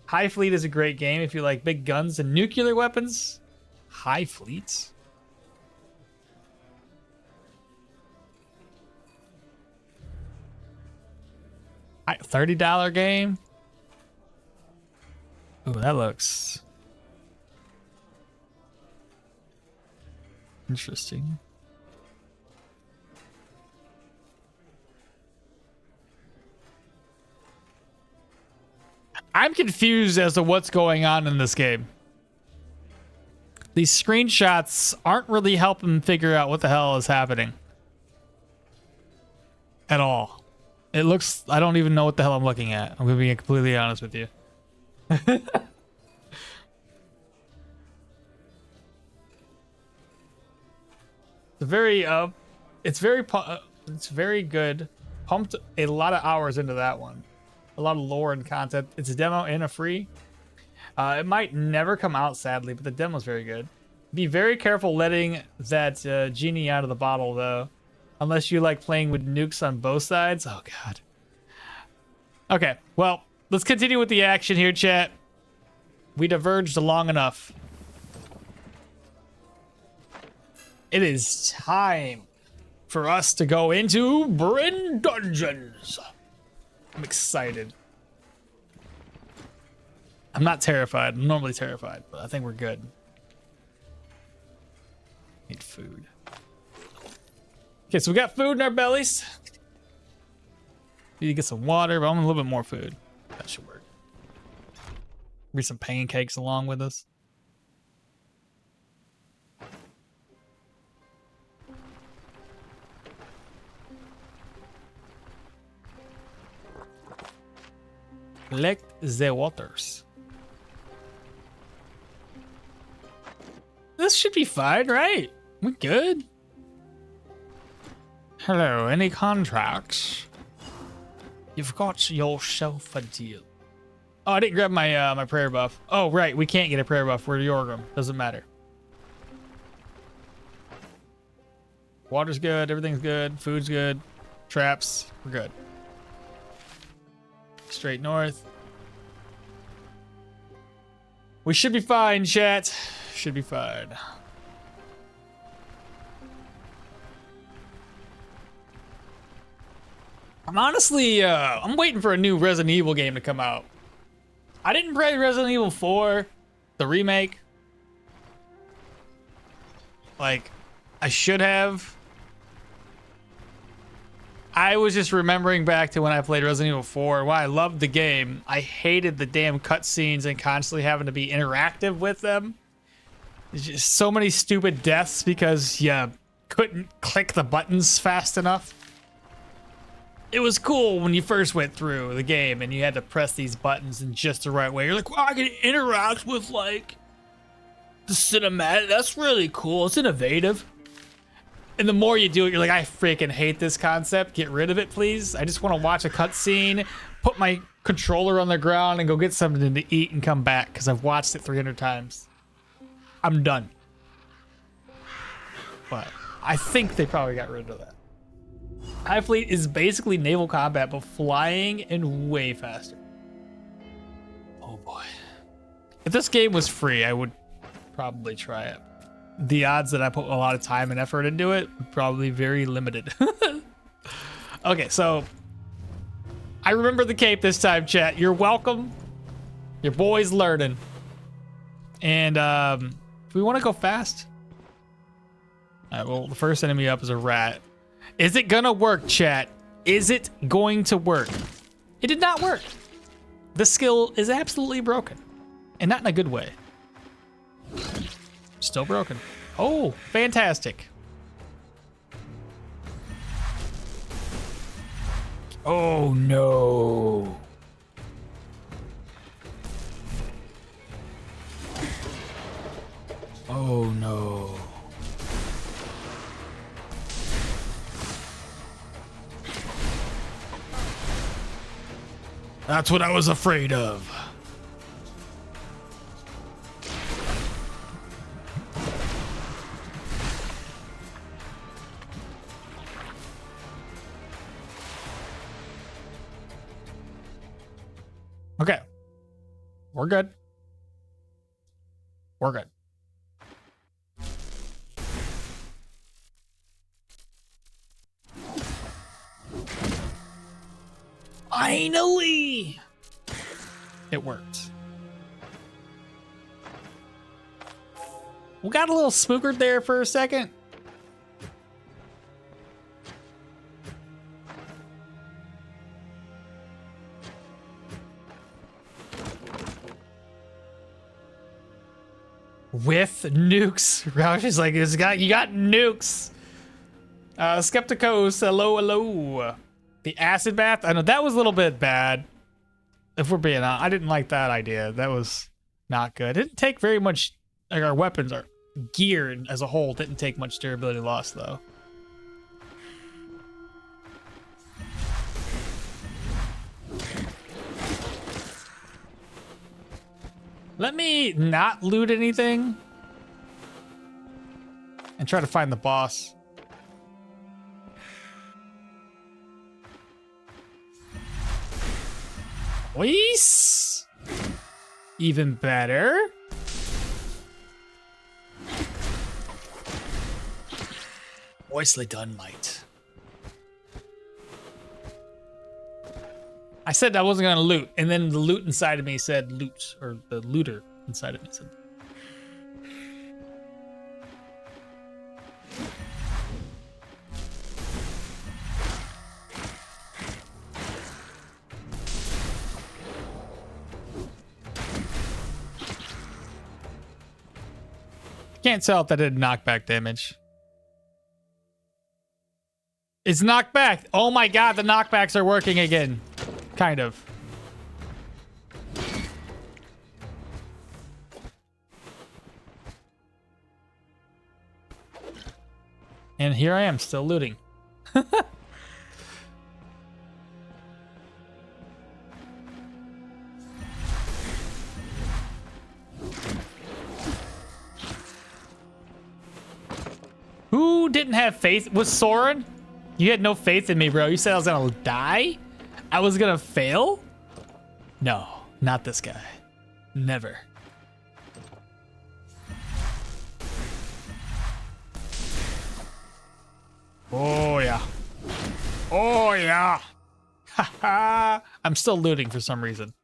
Speaker 1: High Fleet is a great game if you like big guns and nuclear weapons. High Fleet? $30 game? Ooh, that looks interesting. I'm confused as to what's going on in this game. These screenshots aren't really helping figure out what the hell is happening at all. It looks, I don't even know what the hell I'm looking at. I'm gonna be completely honest with you. It's very good. Pumped a lot of hours into that one. A lot of lore and content. It's a demo and a free. It might never come out, sadly, but the demo's very good. Be very careful letting that genie out of the bottle, though. Unless you like playing with nukes on both sides. Oh, God. Okay, well, let's continue with the action here, chat. We diverged long enough. It is time for us to go into Brin Dungeons. I'm excited. I'm not terrified. I'm normally terrified, but I think we're good. Need food. Okay, so we got food in our bellies. Need to get some water, but I'm a little bit more food. That should work. Maybe some pancakes along with us. Collect the waters. This should be fine, right? We good? Hello, any contracts? You've got yourself a deal. Oh, I didn't grab my my prayer buff. Oh, right, we can't get a prayer buff. We're Yorgrim. Doesn't matter. Water's good. Everything's good. Food's good. Traps. We're good. Straight north. We should be fine, chat. Should be fine. I'm honestly, I'm waiting for a new Resident Evil game to come out. I didn't play Resident Evil 4, the remake. Like, I should have. I was just remembering back to when I played Resident Evil 4. While I loved the game, I hated the damn cutscenes and constantly having to be interactive with them. There's just so many stupid deaths because you couldn't click the buttons fast enough. It was cool when you first went through the game and you had to press these buttons in just the right way. You're like, well, I can interact with, like, the cinematic. That's really cool. It's innovative. And the more you do it, you're like, I freaking hate this concept. Get rid of it, please. I just want to watch a cutscene, put my controller on the ground, and go get something to eat and come back because I've watched it 300 times. I'm done. But I think they probably got rid of that. High Fleet is basically naval combat, but flying and way faster. Oh boy. If this game was free, I would probably try it. The odds that I put a lot of time and effort into it would probably be very limited. Okay, so I remember the cape this time, chat. You're welcome. Your boy's learning. And do we want to go fast? All right, well, the first enemy up is a rat. Is it gonna work, chat? Is it going to work? It did not work. The skill is absolutely broken. And not in a good way. Still broken. Oh, fantastic. Oh, no. Oh, no. That's what I was afraid of. Okay. We're good. We're good. Finally! It worked. We got a little spookered there for a second. With nukes. Roush is like, you got nukes. Skepticos, hello, hello. The acid bath? I know that was a little bit bad. If we're being honest, I didn't like that idea. That was not good. It didn't take very much, like our weapons, our gear as a whole didn't take much durability loss though. Let me not loot anything and try to find the boss. Please? Even better. Nicely done, mate. I said I wasn't gonna loot, and then the loot inside of me said loot, or the looter inside of me said. Can't tell if that did knockback damage. It's knockback. Oh my god, the knockbacks are working again. Kind of. And here I am, still looting. Who didn't have faith? Was Soren? You had no faith in me, bro. You said I was gonna die? I was gonna fail? No, not this guy. Never. Oh, yeah. Oh, yeah. Haha. I'm still looting for some reason.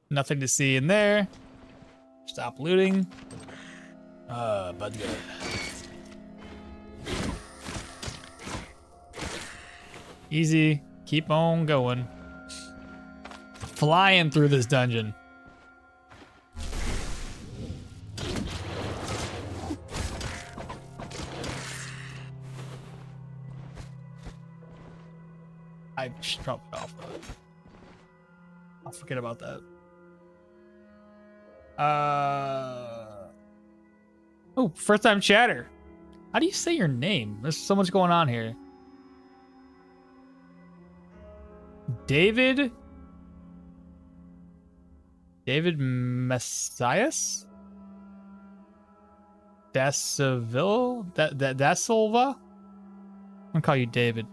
Speaker 1: Nothing to see in there. Stop looting. Bud guy. Easy. Keep on going. Flying through this dungeon. I should probably off that. I'll forget about that. Oh, first time chatter. How do you say your name? There's so much going on here. David Messias? Da Silva? Da Silva? I'm gonna call you David.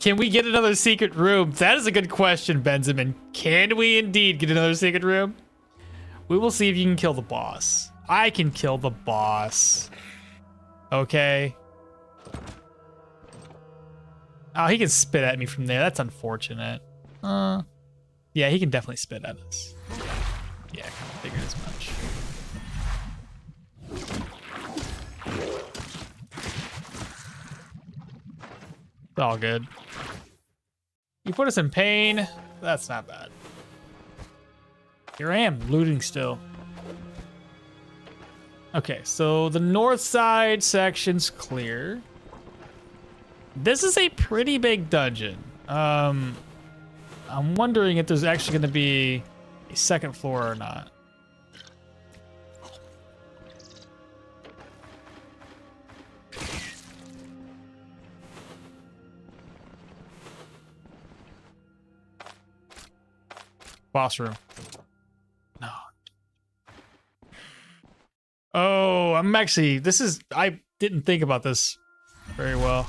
Speaker 1: Can we get another secret room? That is a good question, Benjamin. Can we indeed get another secret room? We will see if you can kill the boss. I can kill the boss. Okay. Oh, he can spit at me from there. That's unfortunate. Yeah, he can definitely spit at us. Yeah, I kind of figured as much. It's all good. You put us in pain. That's not bad. Here I am, looting still. Okay, so the north side section's clear. This is a pretty big dungeon. I'm wondering if there's actually going to be a second floor or not. Boss room. No. Oh, I'm actually, I didn't think about this very well.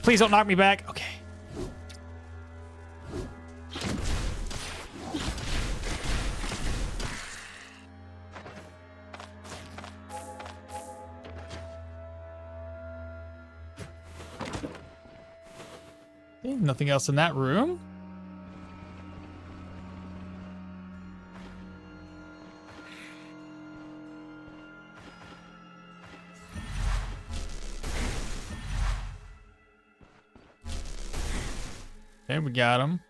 Speaker 1: Please don't knock me back. Okay. Okay, nothing else in that room. Okay, we got him.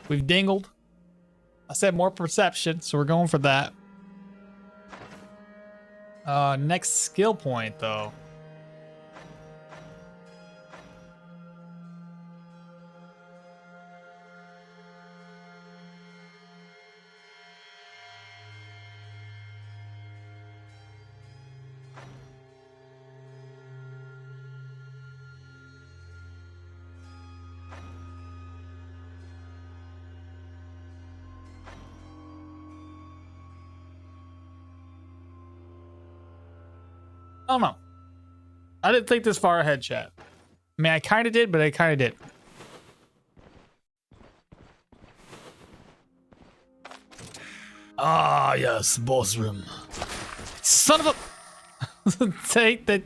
Speaker 1: We've dingled. I said more perception, so we're going for that. Next skill point, though. I don't know. I didn't think this far ahead, chat. I mean, I kind of did, but I kind of did. Ah, yes, boss room. Son of a... Take that.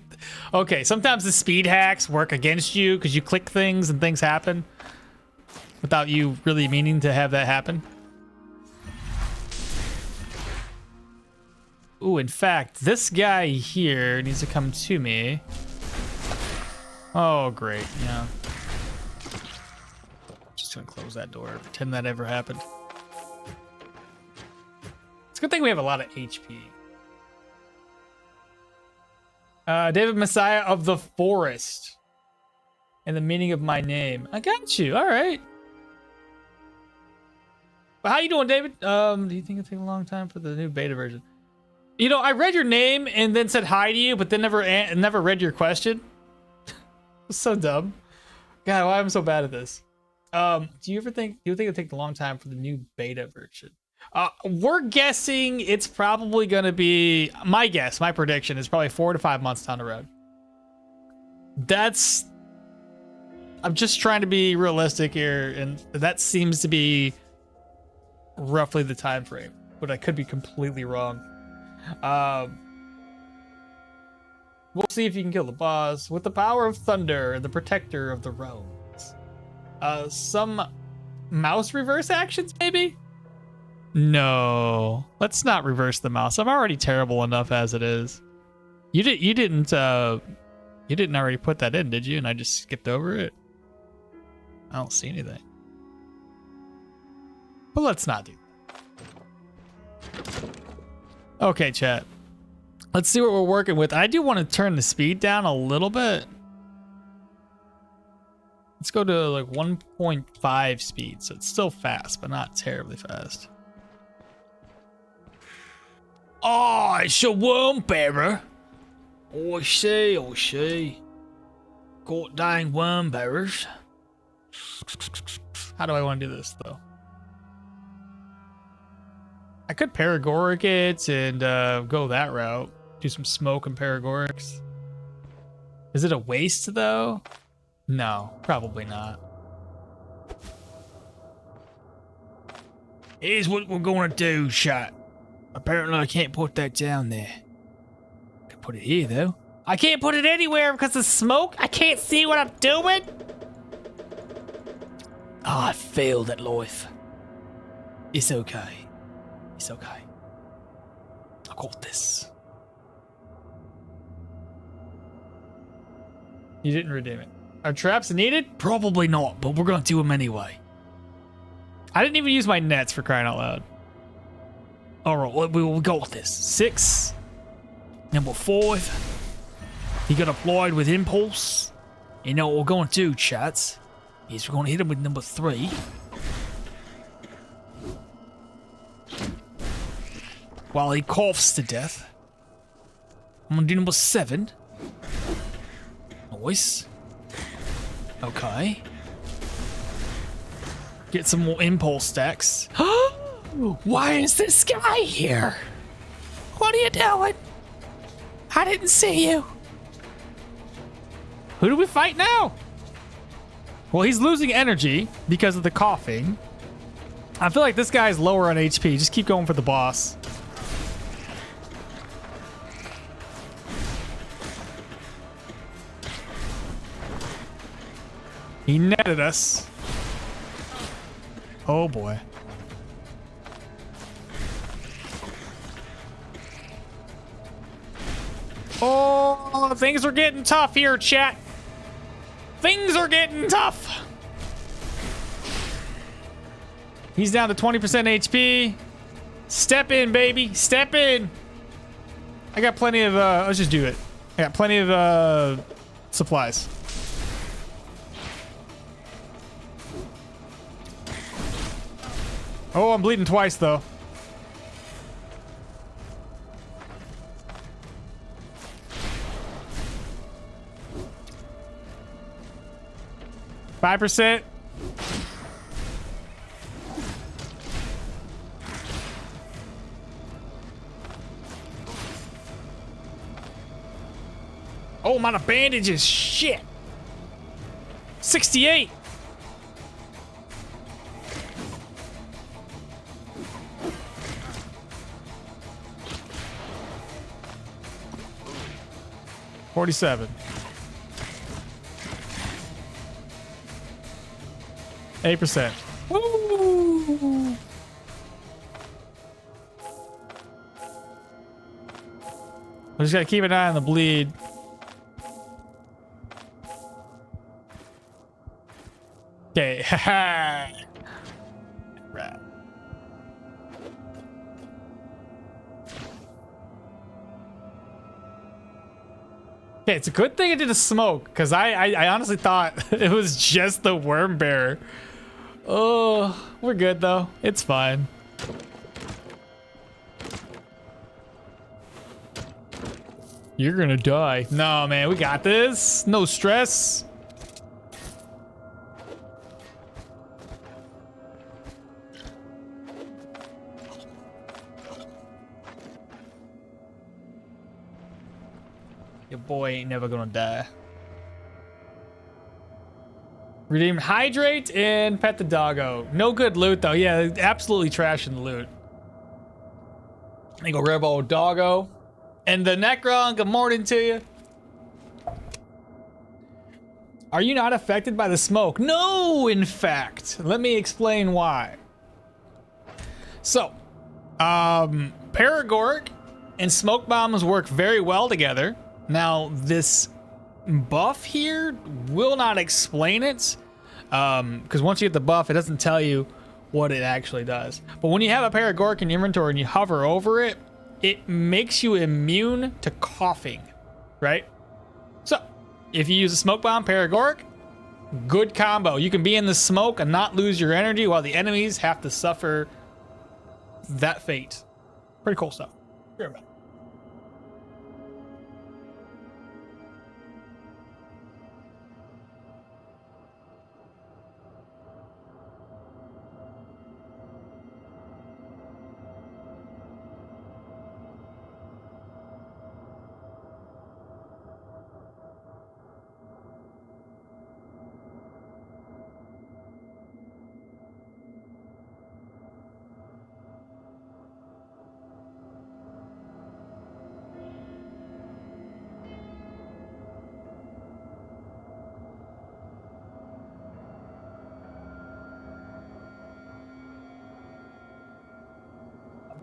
Speaker 1: Okay, sometimes the speed hacks work against you because you click things and things happen without you really meaning to have that happen. Ooh, in fact, this guy here needs to come to me. Oh, great, yeah. Just gonna close that door, pretend that ever happened. a good thing we have a lot of HP. David Messiah of the Forest. And the meaning of my name. I got you. All right. Well, how you doing, David? Do you think it'll take a long time for the new beta version? You know, I read your name and then said hi to you, but then never read your question. It's so dumb. God, why am I so bad at this? Do you think it'll take a long time for the new beta version? We're guessing it's probably going to be, my prediction is probably 4 to 5 months down the road. I'm just trying to be realistic here, and that seems to be roughly the time frame, but I could be completely wrong. We'll see if you can kill the boss with the power of thunder, the protector of the realms. Some mouse reverse actions, maybe? No, let's not reverse the mouse. I'm already terrible enough as it is. You didn't already put that in, did you? And I just skipped over it. I don't see anything. But let's not do that. Okay, chat. Let's see what we're working with. I do want to turn the speed down a little bit. Let's go to like 1.5 speed. So it's still fast, but not terribly fast. Oh, it's a worm bearer. Oh, I see. God dang worm bearers. How do I want to do this, though? I could Paragoric it and go that route. Do some smoke and Paragorics. Is it a waste, though? No, probably not. Here's what we're going to do, chat. Apparently, I can't put that down there. I can put it here, though. I can't put it anywhere because of smoke. I can't see what I'm doing. Oh, I failed at life. It's okay. It's okay. I got this. You didn't redeem it. Are traps needed? Probably not, but we're going to do them anyway. I didn't even use my nets, for crying out loud. All right, we got this. 6. Number 5. He got applied with impulse. You know what we're going to do, chats? Is we're going to hit him with number 3. While he coughs to death. I'm going to do number 7. Nice. Okay. Get some more impulse stacks. Why is this guy here? What are you doing? I didn't see you. Who do we fight now? Well, he's losing energy because of the coughing. I feel like this guy's lower on HP. Just keep going for the boss. He netted us. Oh boy. Oh, things are getting tough here, chat. Things are getting tough. He's down to 20% HP. Step in, baby. Step in. I got plenty of, let's just do it. I got plenty of, supplies. Oh, I'm bleeding twice, though. %. Oh, I'm out of bandages. Shit. 68. $47. 8%. Woo! I just gotta keep an eye on the bleed. Okay, haha. Right. Okay, it's a good thing it did a smoke, because I honestly thought it was just the worm bearer. Oh, we're good though. It's fine. You're gonna die. No, man, we got this. No stress. Your boy ain't never gonna die. Redeem hydrate and pet the doggo. No good loot though. Yeah, absolutely trashing the loot. I go grab old doggo. And the Necron, good morning to you. Are you not affected by the smoke? No, in fact. Let me explain why. So, Paragoric and smoke bombs work very well together. Now, this buff here will not explain it. Because once you get the buff, it doesn't tell you what it actually does. But when you have a Paragoric in your inventory and you hover over it, it makes you immune to coughing, right? So, if you use a smoke bomb, Paragoric, good combo. You can be in the smoke and not lose your energy while the enemies have to suffer that fate. Pretty cool stuff. Here we go.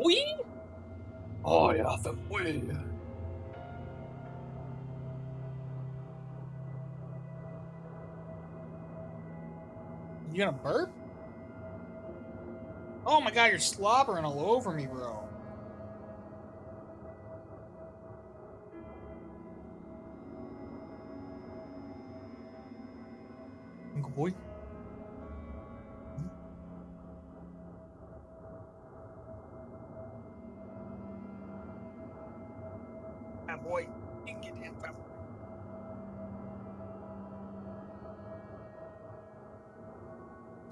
Speaker 1: We? Oh yeah, the way. You gonna burp? Oh my god, you're slobbering all over me, bro. Good boy. Bad boy. You can get him.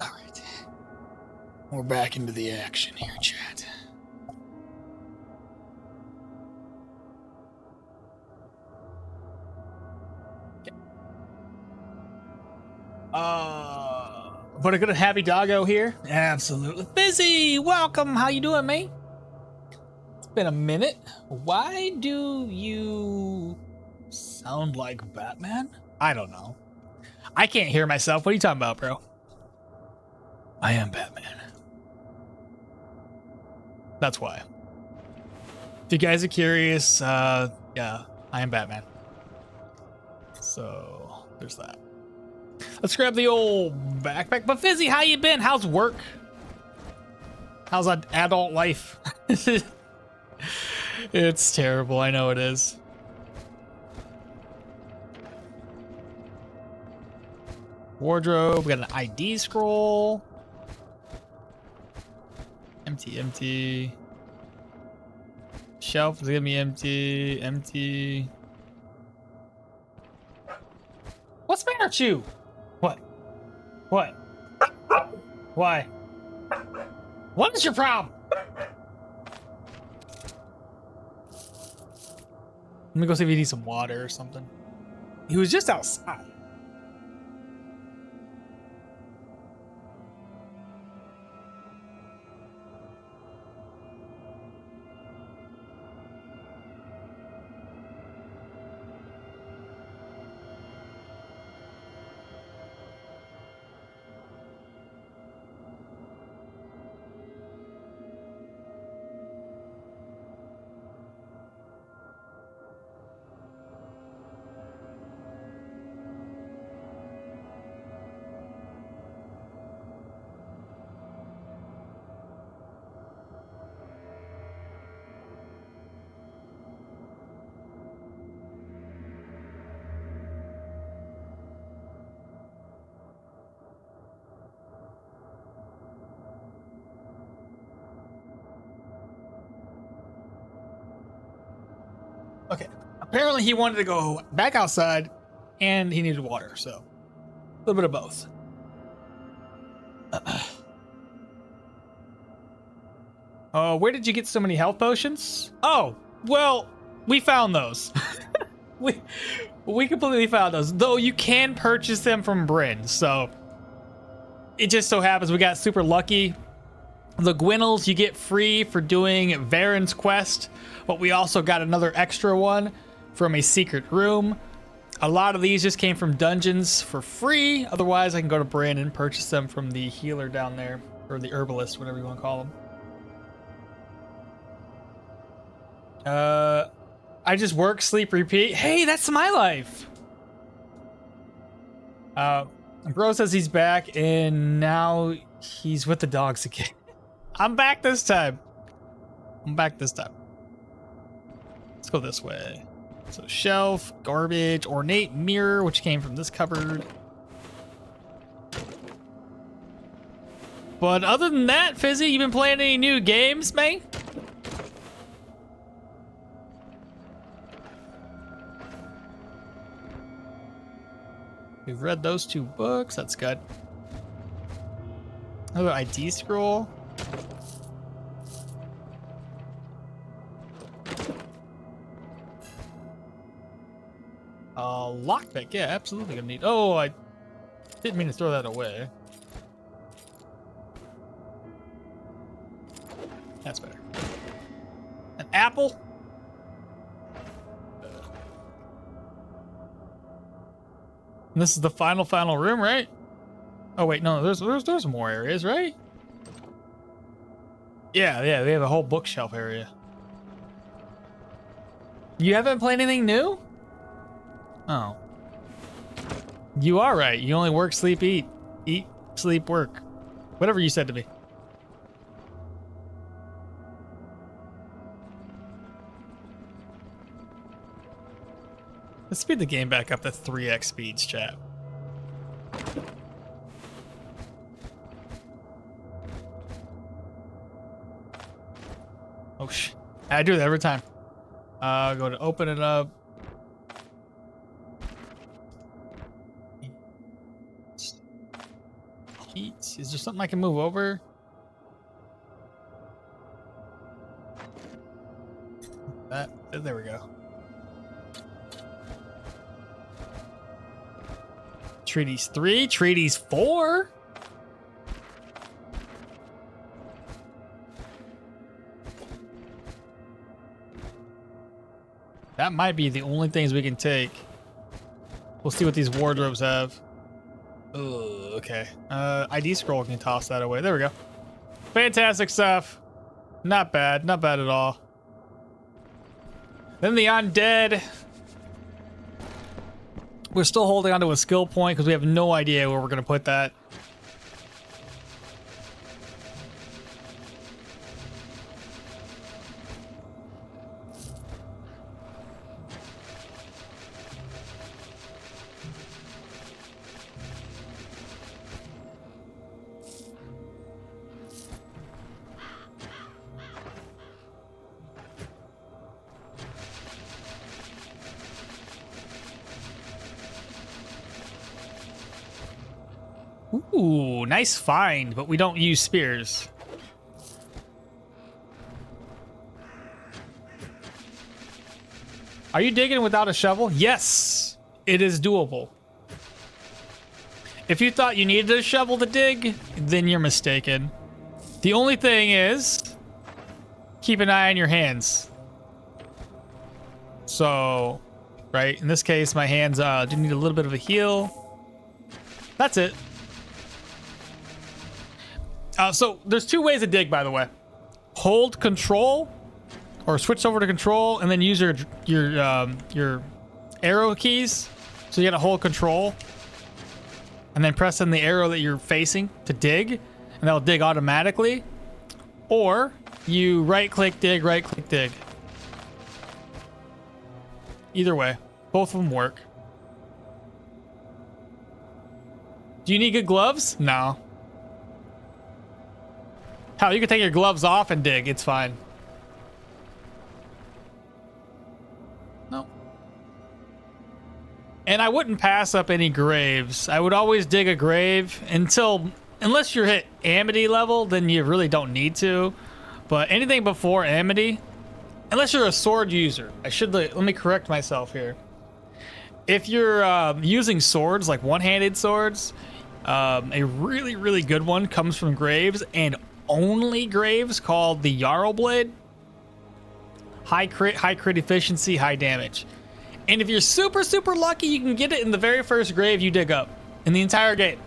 Speaker 1: All right. We're back into the action here, chat. But a good happy doggo here. Absolutely. Busy, welcome. How you doing, mate? It's been a minute. Why do you sound like Batman? I don't know. I can't hear myself. What are you talking about, bro? I am Batman. That's why. If you guys are curious, yeah, I am Batman. So there's that. Let's grab the old backpack. But Fizzy, how you been? How's work? How's that adult life? It's terrible. I know it is. Wardrobe. We got an ID scroll. Empty, empty. Shelf is gonna be empty, empty. What's the matter with you? What? What? Why? What is your problem? Let me go see if he needs some water or something. He was just outside. Okay. Apparently he wanted to go back outside and he needed water, so a little bit of both. Where did you get so many health potions? Oh, well, we found those. we completely found those. Though you can purchase them from Brin, so it just so happens we got super lucky. The Gwinnels you get free for doing Varen's quest, but we also got another extra one from a secret room. A lot of these just came from dungeons for free. Otherwise, I can go to Brin and purchase them from the healer down there, or the herbalist, whatever you want to call them. I just work, sleep, repeat. Hey, that's my life. Bro says he's back, and now he's with the dogs again. I'm back this time. Let's go this way. So shelf, garbage, ornate mirror, which came from this cupboard. But other than that, Fizzy, you been playing any new games, man? We've read those 2 books. That's good. Another ID scroll. Lockpick. Yeah, absolutely gonna need. Oh, I didn't mean to throw that away. That's better. An apple. And this is the final room, right? Oh wait, no, there's more areas, right? Yeah, we have a whole bookshelf area. You haven't played anything new? Oh. You are right. You only work, sleep, eat. Eat, sleep, work. Whatever you said to me. Let's speed the game back up to 3x speeds, chat. Oh, I do that every time. Go to open it up. Heat. Is there something I can move over? There we go. Treaties 3, Treaties 4. That might be the only things we can take. We'll see what these wardrobes have. Ugh, okay. ID scroll, can toss that away. There we go. Fantastic stuff. Not bad at all. Then the undead. We're still holding onto a skill point because we have no idea where we're going to put that. Ooh, nice find, but we don't use spears. Are you digging without a shovel? Yes, it is doable. If you thought you needed a shovel to dig, then you're mistaken. The only thing is, keep an eye on your hands. So, right, in this case, my hands do need a little bit of a heal. That's it. So there's 2 ways to dig, by the way. Hold control, or switch over to control, and then use your arrow keys. So you gotta hold control, and then press in the arrow that you're facing to dig, and that'll dig automatically. Or you right-click dig, right-click dig. Either way, both of them work. Do you need good gloves? No. Hell, you can take your gloves off and dig. It's fine. And I wouldn't pass up any graves. I would always dig a grave unless you're hit Amity level, then you really don't need to. But anything before Amity, unless you're a sword user, let me correct myself here. If you're using swords, like one-handed swords, a really, really good one comes from graves, and only graves, called the Jarl Blade. High crit efficiency, high damage. And if you're super, super lucky, you can get it in the very first grave you dig up in the entire game.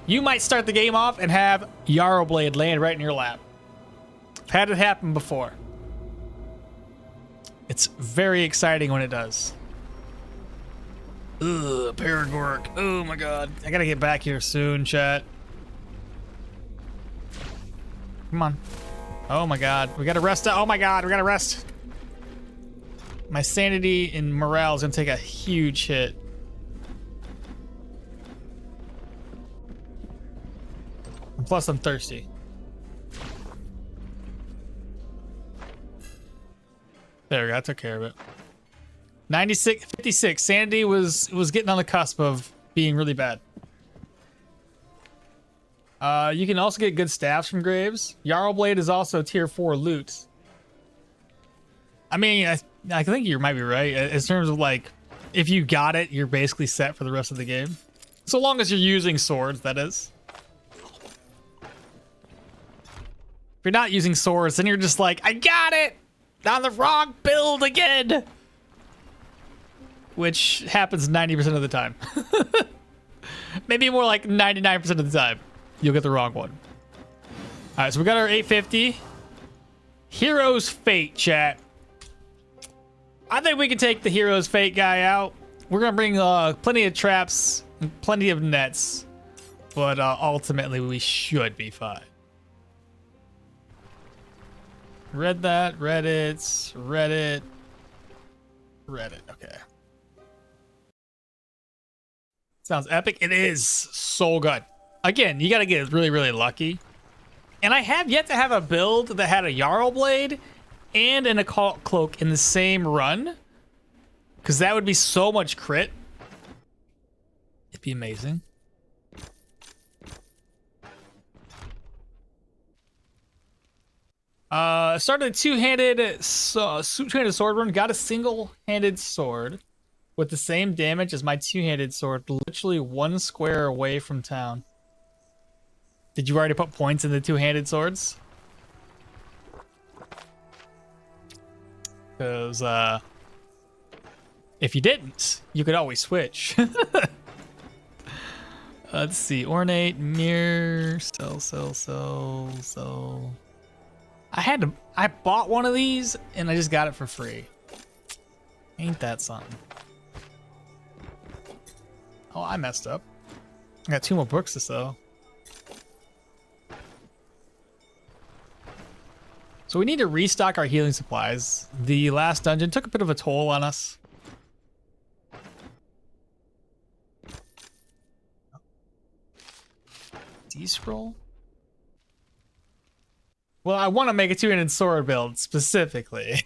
Speaker 1: You might start the game off and have Jarl Blade land right in your lap. I've had it happen before. It's very exciting when it does. Ugh, Paragork. Oh my god. I gotta get back here soon, chat. Come on. Oh my god. We gotta rest. Oh my god, we gotta rest. My sanity and morale is gonna take a huge hit. And plus, I'm thirsty. There we go. I took care of it. 96, 56. Sanity was getting on the cusp of being really bad. You can also get good staffs from graves. Jarl Blade is also tier 4 loot. I mean, I think you might be right in terms of like, if you got it, you're basically set for the rest of the game. So long as you're using swords, that is. If you're not using swords, then you're just like, I got it! On the wrong build again! Which happens 90% of the time. Maybe more like 99% of the time. You'll get the wrong one. Alright, so we got our 850. Hero's Fate, chat. I think we can take the Hero's Fate guy out. We're gonna bring plenty of traps and plenty of nets. But ultimately, we should be fine. Read that. Reddit. Okay. Sounds epic. It is so good. Again, you gotta get really, really lucky. And I have yet to have a build that had a Jarl Blade and an Occult Cloak in the same run. Because that would be so much crit. It'd be amazing. Started a two-handed sword run. Got a single-handed sword with the same damage as my two-handed sword, literally 1 square away from town. Did you already put points in the two-handed swords? Because if you didn't, you could always switch. Let's see. Ornate, mirror, sell. I bought one of these and I just got it for free. Ain't that something? Oh, I messed up. I got 2 more books to sell. So we need to restock our healing supplies. The last dungeon took a bit of a toll on us. D-scroll? Well, I want to make a two-handed sword build specifically.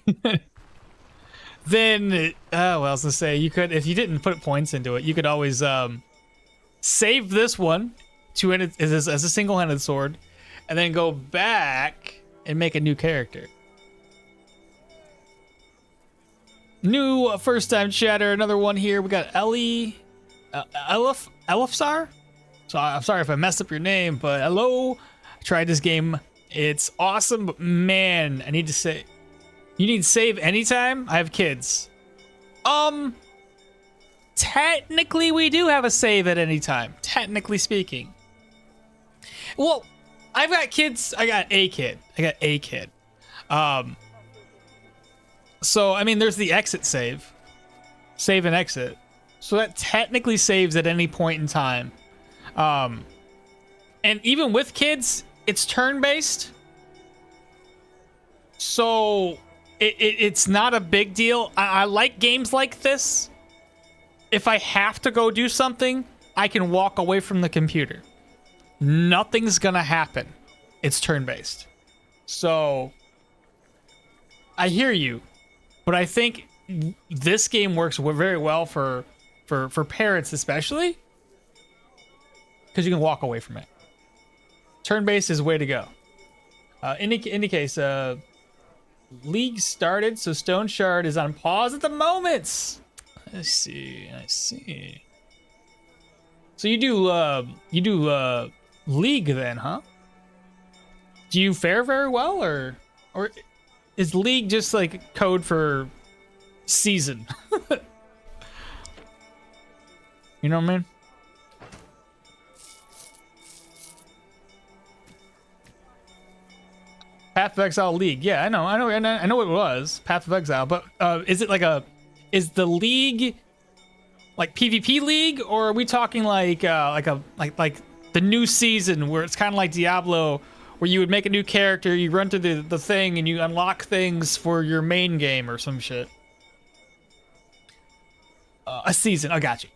Speaker 1: Then, well, I was gonna say, you could, if you didn't put points into it, you could always save this one two-handed as a single-handed sword, and then go back and make a new character. New first-time chatter, another one here. We got Elifsar. So I'm sorry if I messed up your name, but hello. I tried this game. It's awesome, but man, I need to say, you need save anytime? I have kids. Technically we do have a save at any time, technically speaking. Well, I've got kids, I got a kid. So, I mean, there's the exit save. Save and exit. So that technically saves at any point in time. And even with kids, it's turn-based. So it's not a big deal. I like games like this. If I have to go do something, I can walk away from the computer. Nothing's gonna happen. It's turn-based. So I hear you, but I think this game works very well for for parents especially, because you can walk away from it. Turn-based is the way to go. In any case, League started, so Stoneshard is on pause at the moment. I see. So you do League then, huh? Do you fare very well, or is League just like code for season? You know what I mean? Path of Exile League. Yeah, I know what it was. Path of Exile, but is it like is the League like PvP League, or are we talking like the new season where it's kind of like Diablo, where you would make a new character, you run through the thing, and you unlock things for your main game or some shit? A season. I got you.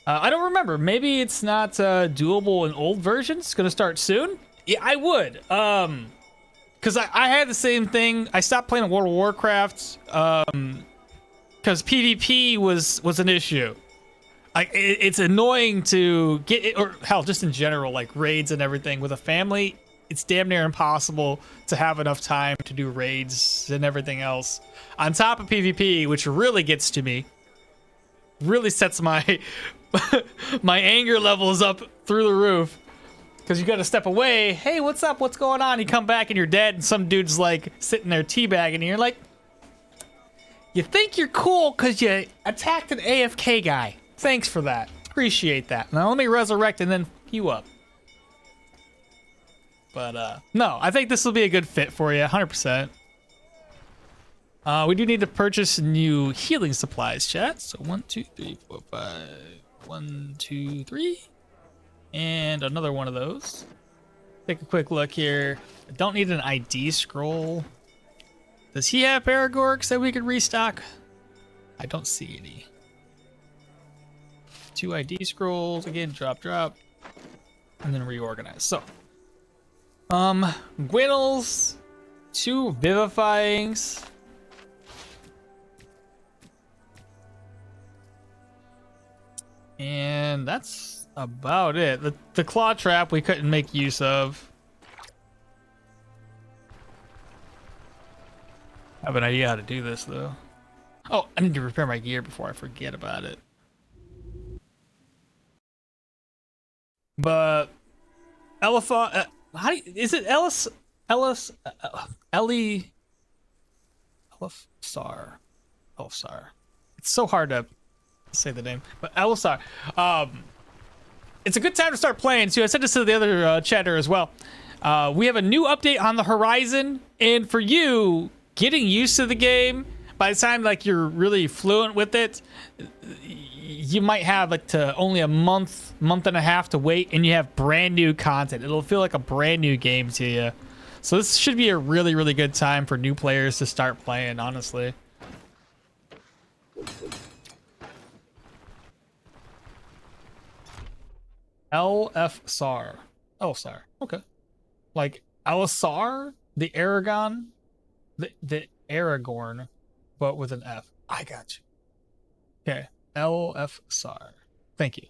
Speaker 1: I don't remember. Maybe it's not doable in old versions. It's gonna start soon. Yeah, I would. Because I had the same thing. I stopped playing World of Warcraft because PvP was an issue. Like it's annoying to get it, or hell, just in general, like raids and everything with a family. It's damn near impossible to have enough time to do raids and everything else. On top of PvP, which really gets to me, really sets my my anger levels up through the roof. Because you got to step away. Hey, what's up? What's going on? You come back and you're dead, and some dude's like sitting there teabagging, and you're like, you think you're cool because you attacked an AFK guy. Thanks for that. Appreciate that. Now let me resurrect and then f you up. But no, I think this will be a good fit for you, 100%. We do need to purchase new healing supplies, chat. So 1, 2, 3, 4, 5. 1, 2, 3. And another one of those. Take a quick look here. I don't need an ID scroll. Does he have Paragorks that we could restock? I don't see any. 2 ID scrolls. Again, drop. And then reorganize. So. Gwinnels. 2 Vivifyings. And that's about it. The claw trap we couldn't make use of. I have an idea how to do this though. Oh, I need to repair my gear before I forget about it. But Elipha, is it Ellie Elifsar. It's so hard to say the name, but Elisar. It's a good time to start playing too. I said this to the other chatter as well. We have a new update on the horizon, and for you, getting used to the game, by the time like you're really fluent with it, you might have like to only a month and a half to wait, and you have brand new content. It'll feel like a brand new game to you. So this should be a really good time for new players to start playing, honestly. Elfsar. Elfsar. Okay. Like Elisar, the Aragon, the Aragorn, but with an F. I got you. Okay. Elfsar. Thank you.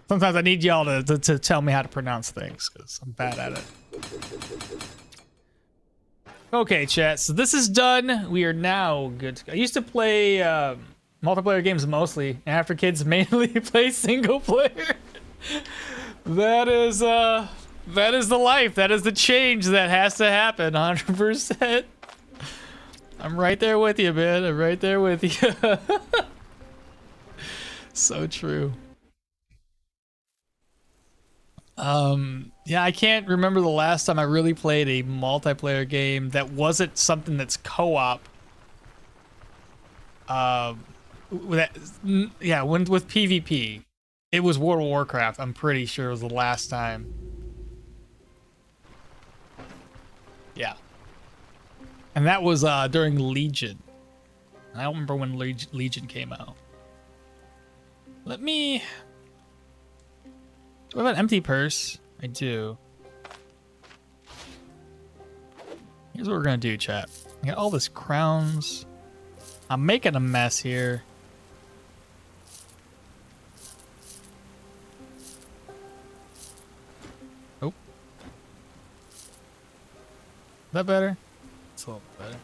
Speaker 1: Sometimes I need y'all to tell me how to pronounce things because I'm bad at it. Okay, chat. So this is done. We are now good to go. I used to play multiplayer games mostly, and after kids mainly play single player. That is the life. That is the change that has to happen. 100%. I'm right there with you, man. I'm right there with you. So true. Yeah, I can't remember the last time I really played a multiplayer game that wasn't something that's co-op. With PvP. It was World of Warcraft. I'm pretty sure it was the last time. Yeah. And that was during Legion. I don't remember when Legion came out. Let me... Do I have an empty purse? I do. Here's what we're gonna do, chat. I got all this crowns. I'm making a mess here. that better? It's a little better.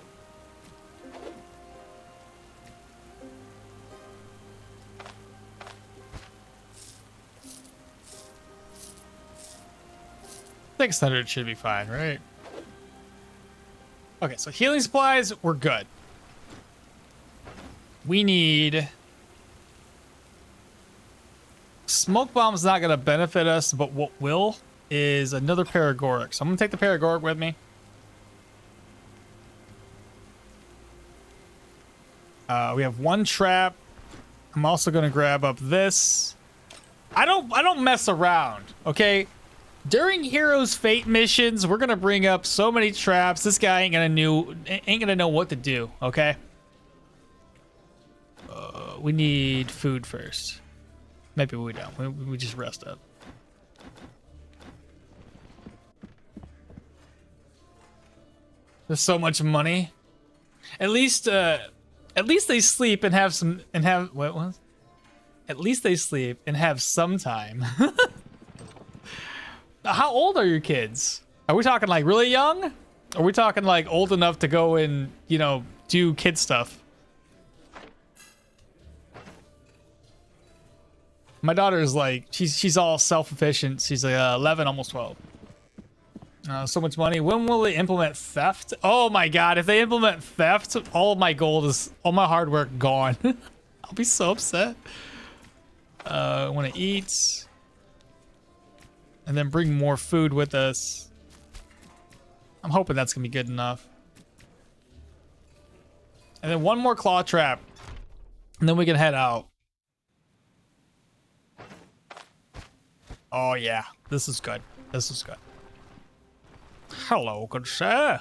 Speaker 1: I think 600 should be fine, right? Okay, so healing supplies, we're good. We need... Smoke bomb's not going to benefit us, but what will is another Paragoric. So I'm going to take the Paragoric with me. We have one trap. I'm also going to grab up this. I don't mess around, okay? During Heroes Fate missions, we're going to bring up so many traps. This guy ain't going to know what to do, okay? We need food first. Maybe we don't. We just rest up. There's so much money. At least they sleep and have some what was? At least they sleep and have some time. How old are your kids? Are we talking like really young? Are we talking like old enough to go and, you know, do kid stuff? My daughter's like, she's all self-efficient. She's like 11, almost 12. So much money. When will they implement theft? Oh my god, if they implement theft, all my hard work gone. I'll be so upset. I want to eat. And then bring more food with us. I'm hoping that's going to be good enough. And then one more claw trap. And then we can head out. Oh yeah, this is good. This is good. Hello, good sir.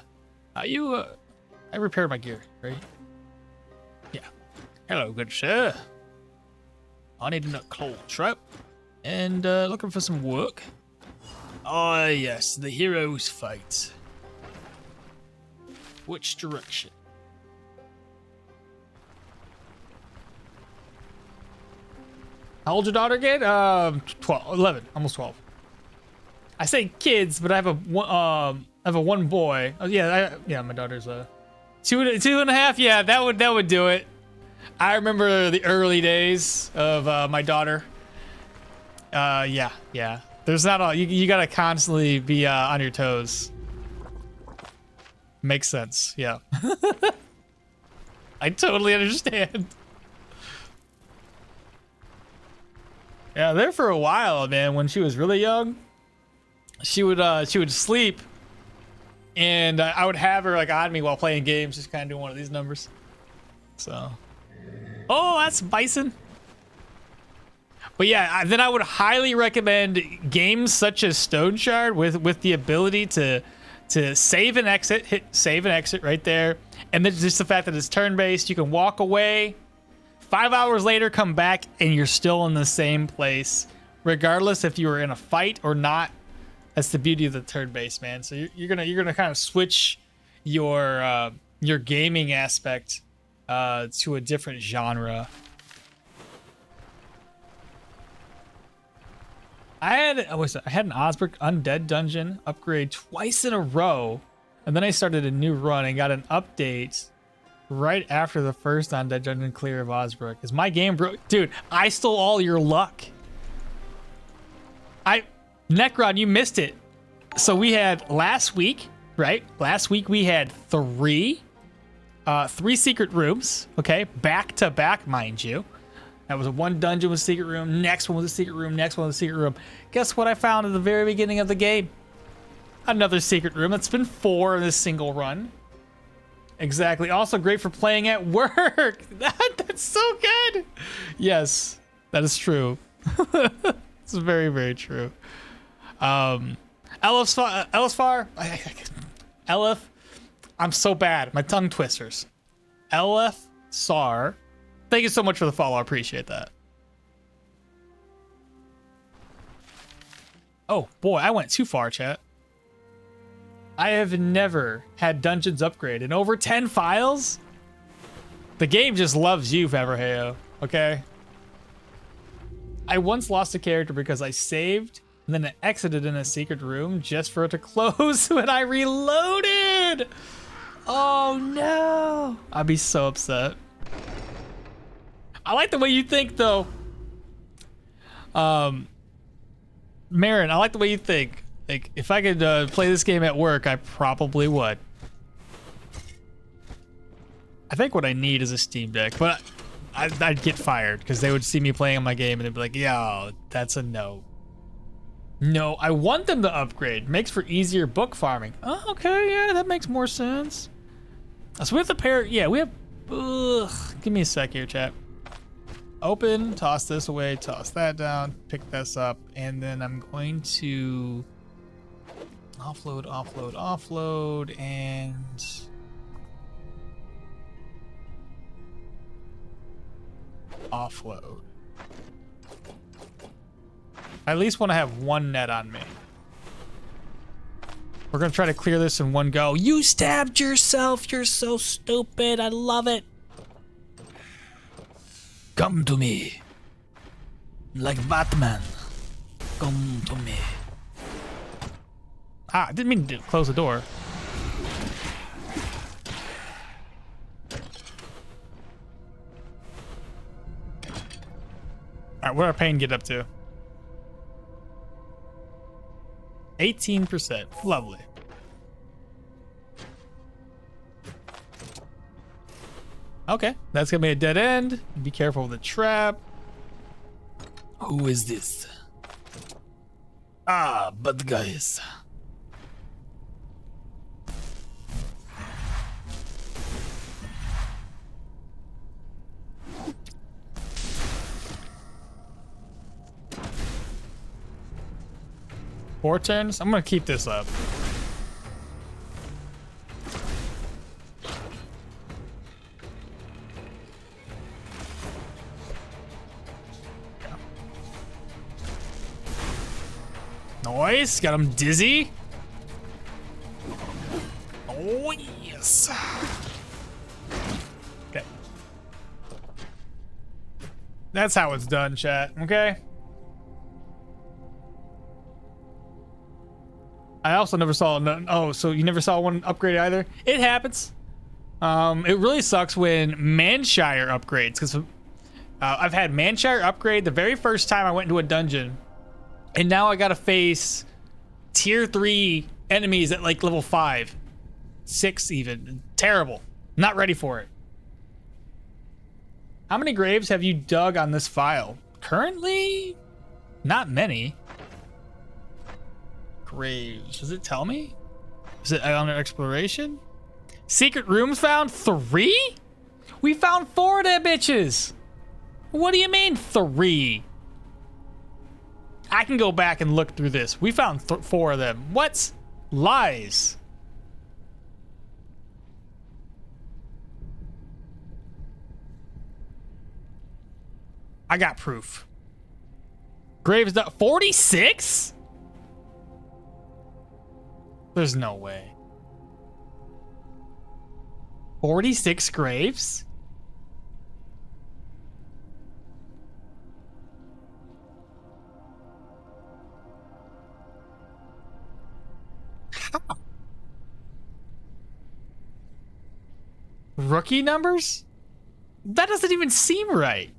Speaker 1: I repaired my gear, right? Yeah. Hello, good sir. I need a claw trap. And looking for some work. Oh yes, the heroes fight. Which direction? How old's your daughter again? 12, 11, almost 12. I say kids, but I have a one boy. Oh yeah, my daughter's two and a half. Yeah, that would do it. I remember the early days of my daughter. Yeah. There's not all you gotta constantly be on your toes. Makes sense. Yeah. I totally understand. Yeah, there for a while, man. When she was really young, she would sleep, and I would have her like on me while playing games, just kind of doing one of these numbers. So, oh, that's bison. But yeah, then I would highly recommend games such as Stoneshard with the ability to save and exit, hit save and exit right there, and then just the fact that it's turn-based, you can walk away. 5 hours later, come back, and you're still in the same place, regardless if you were in a fight or not. That's the beauty of the turn-based, man. So you're gonna kind of switch your gaming aspect to a different genre. I had an Osbrick Undead dungeon upgrade twice in a row, and then I started a new run and got an update right after the first Undead dungeon clear of Osbrick. Is my game broke? Dude, I stole all your luck. Necron, you missed it. So we had last week, right? Last week we had three secret rooms, okay? Back to back, mind you. That was one dungeon with a secret room, next one was a secret room, next one was a secret room. Guess what I found at the very beginning of the game? Another secret room. That's been 4 in this single run. Exactly. Also great for playing at work. That's so good. Yes, that is true. It's very, very true. Elfsfar, I'm so bad. My tongue twisters. Elfsar. Thank you so much for the follow. I appreciate that. Oh boy, I went too far, chat. I have never had dungeons upgrade in over 10 files. The game just loves you, Faberheo. Okay. I once lost a character because I saved and then I exited in a secret room just for it to close when I reloaded. Brin! Oh no! I'd be so upset. I like the way you think though. Marin, I like the way you think. Like, if I could play this game at work, I probably would. I think what I need is a Steam Deck, but I'd get fired because they would see me playing on my game and they'd be like, yo, that's a no. No, I want them to upgrade. Makes for easier book farming. Oh, okay, yeah, that makes more sense. So we have to pair, yeah, we have, give me a sec here, chat. Open, toss this away, toss that down, pick this up, and then I'm going to offload, offload, offload, and offload. I at least want to have one net on me. We're gonna try to clear this in one go. You stabbed yourself, you're so stupid, I love it. Come to me. Like Batman. Come to me. Ah, I didn't mean to close the door. Alright, what did our pain get up to? 18%. Lovely. Okay, that's gonna be a dead end. Be careful with the trap. Who is this? Ah, bad guys. Four turns? I'm gonna keep this up. Nice, got him dizzy. Oh, yes. Okay. That's how it's done, chat, okay? I also never saw, oh, so you never saw one upgrade either? It happens. It really sucks when Manshire upgrades, because I've had Manshire upgrade the very first time I went into a dungeon. And now I gotta face tier 3 enemies at like level 5, 6 even. Terrible. Not ready for it. How many graves have you dug on this file? Currently, not many. Graves. Does it tell me? Is it under exploration? Secret rooms found 3? We found 4 of them bitches. What do you mean 3? I can go back and look through this. We found 4 of them. What? Lies. I got proof. Graves 46? There's no way. 46 graves? How? Rookie numbers? That doesn't even seem right.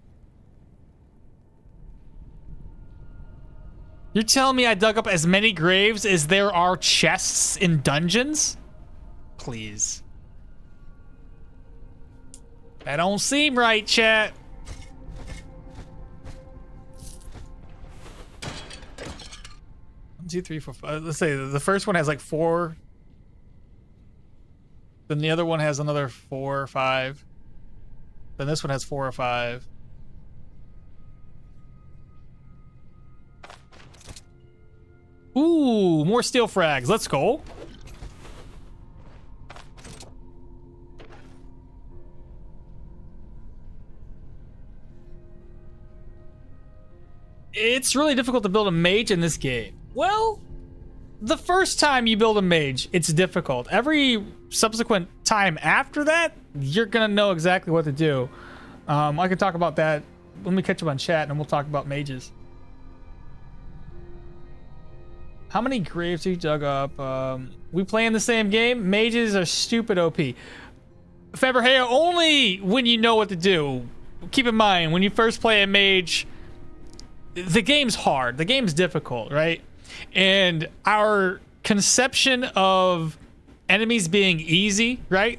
Speaker 1: You're telling me I dug up as many graves as there are chests in dungeons? Please. That don't seem right, chat. One, two, three, four, five. Let's say the first one has like 4. Then the other one has another 4 or 5. Then this one has 4 or 5. Ooh, more steel frags. Let's go. It's really difficult to build a mage in this game. Well, the first time you build a mage, it's difficult. Every subsequent time after that, you're gonna know exactly what to do. I can talk about that when we catch up on chat, and we'll talk about mages. How many graves have you dug up? We play in the same game? Mages are stupid OP. Faberheo, only when you know what to do. Keep in mind, when you first play a mage, the game's hard. The game's difficult, right? And our conception of enemies being easy, right?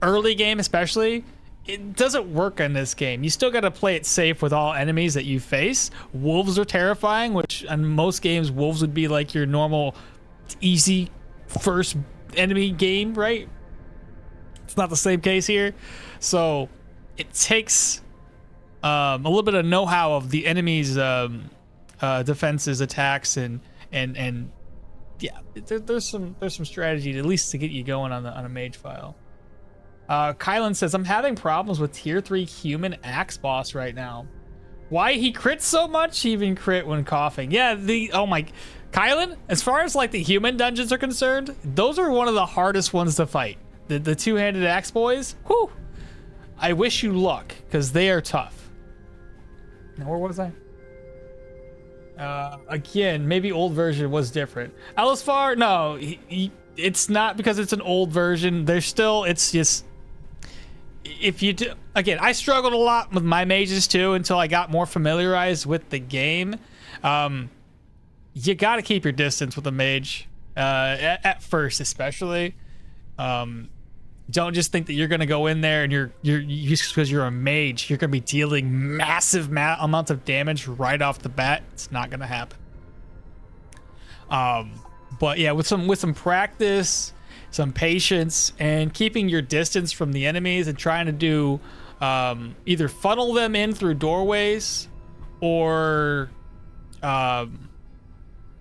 Speaker 1: Early game especially, it doesn't work in this game. You still got to play it safe with all enemies that you face. Wolves are terrifying, which in most games, wolves would be like your normal easy first enemy game, right? It's not the same case here. So it takes a little bit of know-how of the enemy's defenses, attacks, and yeah, there's some strategy at least to get you going on a mage file. Kylan says, I'm having problems with tier 3 human axe boss right now. Why he crits so much? He even crit when coughing. Yeah, oh my, Kylan, as far as like the human dungeons are concerned, those are one of the hardest ones to fight. The two-handed axe boys, whew. I wish you luck, because they are tough. Now, where was I? Again, maybe old version was different. Elisfar, no, it's not because it's an old version. There's still, it's just, if you do, again, I struggled a lot with my mages too until I got more familiarized with the game. You got to keep your distance with a mage, at first, especially. Don't just think that you're going to go in there and you're just because you're a mage, you're going to be dealing massive amounts of damage right off the bat. It's not going to happen. But yeah, with some practice, some patience, and keeping your distance from the enemies and trying to do either funnel them in through doorways or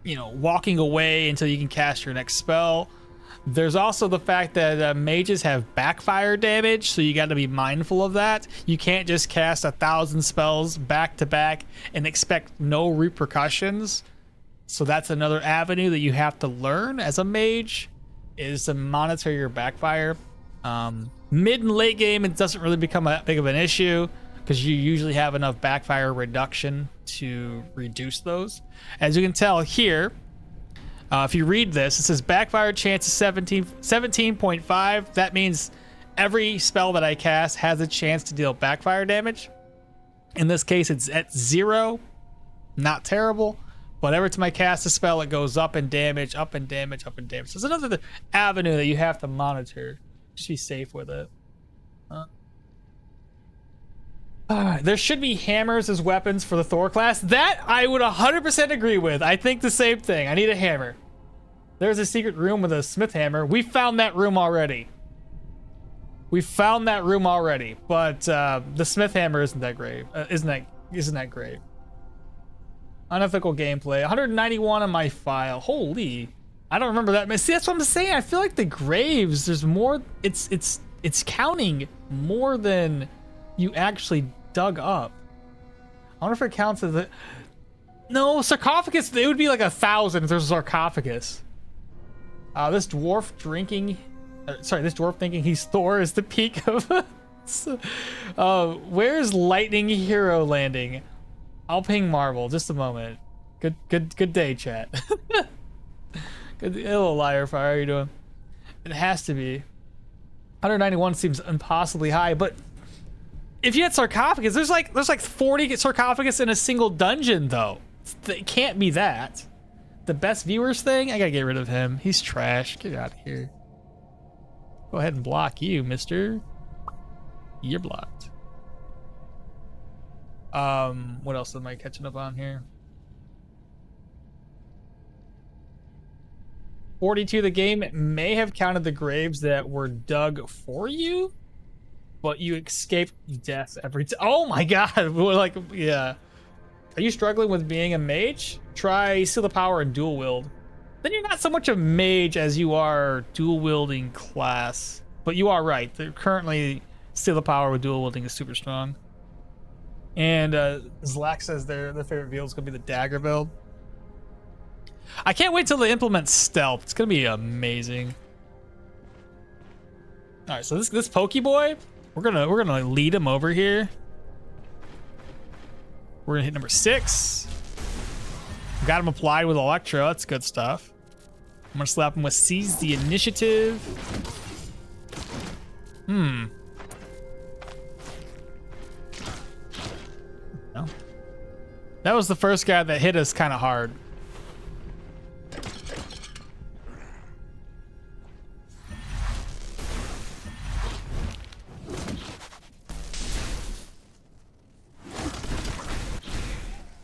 Speaker 1: walking away until you can cast your next spell. There's also the fact that mages have backfire damage, so you got to be mindful of that. You can't just cast 1,000 spells back to back and expect no repercussions. So that's another avenue that you have to learn as a mage, is to monitor your backfire. Mid and late game, it doesn't really become that big of an issue because you usually have enough backfire reduction to reduce those. As you can tell here, if you read this, it says backfire chance is 17.5. That means every spell that I cast has a chance to deal backfire damage. In this case, it's at 0. Not terrible. But every time I cast a spell, it goes up in damage, up in damage, up in damage. So it's another avenue that you have to monitor. Just be safe with it. There should be hammers as weapons for the Thor class. That I would 100% agree with. I think the same thing. I need a hammer. There's a secret room with a smith hammer. We found that room already. But the smith hammer isn't that great. Isn't that great? Unethical gameplay. 191 on my file. Holy, I don't remember that. See, that's what I'm saying. I feel like the graves. There's more. It's counting more than you actually dug up. I wonder if it counts as a... No, sarcophagus, it would be like 1,000 if there's a sarcophagus. This dwarf thinking he's Thor is the peak of... where's Lightning Hero landing? I'll ping Marvel, just a moment. Good day, chat. Good, hello, Liar Fire, how are you doing? It has to be. 191 seems impossibly high, but if you had sarcophagus, there's like 40 sarcophagus in a single dungeon, though. It can't be that. The best viewers thing? I gotta get rid of him. He's trash. Get out of here. Go ahead and block you, mister. You're blocked. What else am I catching up on here? 42, the game may have counted the graves that were dug for you, but you escape death every time. Oh my god. Like, yeah. Are you struggling with being a mage? Try Seal the Power and Dual Wield. Then you're not so much a mage as you are dual wielding class. But you are right. Currently, Seal the Power with dual wielding is super strong. And Zlack says their favorite build is going to be the dagger build. I can't wait till they implement stealth. It's going to be amazing. All right, so this Pokeboy, we're gonna lead him over here. We're gonna hit number 6. Got him applied with Electro. That's good stuff. I'm gonna slap him with Seize the Initiative. No. That was the first guy that hit us kind of hard.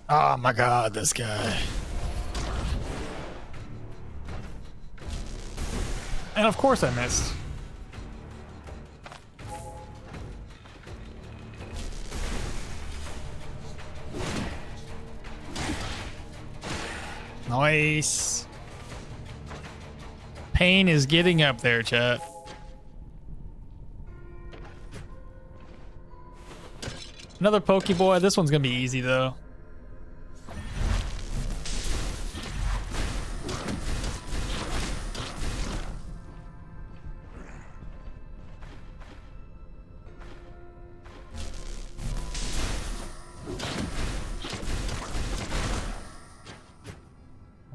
Speaker 1: Oh my god, this guy. And of course I missed. Nice. Pain is getting up there, chat. Another Pokeboy. This one's gonna be easy though.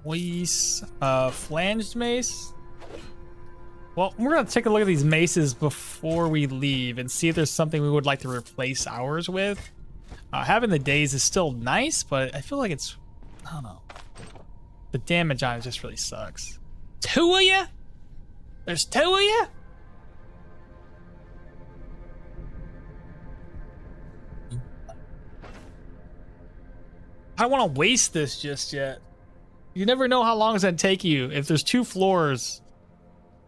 Speaker 1: Mace, flanged mace. Well, we're gonna take a look at these maces before we leave and see if there's something we would like to replace ours with. Having the days is still nice, but I feel like it's, I don't know. The damage on it just really sucks. Two of you? There's two of you? I don't want to waste this just yet. You never know how long it's gonna take you if there's 2 floors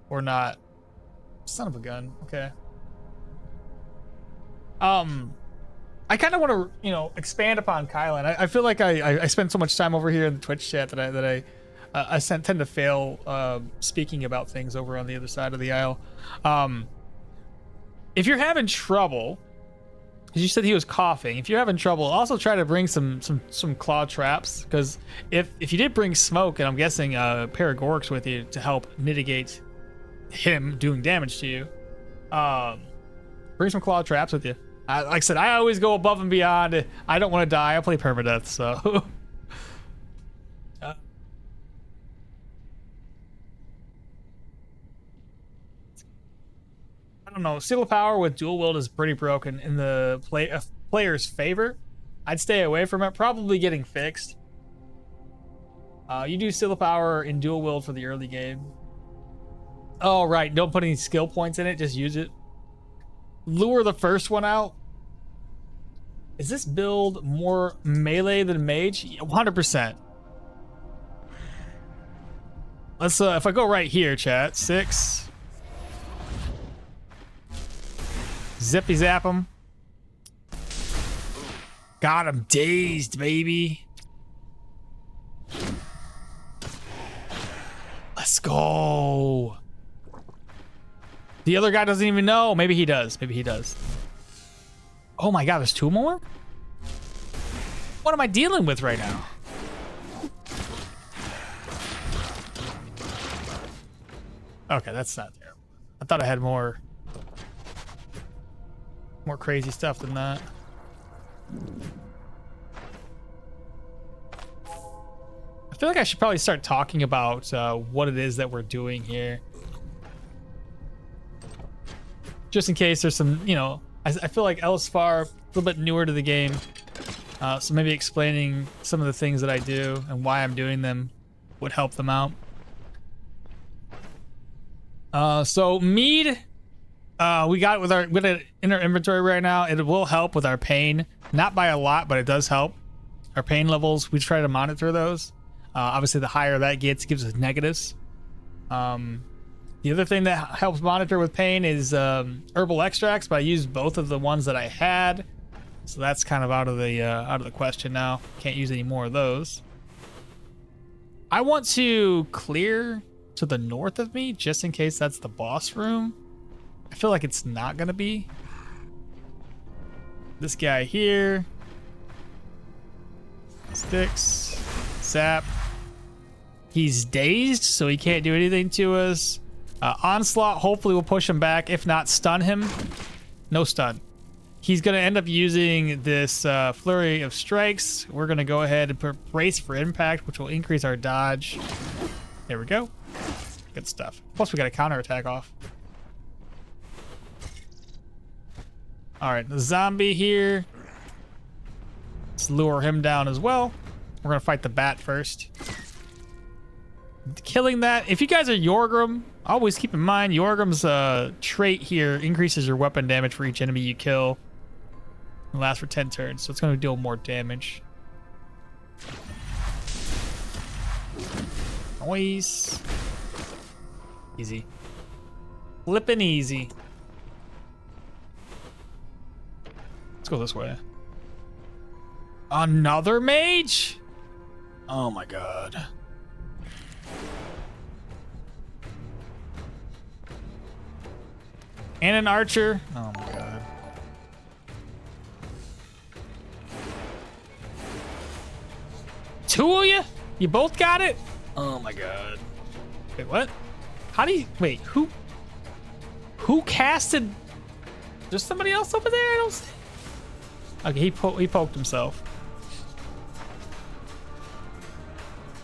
Speaker 1: or not. Son of a gun. Okay. I kind of want to, you know, expand upon Kylan. I feel like I spend so much time over here in the Twitch chat that I tend to fail speaking about things over on the other side of the aisle. If you're having trouble, because you said he was coughing, if you're having trouble, also try to bring some claw traps, because if you did bring smoke, and I'm guessing Paragoric's with you to help mitigate him doing damage to you, bring some claw traps with you. Like I said, I always go above and beyond. I don't want to die. I play Permadeath, so. I don't know. Seal of Power with dual wield is pretty broken in the player's favor. I'd stay away from it. Probably getting fixed. You do Seal of Power in dual wield for the early game. Oh, right. Don't put any skill points in it. Just use it. Lure the first one out. Is this build more melee than mage? 100%. Let's, if I go right here, chat. 6. Zippy zap him. Got him dazed, baby. Let's go. The other guy doesn't even know. Maybe he does. Maybe he does. Oh my god, there's 2 more? What am I dealing with right now? Okay, that's not terrible. I thought I had more crazy stuff than that. I feel like I should probably start talking about what it is that we're doing here. Just in case there's some, you know, I feel like Elspar, a little bit newer to the game. So maybe explaining some of the things that I do and why I'm doing them would help them out. So mead, we got it in our inventory right now. It will help with our pain, not by a lot, but it does help. Our pain levels, we try to monitor those. Obviously, the higher that gets, gives us negatives. The other thing that helps monitor with pain is herbal extracts, but I used both of the ones that I had, so that's kind of out of the question now. Can't use any more of those. I want to clear to the north of me, just in case that's the boss room. I feel like it's not gonna be. This guy here. Sticks. Zap. He's dazed, so he can't do anything to us. Onslaught, hopefully we'll push him back. If not, stun him. No stun. he's going to end up using this flurry of strikes. We're going to go ahead and brace for impact, which will increase our dodge. There we go. Good stuff. Plus, we got a counterattack off. All right, the zombie here. Let's lure him down as well. We're going to fight the bat first. Killing that. If you guys are Yorgrim, always keep in mind Yorgrim's trait here increases your weapon damage for each enemy you kill. It lasts for 10 turns, so it's going to deal more damage. Nice. Easy. Flippin' easy. Let's go this way. Another mage? Oh my god. And an archer. Oh my god. Two of you? You both got it? Oh my god. Wait, what? How do you... Wait, who casted... There's somebody else over there? I don't see... Okay, he poked himself.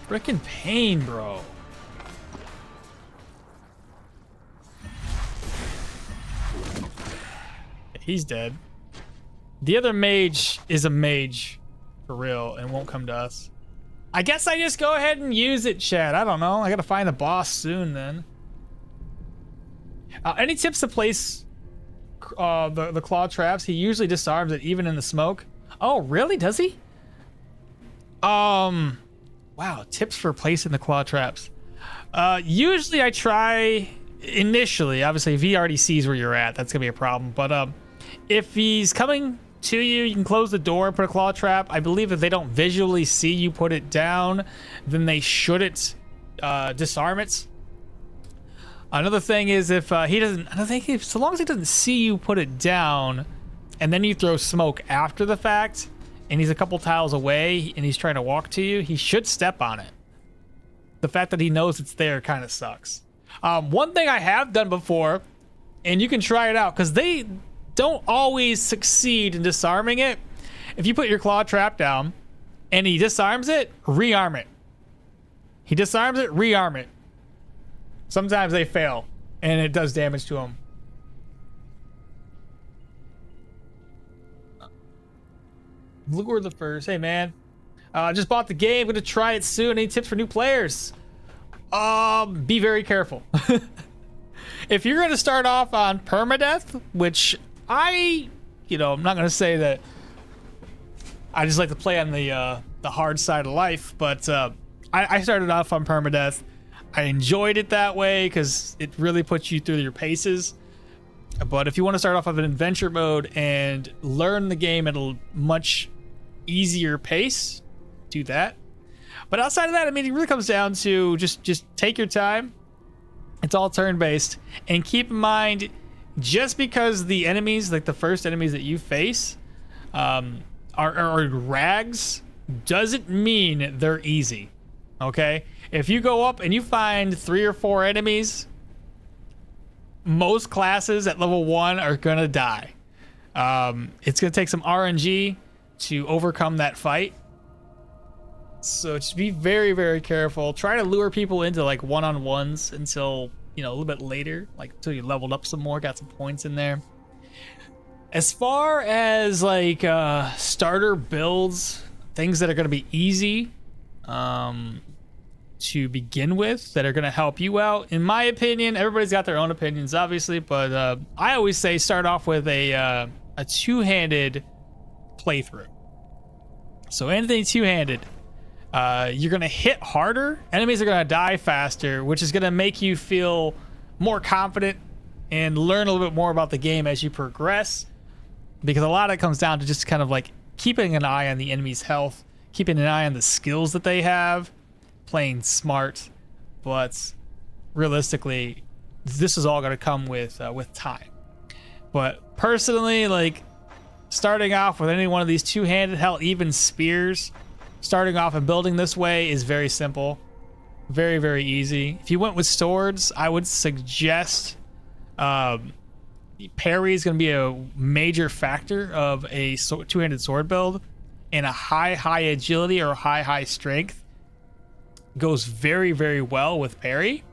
Speaker 1: Frickin' pain, bro. He's dead. The other mage is a mage for real and won't come to us. I guess I just go ahead and use it, Chad. I don't know. I gotta find the boss soon then. Any tips to place the claw traps? He usually disarms it even in the smoke. Oh, really? Does he? Wow, tips for placing the claw traps. Usually I try initially, obviously if he already sees where you're at, that's gonna be a problem. But if he's coming to you, you can close the door and put a claw trap. I believe if they don't visually see you put it down, then they shouldn't disarm it. Another thing is if he doesn't, I think if, so long as he doesn't see you put it down, and then you throw smoke after the fact, and he's a couple tiles away and he's trying to walk to you, he should step on it. The fact that he knows it's there kind of sucks. One thing I have done before, and you can try it out, because they don't always succeed in disarming it. If you put your claw trap down and he disarms it, rearm it. He disarms it, rearm it. Sometimes they fail and it does damage to him. Lure the first. Hey man, just bought the game, gonna try it soon. Any tips for new players? Be very careful. If you're gonna start off on Permadeath, which I'm not gonna say that I just like to play on the hard side of life, but I started off on Permadeath. I enjoyed it that way because it really puts you through your paces. But if you want to start off of an adventure mode and learn the game at a much easier pace, do that. But outside of that, I mean, it really comes down to just take your time. It's all turn-based, and keep in mind, just because the enemies, like the first enemies that you face, are rags, doesn't mean they're easy. Okay? If you go up and you find 3 or 4 enemies, most classes at level 1 are gonna die. It's gonna take some RNG to overcome that fight. So just be very, very careful. Try to lure people into like one-on-ones until, a little bit later, like until you leveled up some more, got some points in there. As far as like starter builds, things that are gonna be easy to begin with, that are going to help you out, in my opinion, everybody's got their own opinions obviously, but I always say start off with a two-handed playthrough. So anything two-handed, you're going to hit harder, enemies are going to die faster, which is going to make you feel more confident and learn a little bit more about the game as you progress, because a lot of it comes down to just kind of like keeping an eye on the enemy's health, keeping an eye on the skills that they have, playing smart. But realistically, this is all going to come with time. But personally, like starting off with any one of these two-handed, hell, even spears, starting off and building this way is very simple, very, very easy. If you went with swords, I would suggest parry is going to be a major factor of a two-handed sword build, and a high agility or high strength goes very, very well with parry.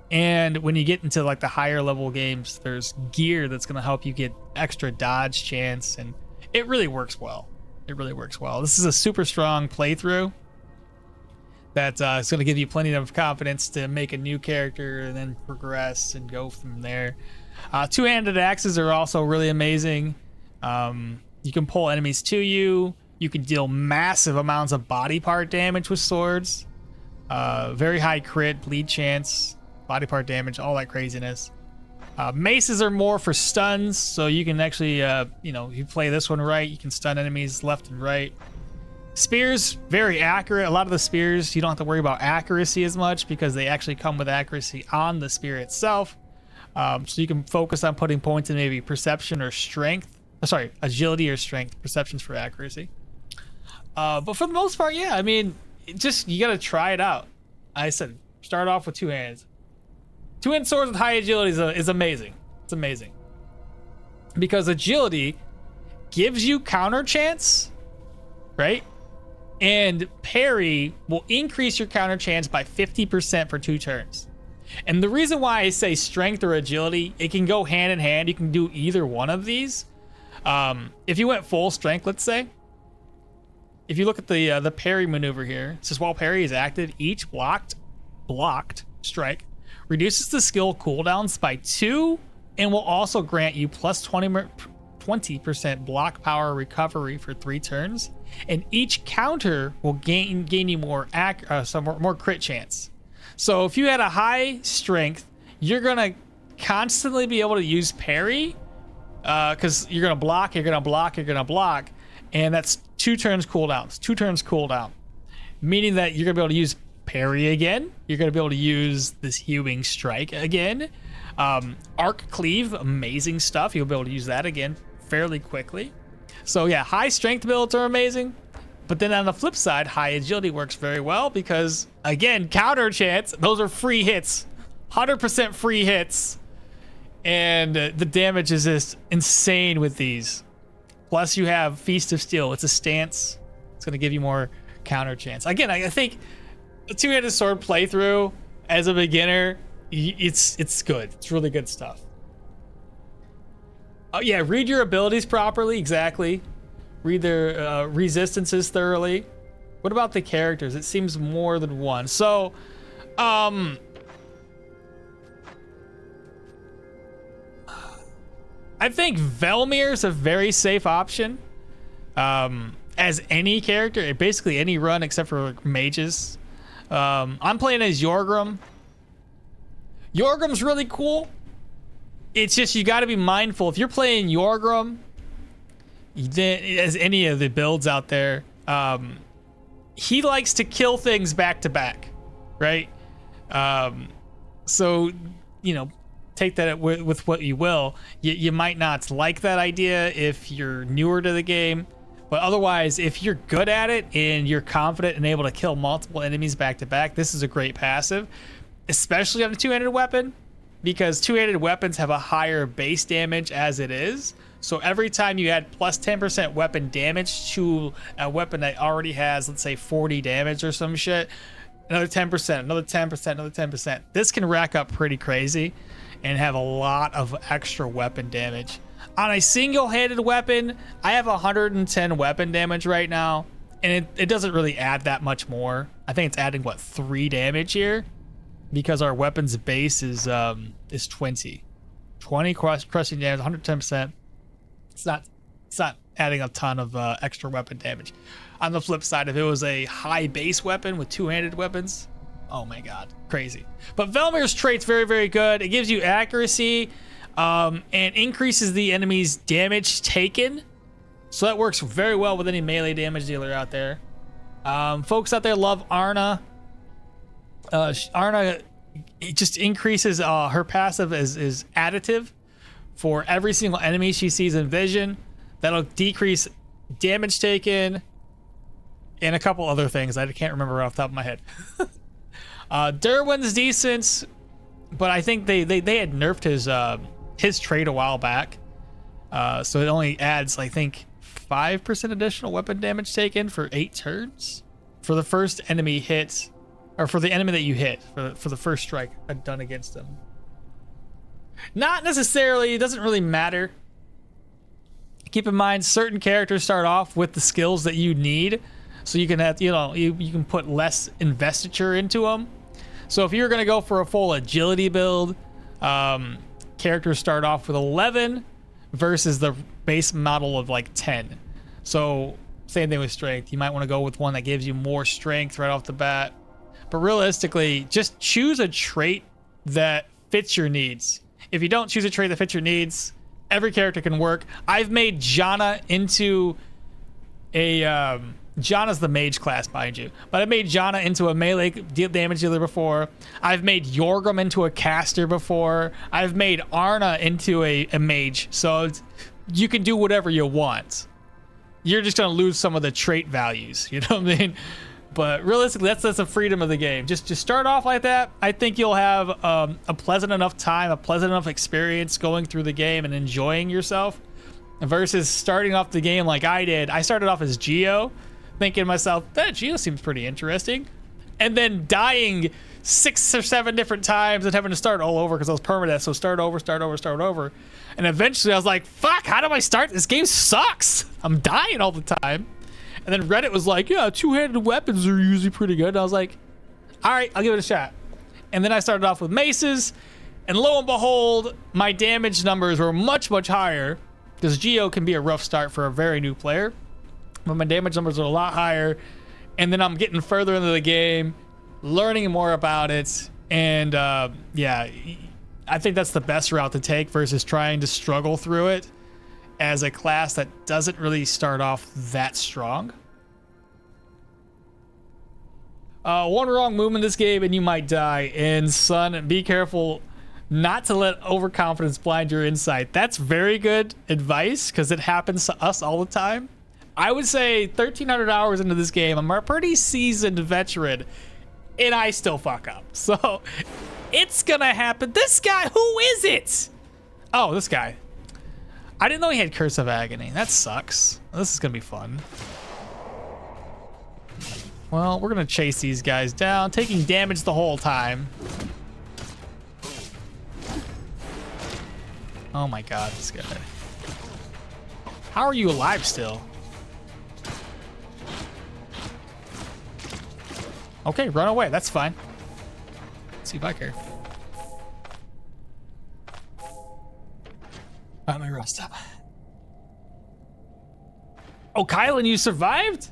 Speaker 1: And when you get into like the higher level games, there's gear that's going to help you get extra dodge chance, and it really works well. It really works well. This is a super strong playthrough that is going to give you plenty of confidence to make a new character and then progress and go from there. Two-handed axes are also really amazing. You can pull enemies to you. You can deal massive amounts of body part damage with swords. Very high crit, bleed chance, body part damage, all that craziness. Maces are more for stuns, so you can actually, if you play this one right, you can stun enemies left and right. Spears, very accurate. A lot of the spears, you don't have to worry about accuracy as much because they actually come with accuracy on the spear itself. So you can focus on putting points in maybe perception or strength. Agility or strength. Perception's for accuracy. But for the most part, yeah, I mean, you gotta try it out. I said, start off with two hands. Two-handed swords with high agility is amazing. It's amazing. Because agility gives you counter chance, right? And parry will increase your counter chance by 50% for 2 turns. And the reason why I say strength or agility, it can go hand in hand. You can do either one of these. If you went full strength, let's say, if you look at the parry maneuver here, it says while parry is active, each blocked strike reduces the skill cooldowns by 2 and will also grant you plus 20% block power recovery for 3 turns. And each counter will gain you more crit chance. So if you had a high strength, you're gonna constantly be able to use parry, because you're gonna block, and that's 2 turns cooldowns. 2 turns cooldown, meaning that you're gonna be able to use parry again. You're gonna be able to use this hewing strike again. Arc cleave, amazing stuff. You'll be able to use that again fairly quickly. So yeah, high strength builds are amazing. But then on the flip side, high agility works very well because, again, counter chance, those are free hits. 100% free hits. And the damage is just insane with these. Plus you have Feast of Steel. It's a stance. It's going to give you more counter chance. Again, I think a two-handed sword playthrough as a beginner, it's good. It's really good stuff. Oh yeah, read your abilities properly. Exactly. Read their resistances thoroughly. What about the characters? It seems more than one. So, I think Velmir's a very safe option. As any character, basically any run except for mages. I'm playing as Yorgrim. Yorgrim's really cool. It's just you got to be mindful if you're playing Yorgrim. As any of the builds out there, he likes to kill things back to back, right? So take that with what you will. You might not like that idea if you're newer to the game, but otherwise, if you're good at it and you're confident and able to kill multiple enemies back to back, this is a great passive, especially on a two-handed weapon, because two-handed weapons have a higher base damage as it is. So every time you add plus 10% weapon damage to a weapon that already has, let's say 40 damage or some shit, another 10%, another 10%, another 10%. This can rack up pretty crazy and have a lot of extra weapon damage. On a single-handed weapon, I have 110 weapon damage right now, and it doesn't really add that much more. I think it's adding, 3 damage here? Because our weapon's base is 20. 20 crushing damage, 110%. It's not adding a ton of extra weapon damage. On the flip side, if it was a high base weapon with two-handed weapons, oh my god, crazy. But Velmir's trait's very, very good. It gives you accuracy and increases the enemy's damage taken. So that works very well with any melee damage dealer out there. Folks out there love Arna. Arna, it just increases her passive is additive. For every single enemy she sees in vision, that'll decrease damage taken and a couple other things I can't remember off the top of my head. Derwin's decent, but I think they had nerfed his trait a while back. So it only adds, I think, 5% additional weapon damage taken for 8 turns for the first enemy hit, or for the enemy that you hit for the first strike done against them. Not necessarily, it doesn't really matter. Keep in mind, certain characters start off with the skills that you need, so you can have, you can put less investiture into them. So if you're gonna go for a full agility build, characters start off with 11 versus the base model of like 10. So same thing with strength. You might want to go with one that gives you more strength right off the bat. But realistically, just choose a trait that fits your needs. If you don't choose a trait that fits your needs, every character can work. I've made Janna into a Janna's the mage class, mind you, but I made Janna into a melee damage dealer before. I've made Yorgrim into a caster before. I've made Arna into a mage. So you can do whatever you want. You're just gonna lose some of the trait values, you know what I mean? But realistically, that's the freedom of the game. Just start off like that. I think you'll have a pleasant enough time, a pleasant enough experience going through the game and enjoying yourself, versus starting off the game like I did. I started off as Geo, thinking to myself, that Geo seems pretty interesting, and then dying 6 or 7 different times and having to start all over because I was permadeath. So start over. And eventually I was like, fuck, how do I start? This game sucks. I'm dying all the time. And then Reddit was like, yeah, 2-handed weapons are usually pretty good. And I was like, all right, I'll give it a shot. And then I started off with maces, and lo and behold, my damage numbers were much, much higher, because Geo can be a rough start for a very new player. But my damage numbers are a lot higher. And then I'm getting further into the game, learning more about it. And yeah, I think that's the best route to take versus trying to struggle through it as a class that doesn't really start off that strong. One wrong move in this game and you might die. And son, be careful not to let overconfidence blind your insight. That's very good advice because it happens to us all the time. I would say 1,300 hours into this game, I'm a pretty seasoned veteran and I still fuck up. So it's gonna happen. This guy, who is it? Oh, this guy. I didn't know he had Curse of Agony. That sucks. This is gonna be fun. Well, we're gonna chase these guys down, taking damage the whole time. Oh my god, this guy. How are you alive still? Okay, run away. That's fine. Let's see if I care. Let me rest up. Oh, Kylan, you survived?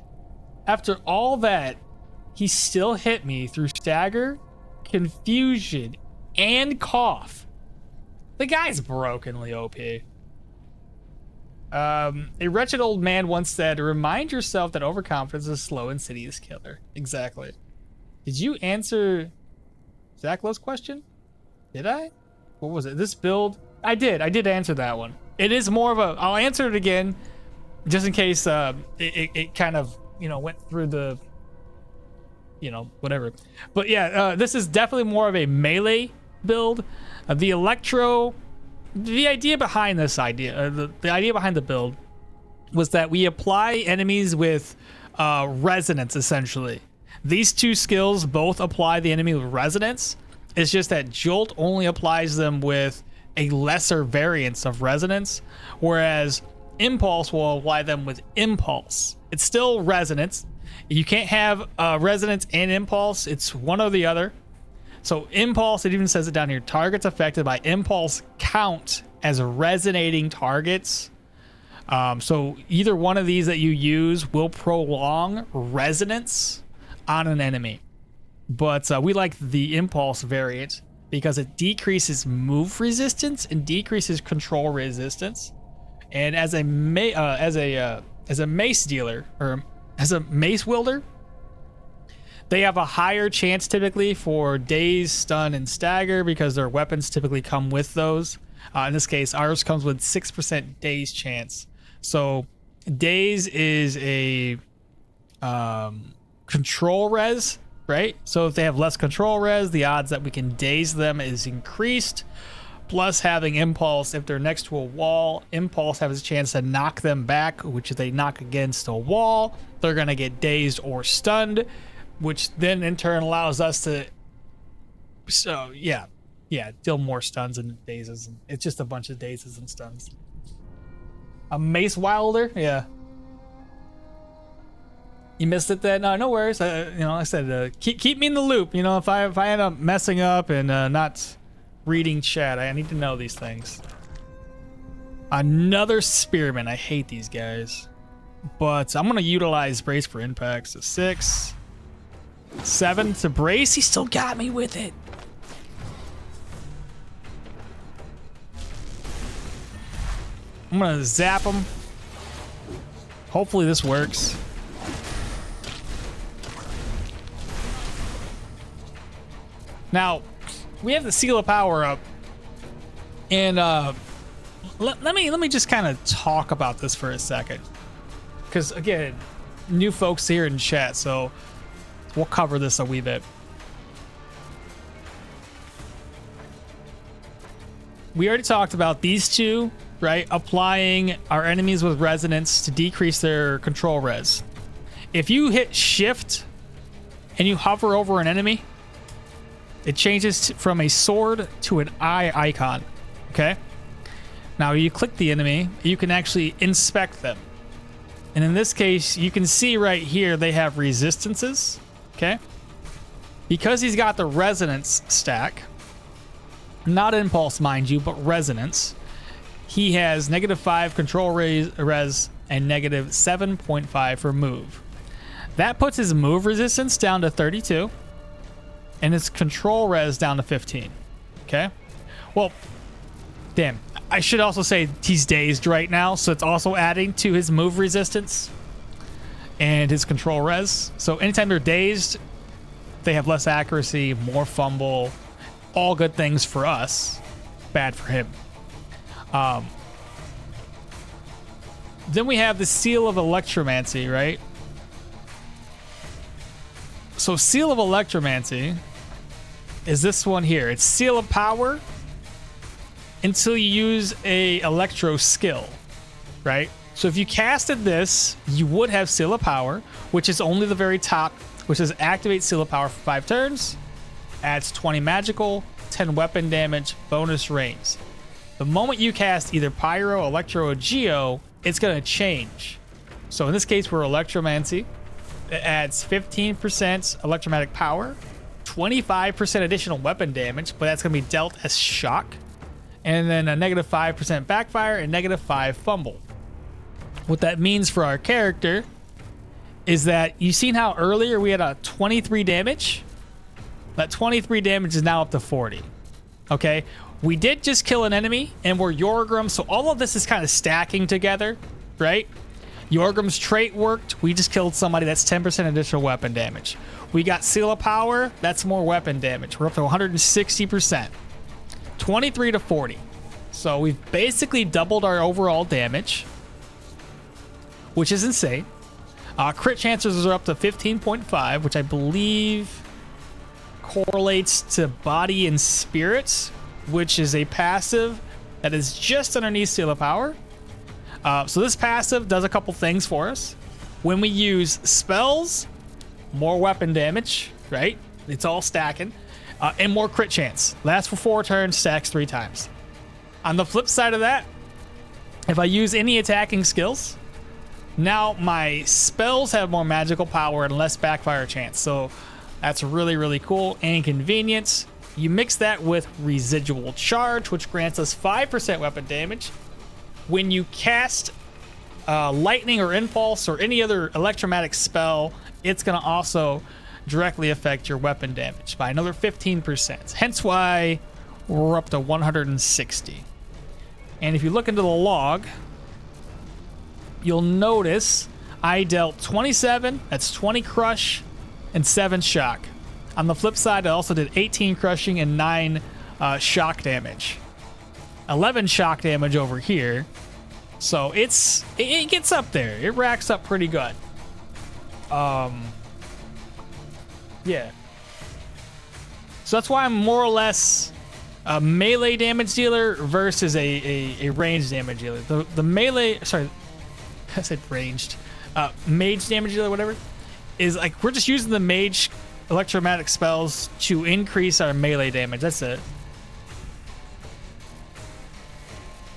Speaker 1: After all that, he still hit me through stagger, confusion, and cough. The guy's brokenly OP. A wretched old man once said, remind yourself that overconfidence is a slow, insidious killer. Exactly. Did you answer Zach Lowe's question? Did I? What was it? This build? I did answer that one. It is more of a, I'll answer it again just in case it kind of, you know, went through the, you know, whatever. But yeah, this is definitely more of a melee build. The Electro, the idea behind this idea, the idea behind the build was that we apply enemies with resonance, essentially. These two skills both apply the enemy with resonance. It's just that Jolt only applies them with a lesser variance of resonance, whereas Impulse will apply them with impulse. It's still resonance. You can't have resonance and impulse. It's one or the other. So impulse, it even says it down here, targets affected by impulse count as resonating targets. So either one of these that you use will prolong resonance on an enemy. But we like the impulse variant because it decreases move resistance and decreases control resistance. And as a mace dealer, or as a mace wielder, they have a higher chance typically for daze, stun, and stagger because their weapons typically come with those. In this case, ours comes with 6% daze chance. So daze is a control res, right? So if they have less control res, the odds that we can daze them is increased. plus having impulse. If they're next to a wall, impulse has a chance to knock them back, which if they knock against a wall, they're going to get dazed or stunned, which then in turn allows us to, so yeah, deal more stuns and dazes. It's just a bunch of dazes and stuns. A Mace Wilder, yeah. You missed it then? No worries. I said keep me in the loop. If I end up messing up and not reading chat, I need to know these things. Another spearman. I hate these guys, but I'm gonna utilize brace for impacts. So 6, 7 to brace. He still got me with it. I'm gonna zap him. Hopefully this works. Now, we have the Seal of Power up, and let me just kind of talk about this for a second, because again, new folks here in chat, so we'll cover this a wee bit. We already talked about these two, right? Applying our enemies with resonance to decrease their control res. If you hit shift and you hover over an enemy, it changes from a sword to an eye icon, okay? Now you click the enemy, you can actually inspect them. And in this case, you can see right here, they have resistances, okay? Because he's got the resonance stack, not impulse, mind you, but resonance, he has -5 control res and -7.5 for move. That puts his move resistance down to 32. And its control res down to 15. Okay? Well, damn. I should also say he's dazed right now, so it's also adding to his move resistance and his control res. So anytime they're dazed, they have less accuracy, more fumble, all good things for us, bad for him. Then we have the Seal of Electromancy, right? So Seal of Electromancy is this one here. It's Seal of Power until you use a Electro skill, right? So if you casted this, you would have Seal of Power, which is only the very top, which says activate Seal of Power for 5 turns, adds 20 magical, 10 weapon damage, bonus range. The moment you cast either Pyro, Electro, or Geo, it's going to change. So in this case, we're Electromancy. It adds 15% electromagnetic power, 25% additional weapon damage, but that's going to be dealt as shock, and then a -5% backfire and -5 fumble. What that means for our character is that you've seen how earlier we had a 23 damage? That 23 damage is now up to 40. Okay? We did just kill an enemy, and we're Yorgrim, so all of this is kind of stacking together, right? Yorgrim's trait worked. We just killed somebody. That's 10% additional weapon damage. We got Seal of Power. That's more weapon damage. We're up to 160%. 23 to 40. So we've basically doubled our overall damage, which is insane. Crit chances are up to 15.5, which I believe correlates to Body and Spirits, which is a passive that is just underneath Seal of Power. So this passive does a couple things for us. When we use spells, more weapon damage, right? It's all stacking. And more crit chance. Lasts for 4 turns, stacks 3 times. On the flip side of that, if I use any attacking skills, now my spells have more magical power and less backfire chance. So that's really, really cool and convenient. You mix that with Residual Charge, which grants us 5% weapon damage. When you cast lightning or impulse or any other electromagnetic spell, it's going to also directly affect your weapon damage by another 15%. Hence why we're up to 160. And if you look into the log, you'll notice I dealt 27, that's 20 crush, and 7 shock. On the flip side, I also did 18 crushing and 9 shock damage. 11 shock damage over here. So it gets up there. It racks up pretty good. Yeah. So that's why I'm more or less melee damage dealer versus a ranged damage dealer. The melee, sorry, I said ranged. Mage damage dealer, whatever, is like we're just using the mage electromagnetic spells to increase our melee damage. That's it.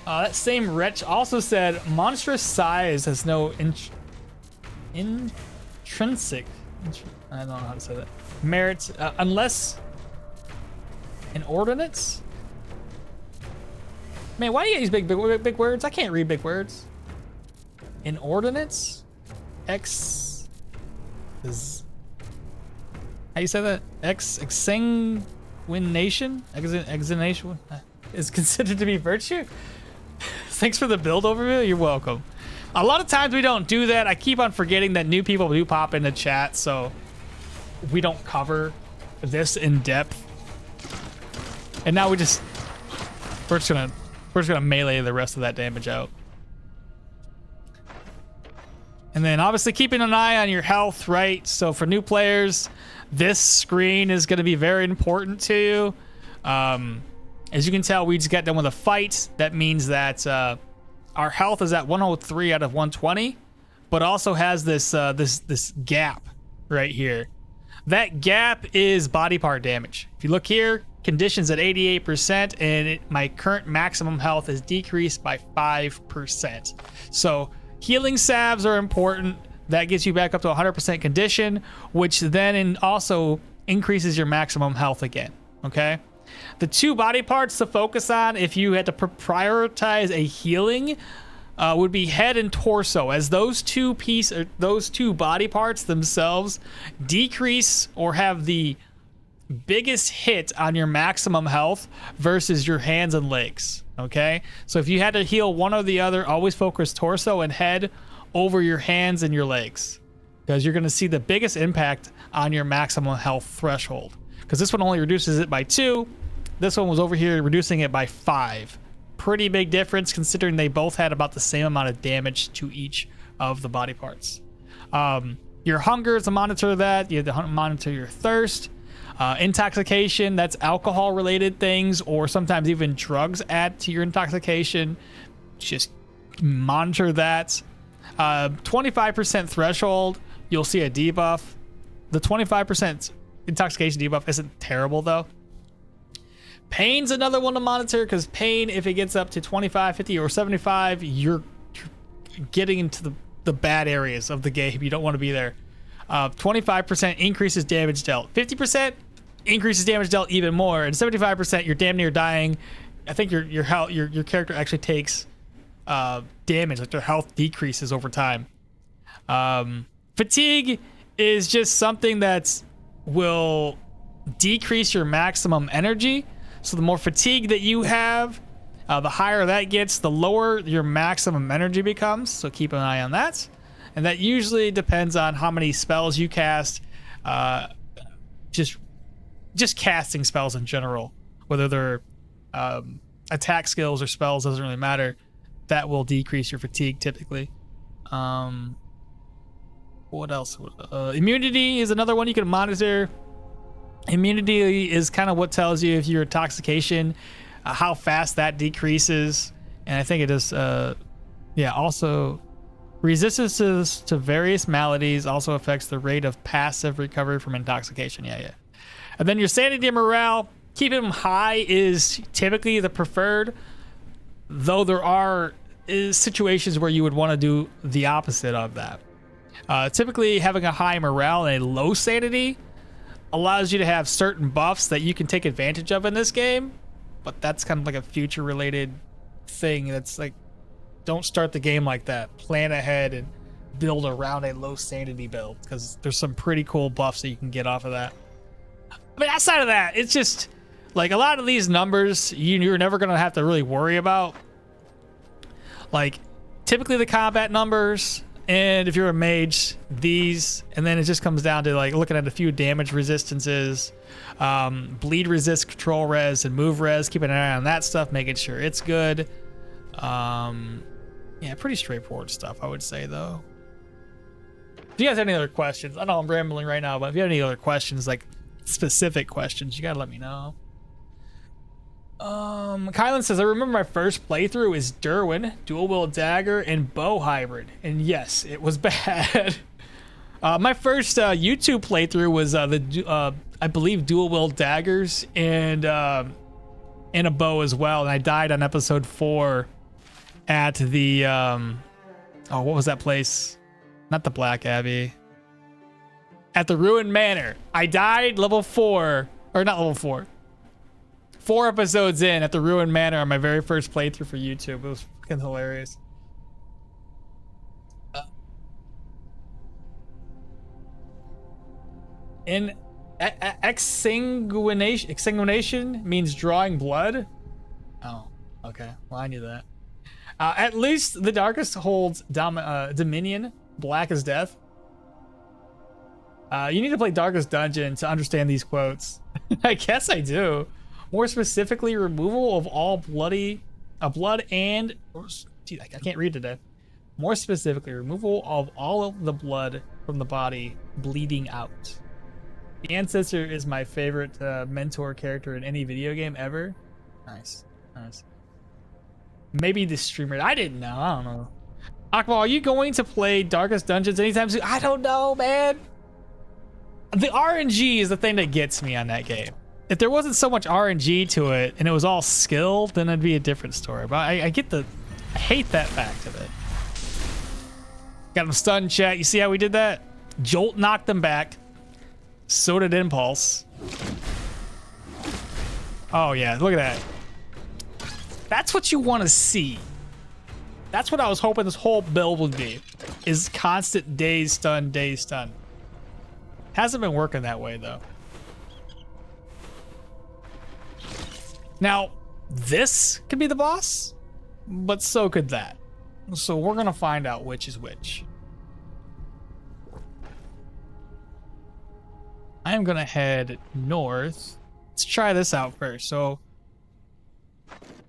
Speaker 1: That same wretch also said monstrous size has no intrinsic. I don't know how to say that. Merit unless inordinates. Man, why do you use big words? I can't read big words. Inordinates. X is how you say that? Exsanguination is considered to be virtue. Thanks for the build overview. You're welcome. A lot of times we don't do that. I keep on forgetting that new people do pop into chat, so we don't cover this in depth. And now we're just gonna melee the rest of that damage out. And then obviously keeping an eye on your health, right? So for new players, this screen is going to be very important to you. As you can tell, we just got done with a fight. That means that our health is at 103 out of 120, but also has this this gap right here. That gap is body part damage. If you look here, conditions at 88%, and my current maximum health is decreased by 5%. So healing salves are important. That gets you back up to 100% condition, which then also increases your maximum health again, okay? The two body parts to focus on if you had to prioritize a healing would be head and torso, as those two body parts themselves decrease or have the biggest hit on your maximum health versus your hands and legs, okay? So if you had to heal one or the other, always focus torso and head over your hands and your legs, because you're going to see the biggest impact on your maximum health threshold, because this one only reduces it by 2. This one was over here reducing it by 5. Pretty big difference considering they both had about the same amount of damage to each of the body parts. Your hunger is to monitor that. You have to monitor your thirst. Intoxication, that's alcohol related things, or sometimes even drugs add to your intoxication. Just monitor that. 25% threshold, you'll see a debuff. The 25% intoxication debuff isn't terrible though. Pain's another one to monitor, because pain, if it gets up to 25, 50, or 75, you're getting into the bad areas of the game. You don't want to be there. 25% increases damage dealt. 50% increases damage dealt even more, and 75% you're damn near dying. I think your character actually takes damage, like their health decreases over time. Fatigue is just something that will decrease your maximum energy. So the more fatigue that you have, the higher that gets, the lower your maximum energy becomes. So keep an eye on that. And that usually depends on how many spells you cast. Just casting spells in general, whether they're attack skills or spells, doesn't really matter. That will decrease your fatigue typically. What else? Immunity is another one you can monitor. Immunity is kind of what tells you if your intoxication, how fast that decreases. And I think it is, also resistance to various maladies also affects the rate of passive recovery from intoxication. Yeah. And then your sanity and morale, keeping them high is typically the preferred, though there are situations where you would want to do the opposite of that. Typically having a high morale and a low sanity allows you to have certain buffs that you can take advantage of in this game, but that's kind of like a future related thing. That's like, don't start the game like that. Plan ahead and build around a low sanity build, because there's some pretty cool buffs that you can get off of that. I mean, outside of that, it's just like a lot of these numbers you're never going to have to really worry about. Like typically the combat numbers, and if you're a mage, these, and then it just comes down to like looking at a few damage resistances, bleed resist, control res, and move res. Keeping an eye on that stuff, making sure it's good. Yeah, pretty straightforward stuff, I would say, though. If you guys have any other questions, I know I'm rambling right now, but if you have any other questions, like specific questions, you gotta let me know. Kylan says, I remember my first playthrough is Derwin, dual wield dagger, and bow hybrid. And yes, it was bad. My first YouTube playthrough was I believe dual wield daggers and a bow as well. And I died on episode 4 at the what was that place? Not the Black Abbey. At the Ruined Manor. I died level 4, or not level 4. 4 episodes in at the Ruined Manor on my very first playthrough for YouTube. It was fucking hilarious. In exsanguination means drawing blood. Oh, okay. Well, I knew that. At least the Darkest holds Dominion, Black as Death. You need to play Darkest Dungeon to understand these quotes. I guess I do. More specifically, removal of all blood and... Dude, I can't read today. More specifically, removal of all of the blood from the body bleeding out. The Ancestor is my favorite mentor character in any video game ever. Nice. Nice. Maybe the streamer. I didn't know. I don't know. Okmall, are you going to play Darkest Dungeons anytime soon? I don't know, man. The RNG is the thing that gets me on that game. If there wasn't so much RNG to it and it was all skill, then it'd be a different story. But I hate that fact of it. Got him stunned, chat. You see how we did that? Jolt knocked them back. So did Impulse. Oh yeah, look at that. That's what you want to see. That's what I was hoping this whole build would be. Is constant daze stun, daze stun. Hasn't been working that way though. Now, this could be the boss, but so could that. So we're gonna find out which is which. I am gonna head north. Let's try this out first. So,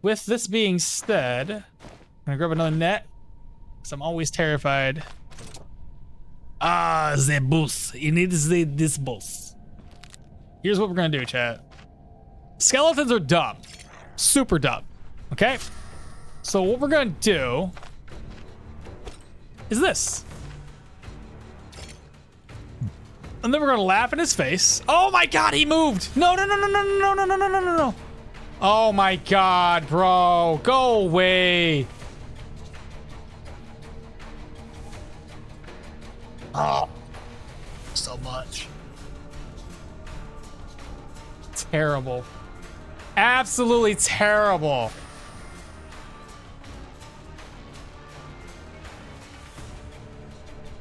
Speaker 1: with this being said, I'm gonna grab another net, because I'm always terrified. Ah, the boss. You need this boss. Here's what we're gonna do, chat. Skeletons are dumb. Super dumb. Okay? So what we're gonna do is this. And then we're gonna laugh in his face. Oh my god, he moved! No, no, no, no, no, no, no, no, no, no, no, no. Oh my god, bro. Go away. Oh, so much. Terrible. Absolutely terrible.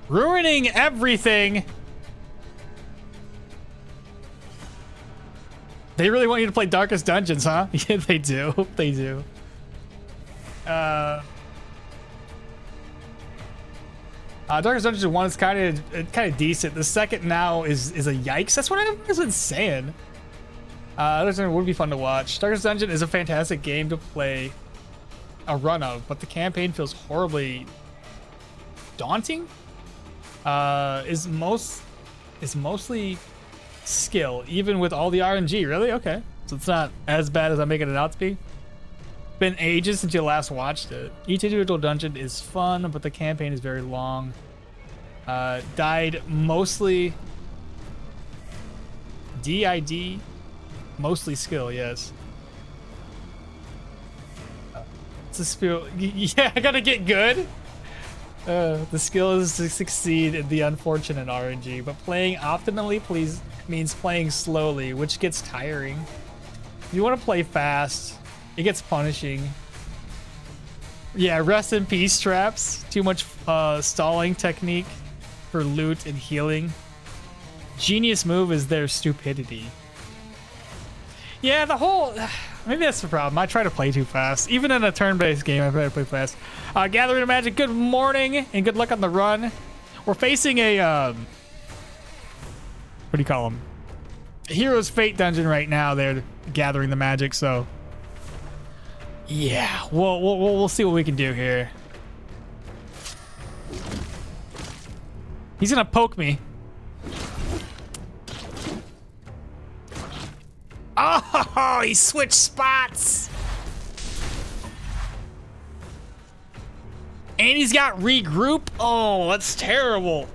Speaker 1: Ruining everything. They really want you to play Darkest Dungeons, huh? Yeah, they do. They do. Darkest Dungeons 1 is kind of decent. The second now is a yikes. That's what I've been saying. Darkest Dungeon would be fun to watch. Darkest Dungeon is a fantastic game to play a run of, but the campaign feels horribly daunting. Is mostly skill, even with all the RNG. Really? Okay. So it's not as bad as I'm making it out to be. Been ages since you last watched it. Each individual dungeon is fun, but the campaign is very long. Died mostly DID, mostly skill, yes. It's a skill. Yeah, I gotta get good. The skill is to succeed in the unfortunate RNG, but playing optimally means playing slowly, which gets tiring. If you want to play fast, it gets punishing. Yeah, rest in peace traps. Too much stalling technique for loot and healing. Genius move is their stupidity. Yeah, maybe that's the problem. I try to play too fast. Even in a turn-based game, I try to play fast. Gathering of Magic, good morning and good luck on the run. We're facing a, what do you call them? Hero's Fate dungeon right now. They're gathering the magic, so yeah, we'll see what we can do here. He's gonna poke me. Oh, he switched spots. And he's got regroup. Oh, that's terrible.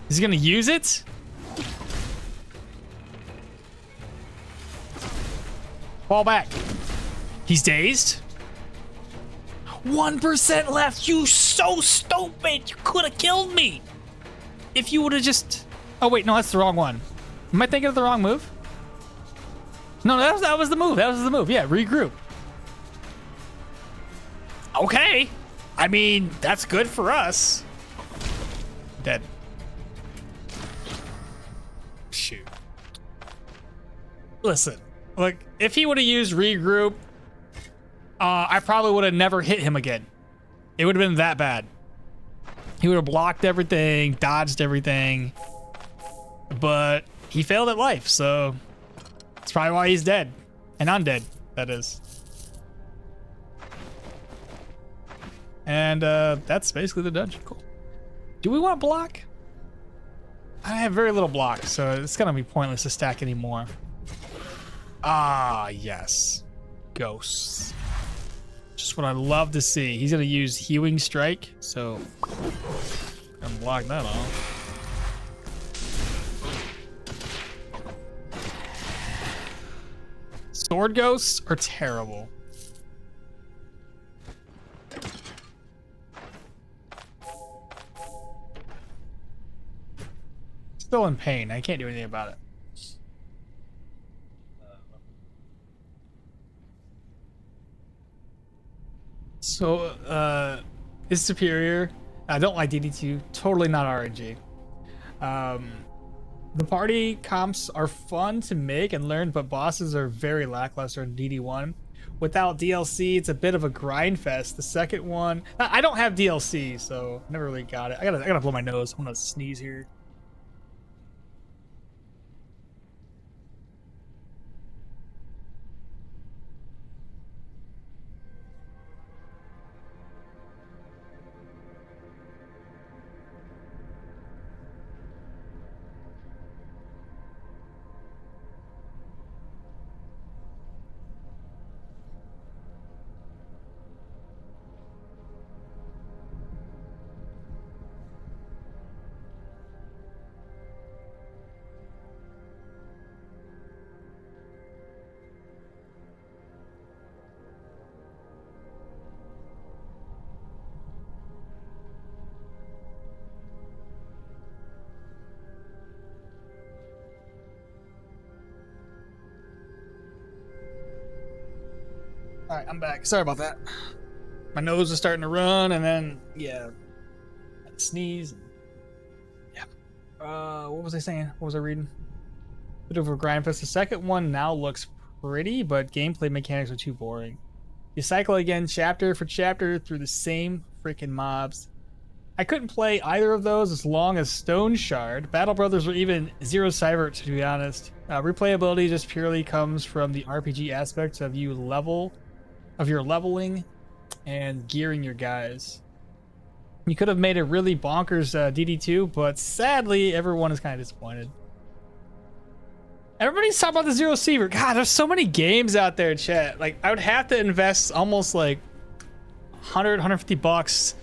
Speaker 1: Is he gonna use it? Fall back. He's dazed. 1% left. You so stupid. You could have killed me. If you would have just... Oh, wait. No, that's the wrong one. Am I thinking of the wrong move? No, that was the move. That was the move. Yeah, regroup. Okay. I mean, that's good for us. Dead. Shoot. Listen. Look, if he would have used regroup, I probably would have never hit him again. It would have been that bad. He would have blocked everything, dodged everything. But he failed at life, so that's probably why he's dead. And undead, that is. And that's basically the dungeon. Cool. Do we want block? I have very little block, so it's gonna be pointless to stack anymore. Ah, yes. Ghosts. Just what I love to see. He's gonna use Hewing Strike, so I'm gonna block that off. Sword ghosts are terrible. Still in pain. I can't do anything about it. So, is superior. I don't like DD2. Totally not RNG. The party comps are fun to make and learn, but bosses are very lackluster in DD1. Without DLC, it's a bit of a grind fest. The second one, I don't have DLC, so never really got it. I gotta blow my nose. I'm gonna sneeze here. All right, I'm back. Sorry about that. My nose is starting to run, and then yeah, I had to sneeze. And, yeah. What was I saying? What was I reading? Bit of a grind fest. The second one now looks pretty, but gameplay mechanics are too boring. You cycle again chapter for chapter through the same freaking mobs. I couldn't play either of those as long as Stoneshard, Battle Brothers, or even Zero Cybert, to be honest. Replayability just purely comes from the RPG aspects of your leveling and gearing your guys. You could have made a really bonkers DD2, but sadly, everyone is kind of disappointed. Everybody's talking about the Zero Cybert. God, there's so many games out there, chat. Like, I would have to invest almost like 100, 150 bucks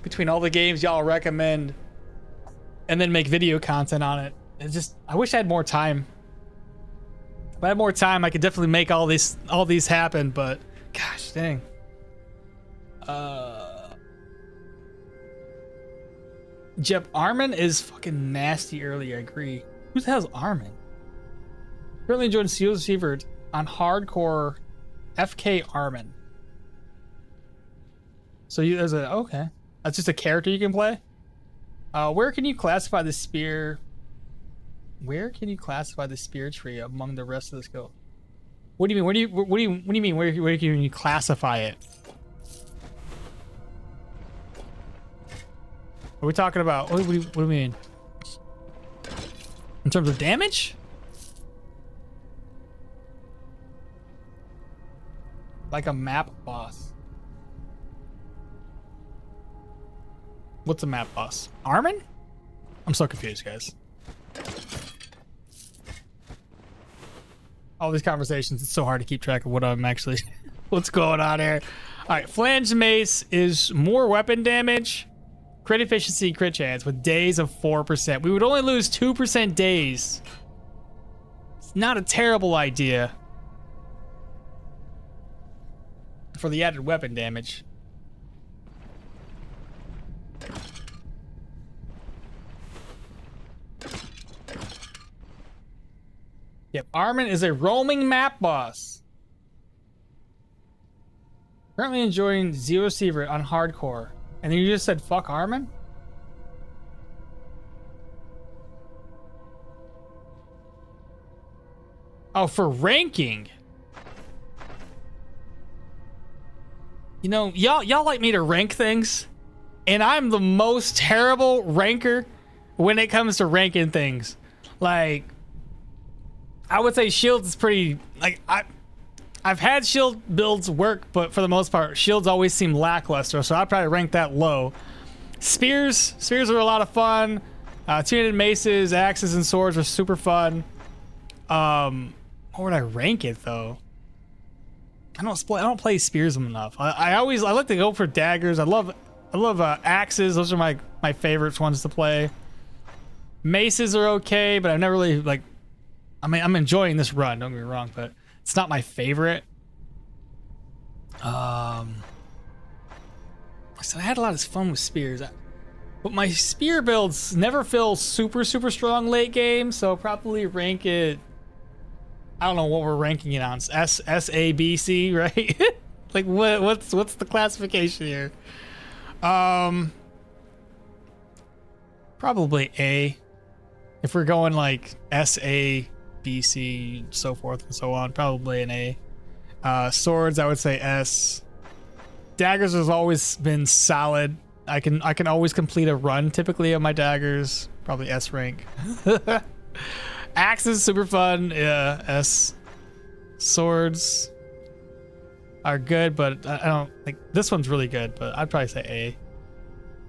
Speaker 1: between all the games y'all recommend and then make video content on it. It's just, I wish I had more time. If I had more time, I could definitely make all these happen, but gosh dang. Jep, Armin is fucking nasty early, I agree. Who the hell's Armin? Currently enjoying Zero Cybert on hardcore FK Armin. So there's a, okay. That's just a character you can play? Where can you classify the spear? Where can you classify the spear tree among the rest of the skill? What do you mean? What do you mean? Where can you classify it? What are we talking about? What do you mean? In terms of damage? Like a map boss. What's a map boss? Armin? I'm so confused, guys. all these conversations. It's so hard to keep track of what I'm actually, what's going on here. All right, Flange Mace is more weapon damage, crit efficiency, crit chance with days of 4%. We would only lose 2% days. It's not a terrible idea for the added weapon damage. Yep, Armin is a roaming map boss. Currently enjoying Zero Secret on hardcore. And then you just said fuck Armin? Oh, for ranking. You know, y'all like me to rank things, and I'm the most terrible ranker when it comes to ranking things. Like, I would say shields is pretty, like, I've had shield builds work, but for the most part, shields always seem lackluster, so I'd probably rank that low. Spears are a lot of fun. Two-handed maces, axes, and swords are super fun. What would I rank it though? I don't play spears enough. I like to go for daggers. I love axes. Those are my favorite ones to play. Maces are okay, but I've never really like. I mean, I'm enjoying this run. Don't get me wrong, but it's not my favorite. I said I had a lot of fun with spears, but my spear builds never feel super strong late game. So probably rank it. I don't know what we're ranking it on. S A B C, right? Like what's the classification here? Probably A. If we're going like S A B C so forth and so on, probably an A. Swords, I would say S. Daggers has always been solid. I can always complete a run typically of my daggers. Probably S rank. Axes super fun. Yeah, S. Swords are good, but I don't like this one's really good. But I'd probably say A.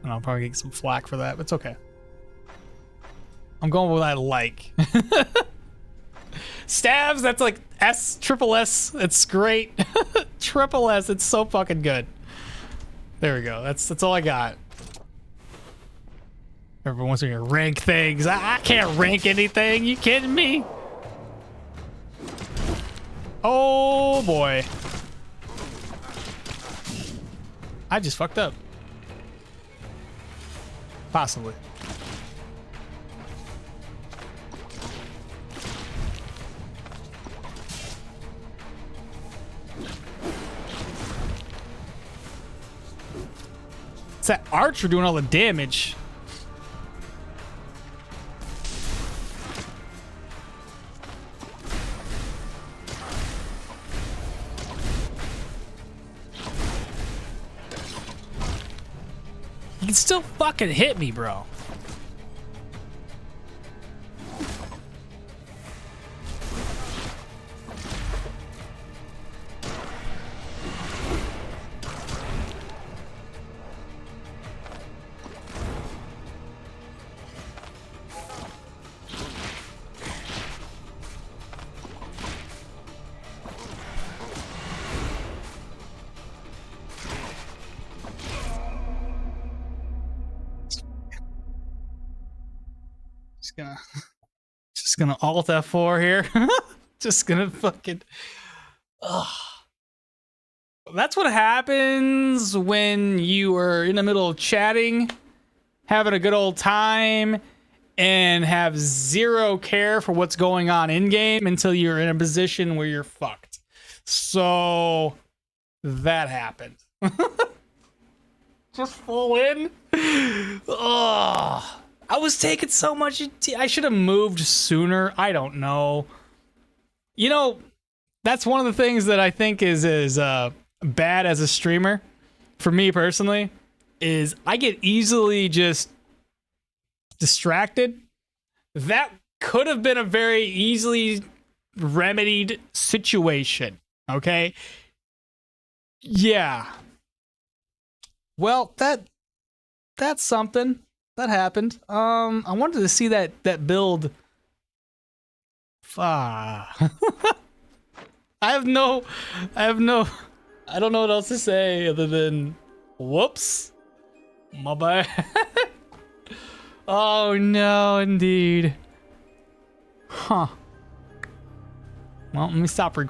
Speaker 1: And I'll probably get some flack for that, but it's okay. I'm going with what I like. Stabs, that's like S, triple S. It's great. Triple S, it's so fucking good. There we go. That's all I got. Everyone wants me to rank things. I can't rank anything. You kidding me? Oh boy. I just fucked up. Possibly. It's that archer doing all the damage. You can still fucking hit me, bro. Just gonna alt F4 here. Just gonna fucking. Ugh. That's what happens when you are in the middle of chatting, having a good old time, and have zero care for what's going on in game until you're in a position where you're fucked. So that happened. Just full in. Ugh. I was taking so much. I should have moved sooner. I don't know. You know, that's one of the things that I think is bad as a streamer, for me personally, is I get easily just distracted. That could have been a very easily remedied situation. Okay. Yeah. Well, that's something. That happened. I wanted to see that build. I have no, I don't know what else to say other than, whoops, my bad. Oh no, indeed. Huh. Well, let me stop recording.